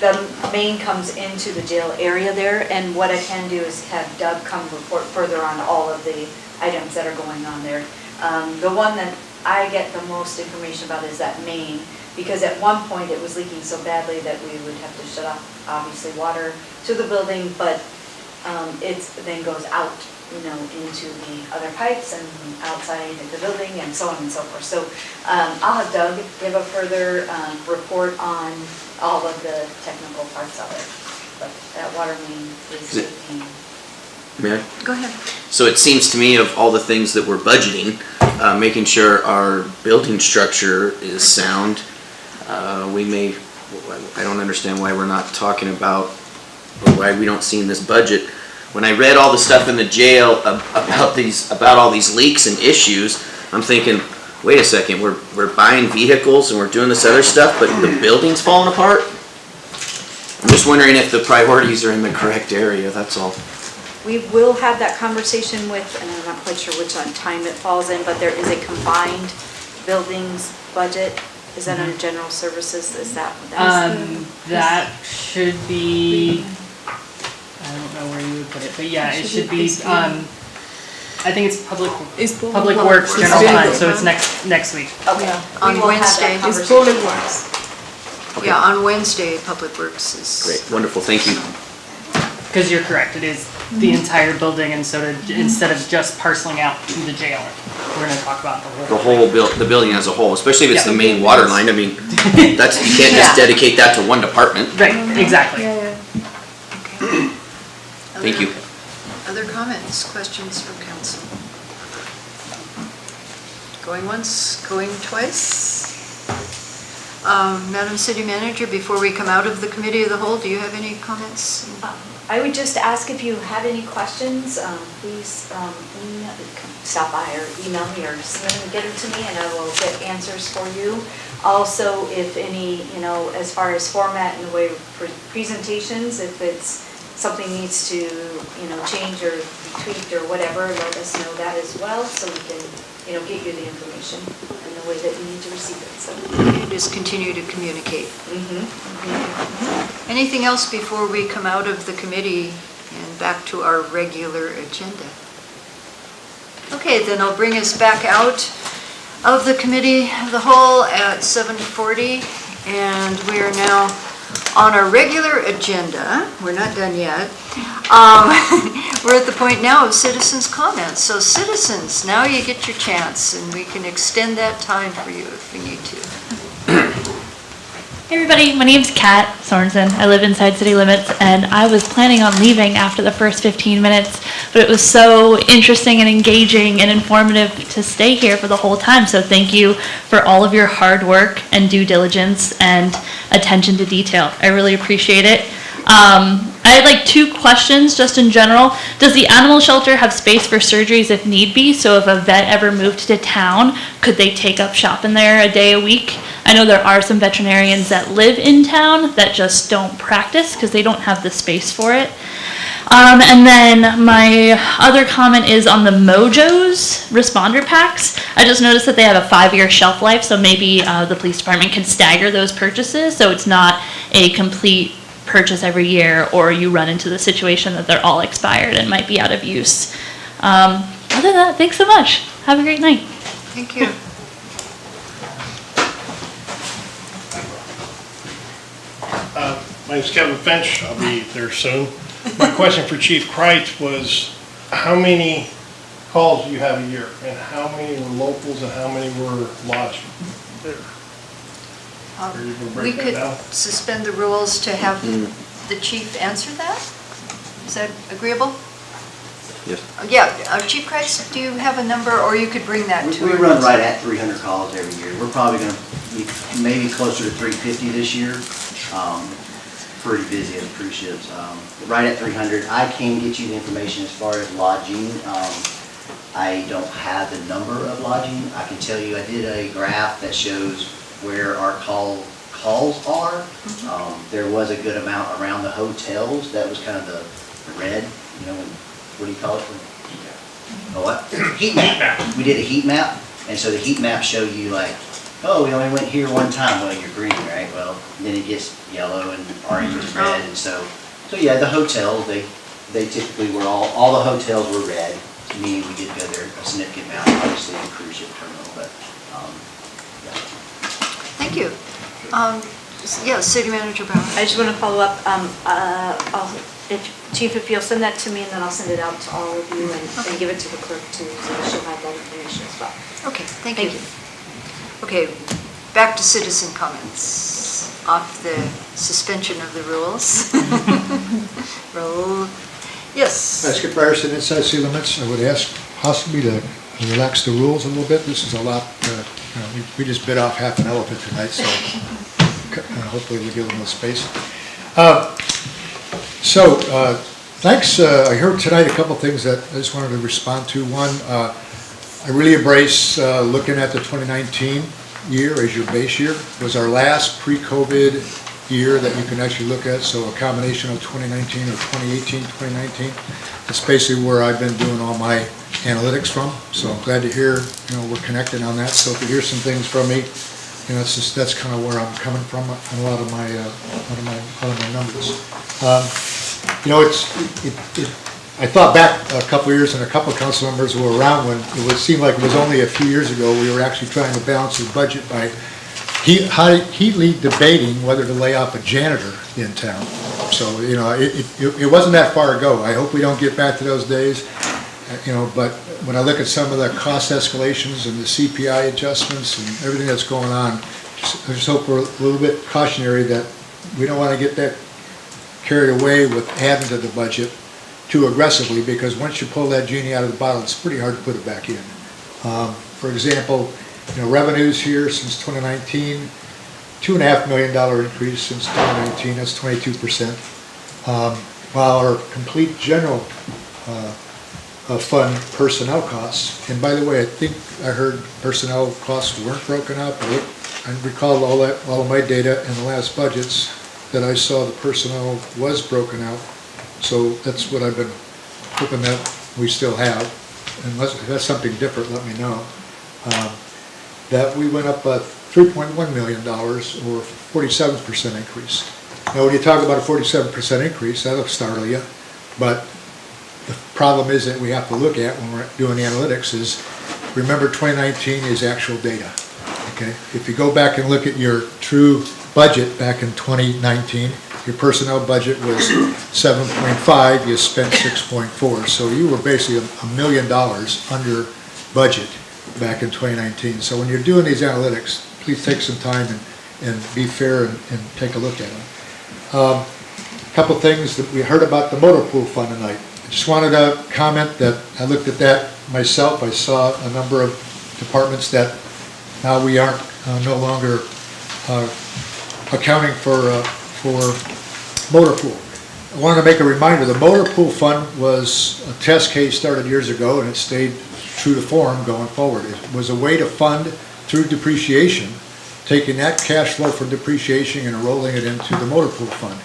Speaker 4: The main comes into the jail area there, and what I can do is have Doug come report further on all of the items that are going on there. The one that I get the most information about is that main, because at one point it was leaking so badly that we would have to shut off, obviously, water to the building, but it then goes out, into the other pipes and outside of the building and so on and so forth. So I'll have Doug give a further report on all of the technical parts of it. But that water main is leaking.
Speaker 6: May I?
Speaker 2: Go ahead.
Speaker 6: So it seems to me of all the things that we're budgeting, making sure our building structure is sound, I don't understand why we're not talking about, or why we don't see in this budget. When I read all the stuff in the jail about all these leaks and issues, I'm thinking, wait a second, we're buying vehicles and we're doing this other stuff, but the building's falling apart? I'm just wondering if the priorities are in the correct area, that's all.
Speaker 4: We will have that conversation with, and I'm not quite sure which time it falls in, but there is a combined buildings budget. Is that under general services? Is that?
Speaker 7: That should be, I don't know where you would put it, but yeah, it should be, I think it's public works general fund, so it's next week.
Speaker 4: Okay.
Speaker 9: Yeah.
Speaker 2: On Wednesday.
Speaker 9: It's Public Works.
Speaker 6: Okay.
Speaker 2: Yeah, on Wednesday, Public Works is.
Speaker 6: Great, wonderful, thank you.
Speaker 7: Because you're correct, it is the entire building, and so instead of just parceling out to the jail, we're gonna talk about the whole.
Speaker 6: The building as a whole, especially if it's
Speaker 7: Yeah.
Speaker 6: the main water line, I mean, you can't just dedicate that to one department.
Speaker 7: Right, exactly.
Speaker 6: Thank you.
Speaker 2: Other comments, questions from council? Going once, going twice? Madam City Manager, before we come out of the Committee of the Whole, do you have any comments?
Speaker 4: I would just ask if you have any questions, please stop by or email me or get them to me, and I will get answers for you. Also, if any, as far as format and the way of presentations, if it's something needs to, change or be tweaked or whatever, let us know that as well, so we can, get you the information in the way that you need to receive it. So
Speaker 2: Just continue to communicate. Anything else before we come out of the committee and back to our regular agenda? Okay, then I'll bring us back out of the Committee of the Whole at 7:40, and we are now on our regular agenda. We're not done yet. We're at the point now of citizens' comments. So citizens, now you get your chance, and we can extend that time for you if we need to.
Speaker 15: Hey everybody, my name's Kat Sorensen. I live inside city limits, and I was planning on leaving after the first 15 minutes, but it was so interesting and engaging and informative to stay here for the whole time. So thank you for all of your hard work and due diligence and attention to detail. I really appreciate it. I had two questions just in general. Does the animal shelter have space for surgeries if need be? So if a vet ever moved to town, could they take up shop in there a day a week? I know there are some veterinarians that live in town that just don't practice because they don't have the space for it. And then my other comment is on the Mojos responder packs. I just noticed that they have a 5-year shelf life, so maybe the police department can stagger those purchases so it's not a complete purchase every year, or you run into the situation that they're all expired and might be out of use. Other than that, thanks so much. Have a great night.
Speaker 2: Thank you.
Speaker 16: My name's Kevin Finch. I'll be there soon. My question for Chief Kreitz was, how many calls do you have a year? And how many were locals and how many were lodging? Are you gonna
Speaker 2: We
Speaker 16: break that
Speaker 2: could
Speaker 16: down?
Speaker 2: suspend the rules to have the chief answer that? Is that agreeable?
Speaker 6: Yes.
Speaker 2: Yeah, Chief Kreitz, do you have a number, or you could bring that to
Speaker 13: We
Speaker 2: her?
Speaker 13: run right at 300 calls every year. We're probably going to be maybe closer to 350 this year. Pretty busy at the cruise ships. Right at 300. I can get you the information as far as lodging. I don't have the number of lodging. I can tell you I did a graph that shows where our calls are. There was a good amount around the hotels. That was kind of the red, you know, what do you call it? Oh, what? Heat map. We did a heat map, and so the heat map showed you like, oh, we only went here one time. Well, you're green, right? Well, then it gets yellow and orange and red, and so yeah, the hotels, they typically were all the hotels were red, meaning we did go there a significant amount, obviously the cruise ship terminal, but, yeah.
Speaker 2: Thank you. Yeah, City Manager Bauer.
Speaker 4: I just want to follow up, Chief, if you'll send that to me, and then I'll send it out to all of you and give it to the clerk too, so she'll have that information as well.
Speaker 2: Okay, thank you. Okay, back to citizen comments, off the suspension of the rules. Roll, yes.
Speaker 5: Skip Ryerson, Inside City Limits. I would ask possibly to relax the rules a little bit. This is a lot, we just bit off half an elephant tonight, so hopefully we'll give them a little space. Thanks. I heard tonight a couple things that I just wanted to respond to. One, I really embrace looking at the 2019 year as your base year. It was our last pre-COVID year that you can actually look at, so a combination of 2019 or 2018, 2019. That's basically where I've been doing all my analytics from, so I'm glad to hear, we're connected on that. So if you hear some things from me, that's kind of where I'm coming from on a lot of my numbers. I thought back a couple of years, and a couple of council members who were around when it would seem like it was only a few years ago we were actually trying to balance the budget by heatedly debating whether to lay off a janitor in town. So it wasn't that far ago. I hope we don't get back to those days. But when I look at some of the cost escalations and the CPI adjustments and everything that's going on, I just hope we're a little bit cautionary that we don't want to get that carried away with adding to the budget too aggressively, because once you pull that genie out of the bottle, it's pretty hard to put it back in. For example, revenues here since 2019, $2.5 million increase since 2019, that's 22%. While our complete general fund personnel costs, and by the way, I think I heard personnel costs weren't broken out, but I recall all of my data in the last budgets that I saw the personnel was broken out. So that's what I've been hoping that we still have. Unless if that's something different, let me know. That we went up $3.1 million, or 47% increase. Now, when you talk about a 47% increase, that'll startle you, but the problem is that we have to look at when we're doing analytics is, remember 2019 is actual data, okay? If you go back and look at your true budget back in 2019, your personnel budget was 7.5, you spent 6.4, so you were basically $1 million under budget back in 2019. So when you're doing these analytics, please take some time and be fair and take a look at them. A couple things that we heard about the motor pool fund tonight. I just wanted to comment that I looked at that myself. I saw a number of departments that now we aren't no longer accounting for motor pool. I wanted to make a reminder, the motor pool fund was a test case started years ago, and it stayed true to form going forward. It was a way to fund through depreciation, taking that cash flow from depreciation and rolling it into the motor pool fund.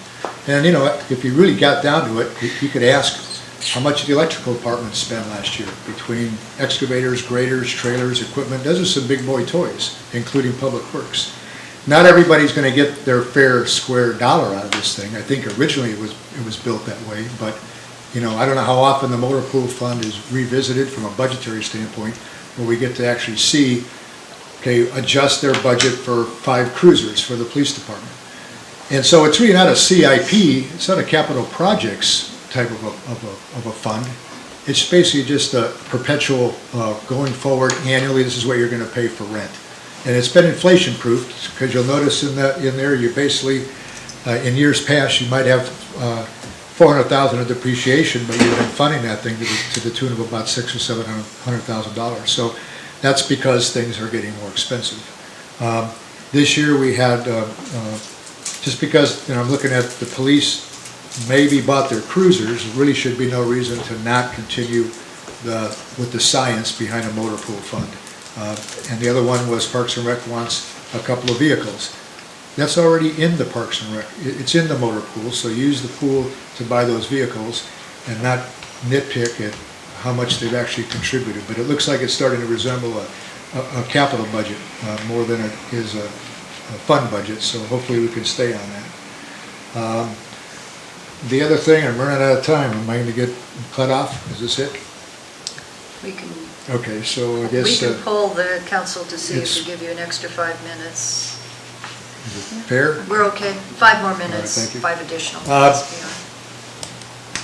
Speaker 5: And if you really got down to it, you could ask how much did the electrical department spend last year between excavators, graders, trailers, equipment. Those are some big boy toys, including public works. not everybody's gonna get their fair square dollar out of this thing. I think originally it was built that way, but, you know, I don't know how often the motor pool fund is revisited from a budgetary standpoint, where we get to actually see, okay, adjust their budget for 5 cruisers for the police department. And so it's really not a CIP, it's not a capital projects type of a fund. It's basically just a perpetual, going forward annually, this is what you're gonna pay for rent. And it's been inflation proofed, because you'll notice in there, you basically, in years past, you might have $400,000 of depreciation, but you've been funding that thing to the tune of about $600,000 or $700,000. So that's because things are getting more expensive. This year we had, just because, you know, I'm looking at the police maybe bought their cruisers, there really should be no reason to not continue with the science behind a motor pool fund. And the other one was Parks and Rec wants a couple of vehicles. That's already in the Parks and Rec. It's in the motor pool, so use the pool to buy those vehicles and not nitpick at how much they've actually contributed. But it looks like it's starting to resemble a capital budget more than it is a fund budget, so hopefully we can stay on that. The other thing, I'm running out of time. Am I going to get cut off? Is this it?
Speaker 2: We can,
Speaker 5: Okay, so I guess...
Speaker 2: we can poll the council to see if
Speaker 5: it's-
Speaker 2: we give you an extra 5 minutes.
Speaker 5: Is it fair?
Speaker 2: We're okay. 5 more minutes,
Speaker 5: thank you.
Speaker 2: 5 additional.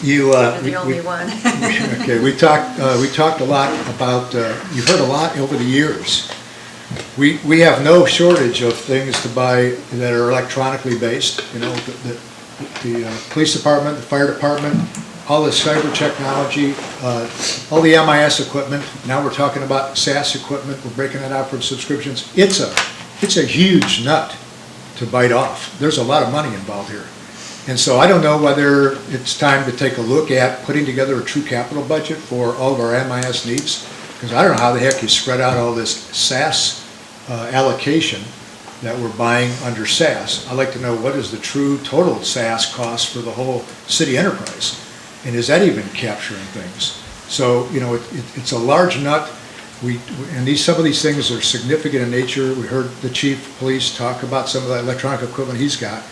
Speaker 5: You,
Speaker 2: You're the only one.
Speaker 5: Okay, we talked a lot about, you've heard a lot over the years. We have no shortage of things to buy that are electronically based, you know, the police department, the fire department, all the cyber technology, all the MIS equipment. Now we're talking about SaaS equipment. We're breaking that out for subscriptions. It's a huge nut to bite off. There's a lot of money involved here. And so I don't know whether it's time to take a look at putting together a true capital budget for all of our MIS needs, because I don't know how the heck you spread out all this SaaS allocation that we're buying under SaaS. I'd like to know what is the true total SaaS cost for the whole city enterprise, and is that even capturing things? So, you know, it's a large nut. And some of these things are significant in nature. We heard the chief of police talk about some of the electronic equipment he's got.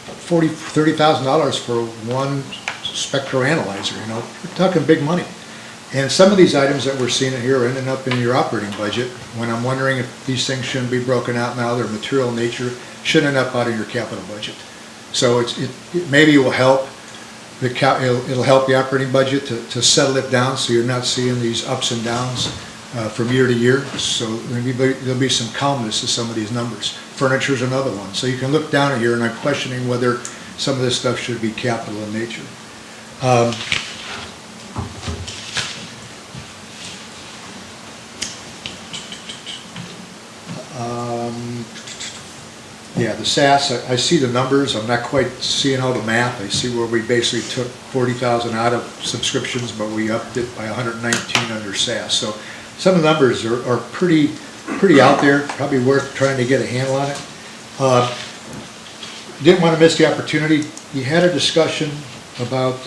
Speaker 5: $30,000 for one spectro analyzer, you know, we're talking big money. And some of these items that we're seeing here are ending up in your operating budget, when I'm wondering if these things shouldn't be broken out now, they're material in nature, should end up out of your capital budget. So it maybe will help, it'll help the operating budget to settle it down so you're not seeing these ups and downs from year to year. So maybe there'll be some calmness to some of these numbers. Furniture's another one. So you can look down at here, and I'm questioning whether some of this stuff should be capital in nature. Yeah, the SaaS, I see the numbers. I'm not quite seeing all the math. I see where we basically took 40,000 out of subscriptions, but we upped it by 119 under SaaS. So some of the numbers are pretty out there, probably worth trying to get a handle on it. Didn't want to miss the opportunity. You had a discussion about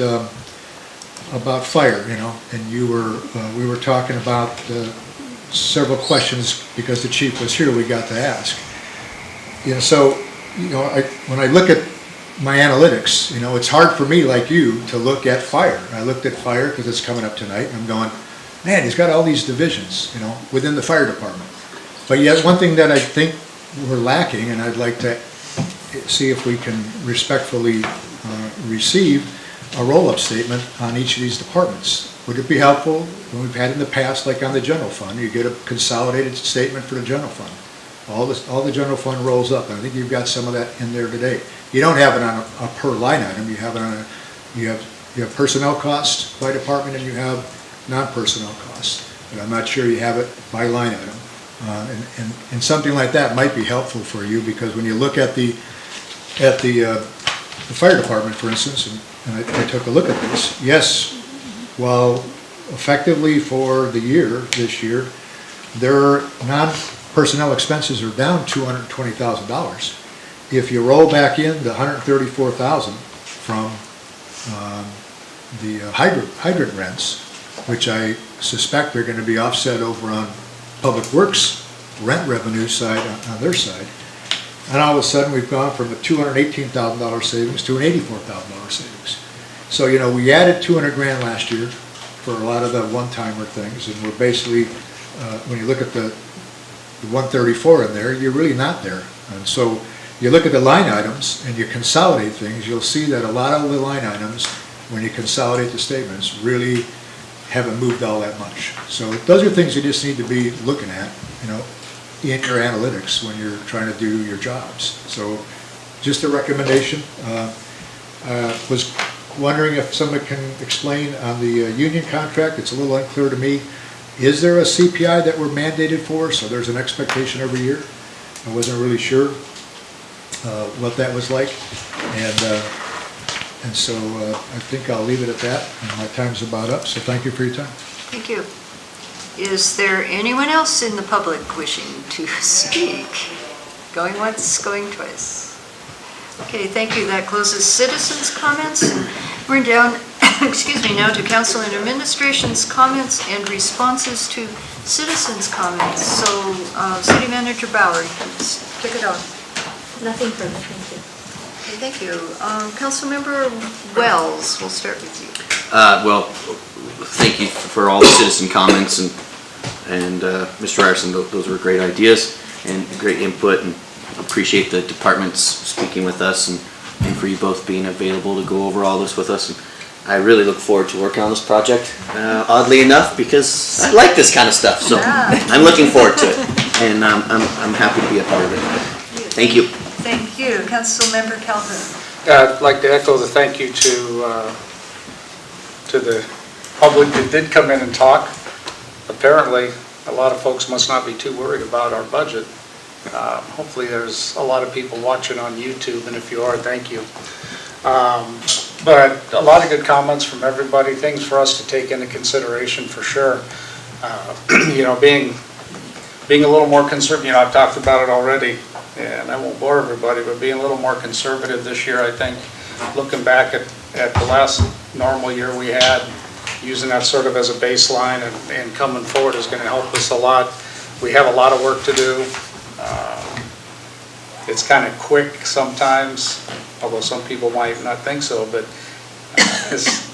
Speaker 5: fire, you know, and we were talking about several questions because the chief was here. We got to ask. You know, so, you know, when I look at my analytics, you know, it's hard for me, like you, to look at fire. I looked at fire because it's coming up tonight, and I'm going, man, he's got all these divisions, you know, within the fire department. But yet, one thing that I think we're lacking, and I'd like to see if we can respectfully receive a roll-up statement on each of these departments. Would it be helpful, when we've had in the past, like on the general fund, you get a consolidated statement for the general fund. All the general fund rolls up, and I think you've got some of that in there today. You don't have it on a per line item. You have it on you have personnel costs by department, and you have non-personnel costs. But I'm not sure you have it by line item. And something like that might be helpful for you, because when you look at the fire department, for instance, and I took a look at this. Yes, while effectively for the year, this year, their non-personnel expenses are down $220,000. If you roll back in the $134,000 from the hydrant rents, which I suspect are going to be offset over on Public Works rent revenue side, on their side, And all of a sudden, we've gone from a $218,000 savings to an $84,000 savings. So, you know, we added 200 grand last year for a lot of the one-timer things, and we're basically, when you look at the 134 in there, you're really not there. And so you look at the line items and you consolidate things, you'll see that a lot of the line items, when you consolidate the statements, really haven't moved all that much. So those are things you just need to be looking at, you know, in your analytics when you're trying to do your jobs. So just a recommendation. Was wondering if somebody can explain on the union contract, it's a little unclear to me. Is there a CPI that we're mandated for, so there's an expectation every year? I wasn't really sure what that was like. And so I think I'll leave it at that, and my time's about up, so thank you for your time.
Speaker 2: Thank you. Is there anyone else in the public wishing to speak? Going once, going twice. Okay, thank you. That closes citizens' comments. And we're down, excuse me, now to council and administration's comments and responses to citizens' comments. So, City Manager Bauer, you can pick it up.
Speaker 17: Nothing further, thank you.
Speaker 2: Okay, thank you. Councilmember Wells, we'll start with you.
Speaker 6: Well, thank you for all the citizen comments, and Mr. Ryerson, those were great ideas and great input, and appreciate the departments speaking with us and for you both being available to go over all this with us. And I really look forward to working on this project, oddly enough, because I like this kind of stuff, so I'm looking forward to it, and I'm happy to be a part of it. Thank you.
Speaker 2: Thank you. Councilmember Calhoun.
Speaker 1: I'd like to echo the thank you to the public that did come in and talk. Apparently, a lot of folks must not be too worried about our budget. Hopefully there's a lot of people watching on YouTube, and if you are, thank you. But a lot of good comments from everybody, things for us to take into consideration for sure. You know, being a little more conservative, you know, I've talked about it already, and I won't bore everybody, but being a little more conservative this year, I think, looking back at the last normal year we had, using that sort of as a baseline and coming forward is going to help us a lot. We have a lot of work to do. It's kind of quick sometimes, although some people might not think so, but it's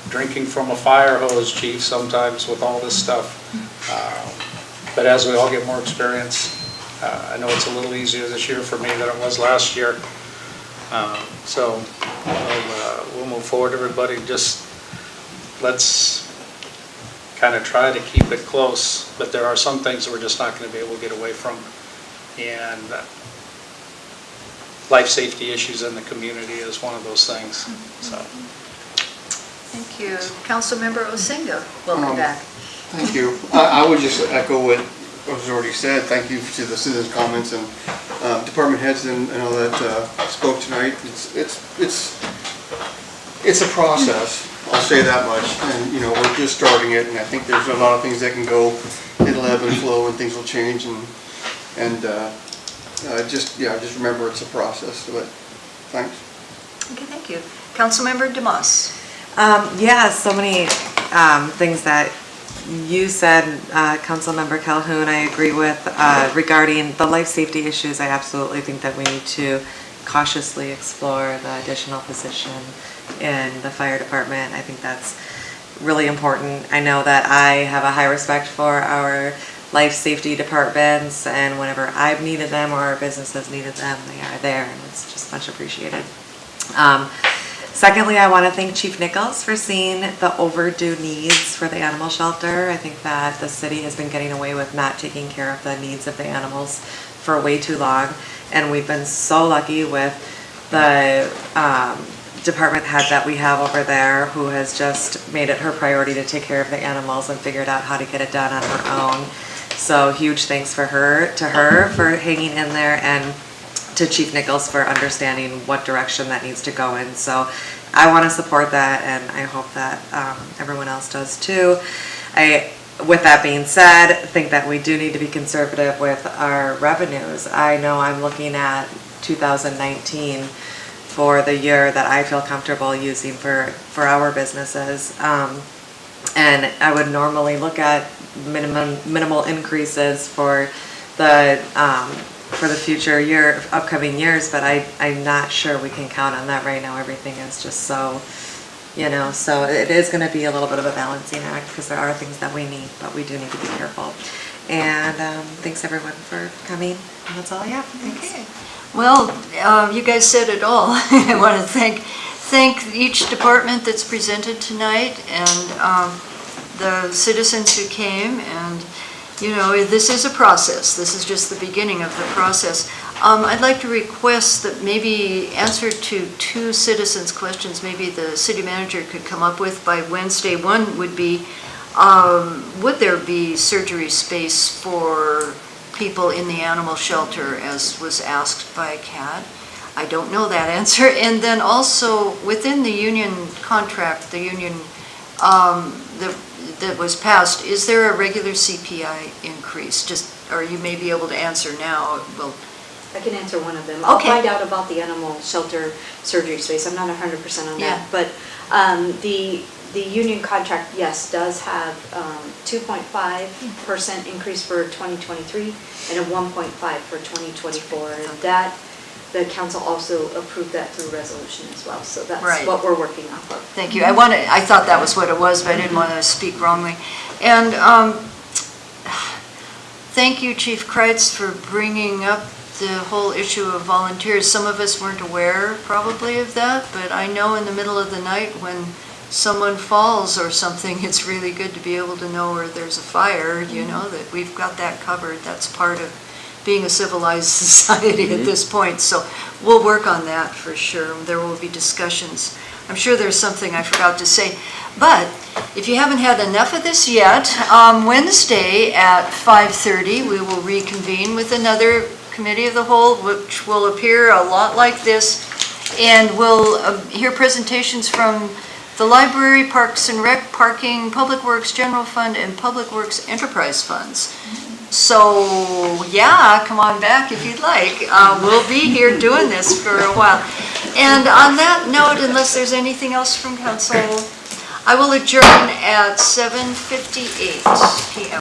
Speaker 1: drinking from a fire hose, chief, sometimes with all this stuff. But as we all get more experience, I know it's a little easier this year for me than it was last year. So we'll move forward, everybody. Just let's kind of try to keep it close, but there are some things that we're just not going to be able to get away from. And life safety issues in the community is one of those things. So.
Speaker 2: Thank you. Councilmember Osinga, welcome back.
Speaker 14: Thank you. I would just echo what was already said. Thank you to the citizens' comments and department heads and all that spoke tonight. It's a process. I'll say that much. And you know, we're just starting it, and I think there's a lot of things that can go. It'll ebb and flow, and things will change, and just remember it's a process. But thanks.
Speaker 2: Okay, thank you. Councilmember DeMoss.
Speaker 10: Yeah, so many things that you said, Councilmember Calhoun, I agree with. Regarding the life safety issues, I absolutely think that we need to cautiously explore the additional position in the fire department. I think that's really important. I know that I have a high respect for our life safety departments, and whenever I've needed them or our business has needed them, they are there, and it's just much appreciated. Secondly, I want to thank Chief Nichols for seeing the overdue needs for the animal shelter. I think that the city has been getting away with not taking care of the needs of the animals for way too long, and we've been so lucky with the department head that we have over there, who has just made it her priority to take care of the animals and figured out how to get it done on her own. So huge thanks to her for hanging in there, and to Chief Nichols for understanding what direction that needs to go in. So I want to support that, and I hope that everyone else does too. With that being said, I think that we do need to be conservative with our revenues. I know I'm looking at 2019 for the year that I feel comfortable using for our businesses. And I would normally look at minimal increases for the for the future upcoming years, but I'm not sure we can count on that right now. Everything is just so, so it is gonna be a little bit of a balancing act, because there are things that we need, but we do need to be careful. And thanks everyone for coming, and that's all I have. Thanks.
Speaker 2: Well, you guys said it all. I want to thank each department that's presented tonight, and the citizens who came, and this is a process. This is just the beginning of the process. I'd like to request that maybe answer to 2 citizens' questions maybe the city manager could come up with by Wednesday. One would be, would there be surgery space for people in the animal shelter, as was asked by Kat? I don't know that answer. And then also, within the union contract, the union that was passed, is there a regular CPI increase? Or you may be able to answer now. Well,
Speaker 4: I can answer one of them. I'll
Speaker 2: Okay.
Speaker 4: find out about the animal shelter surgery space. I'm not 100% on that.
Speaker 2: Yeah.
Speaker 4: But the union contract, yes, does have 2.5% increase for 2023 and a 1.5 for 2024. And that, the council also approved that through resolution as well. So that's
Speaker 2: Right.
Speaker 4: what we're working off of.
Speaker 2: Thank you. I thought that was what it was, but I didn't want to speak wrongly. And thank you, Chief Kreitz, for bringing up the whole issue of volunteers. Some of us weren't aware probably of that, but I know in the middle of the night when someone falls or something, it's really good to be able to know where there's a fire, that we've got that covered. That's part of being a civilized society at this point. So we'll work on that for sure. There will be discussions. I'm sure there's something I forgot to say. But if you haven't had enough of this yet, Wednesday at 5:30, we will reconvene with another committee of the whole, which will appear a lot like this. And we'll hear presentations from the library, Parks and Rec, parking, Public Works General Fund, and Public Works Enterprise Funds. So, yeah, come on back if you'd like. We'll be here doing this for a while. And on that note, unless there's anything else from council, I will adjourn at 7:58 p.m.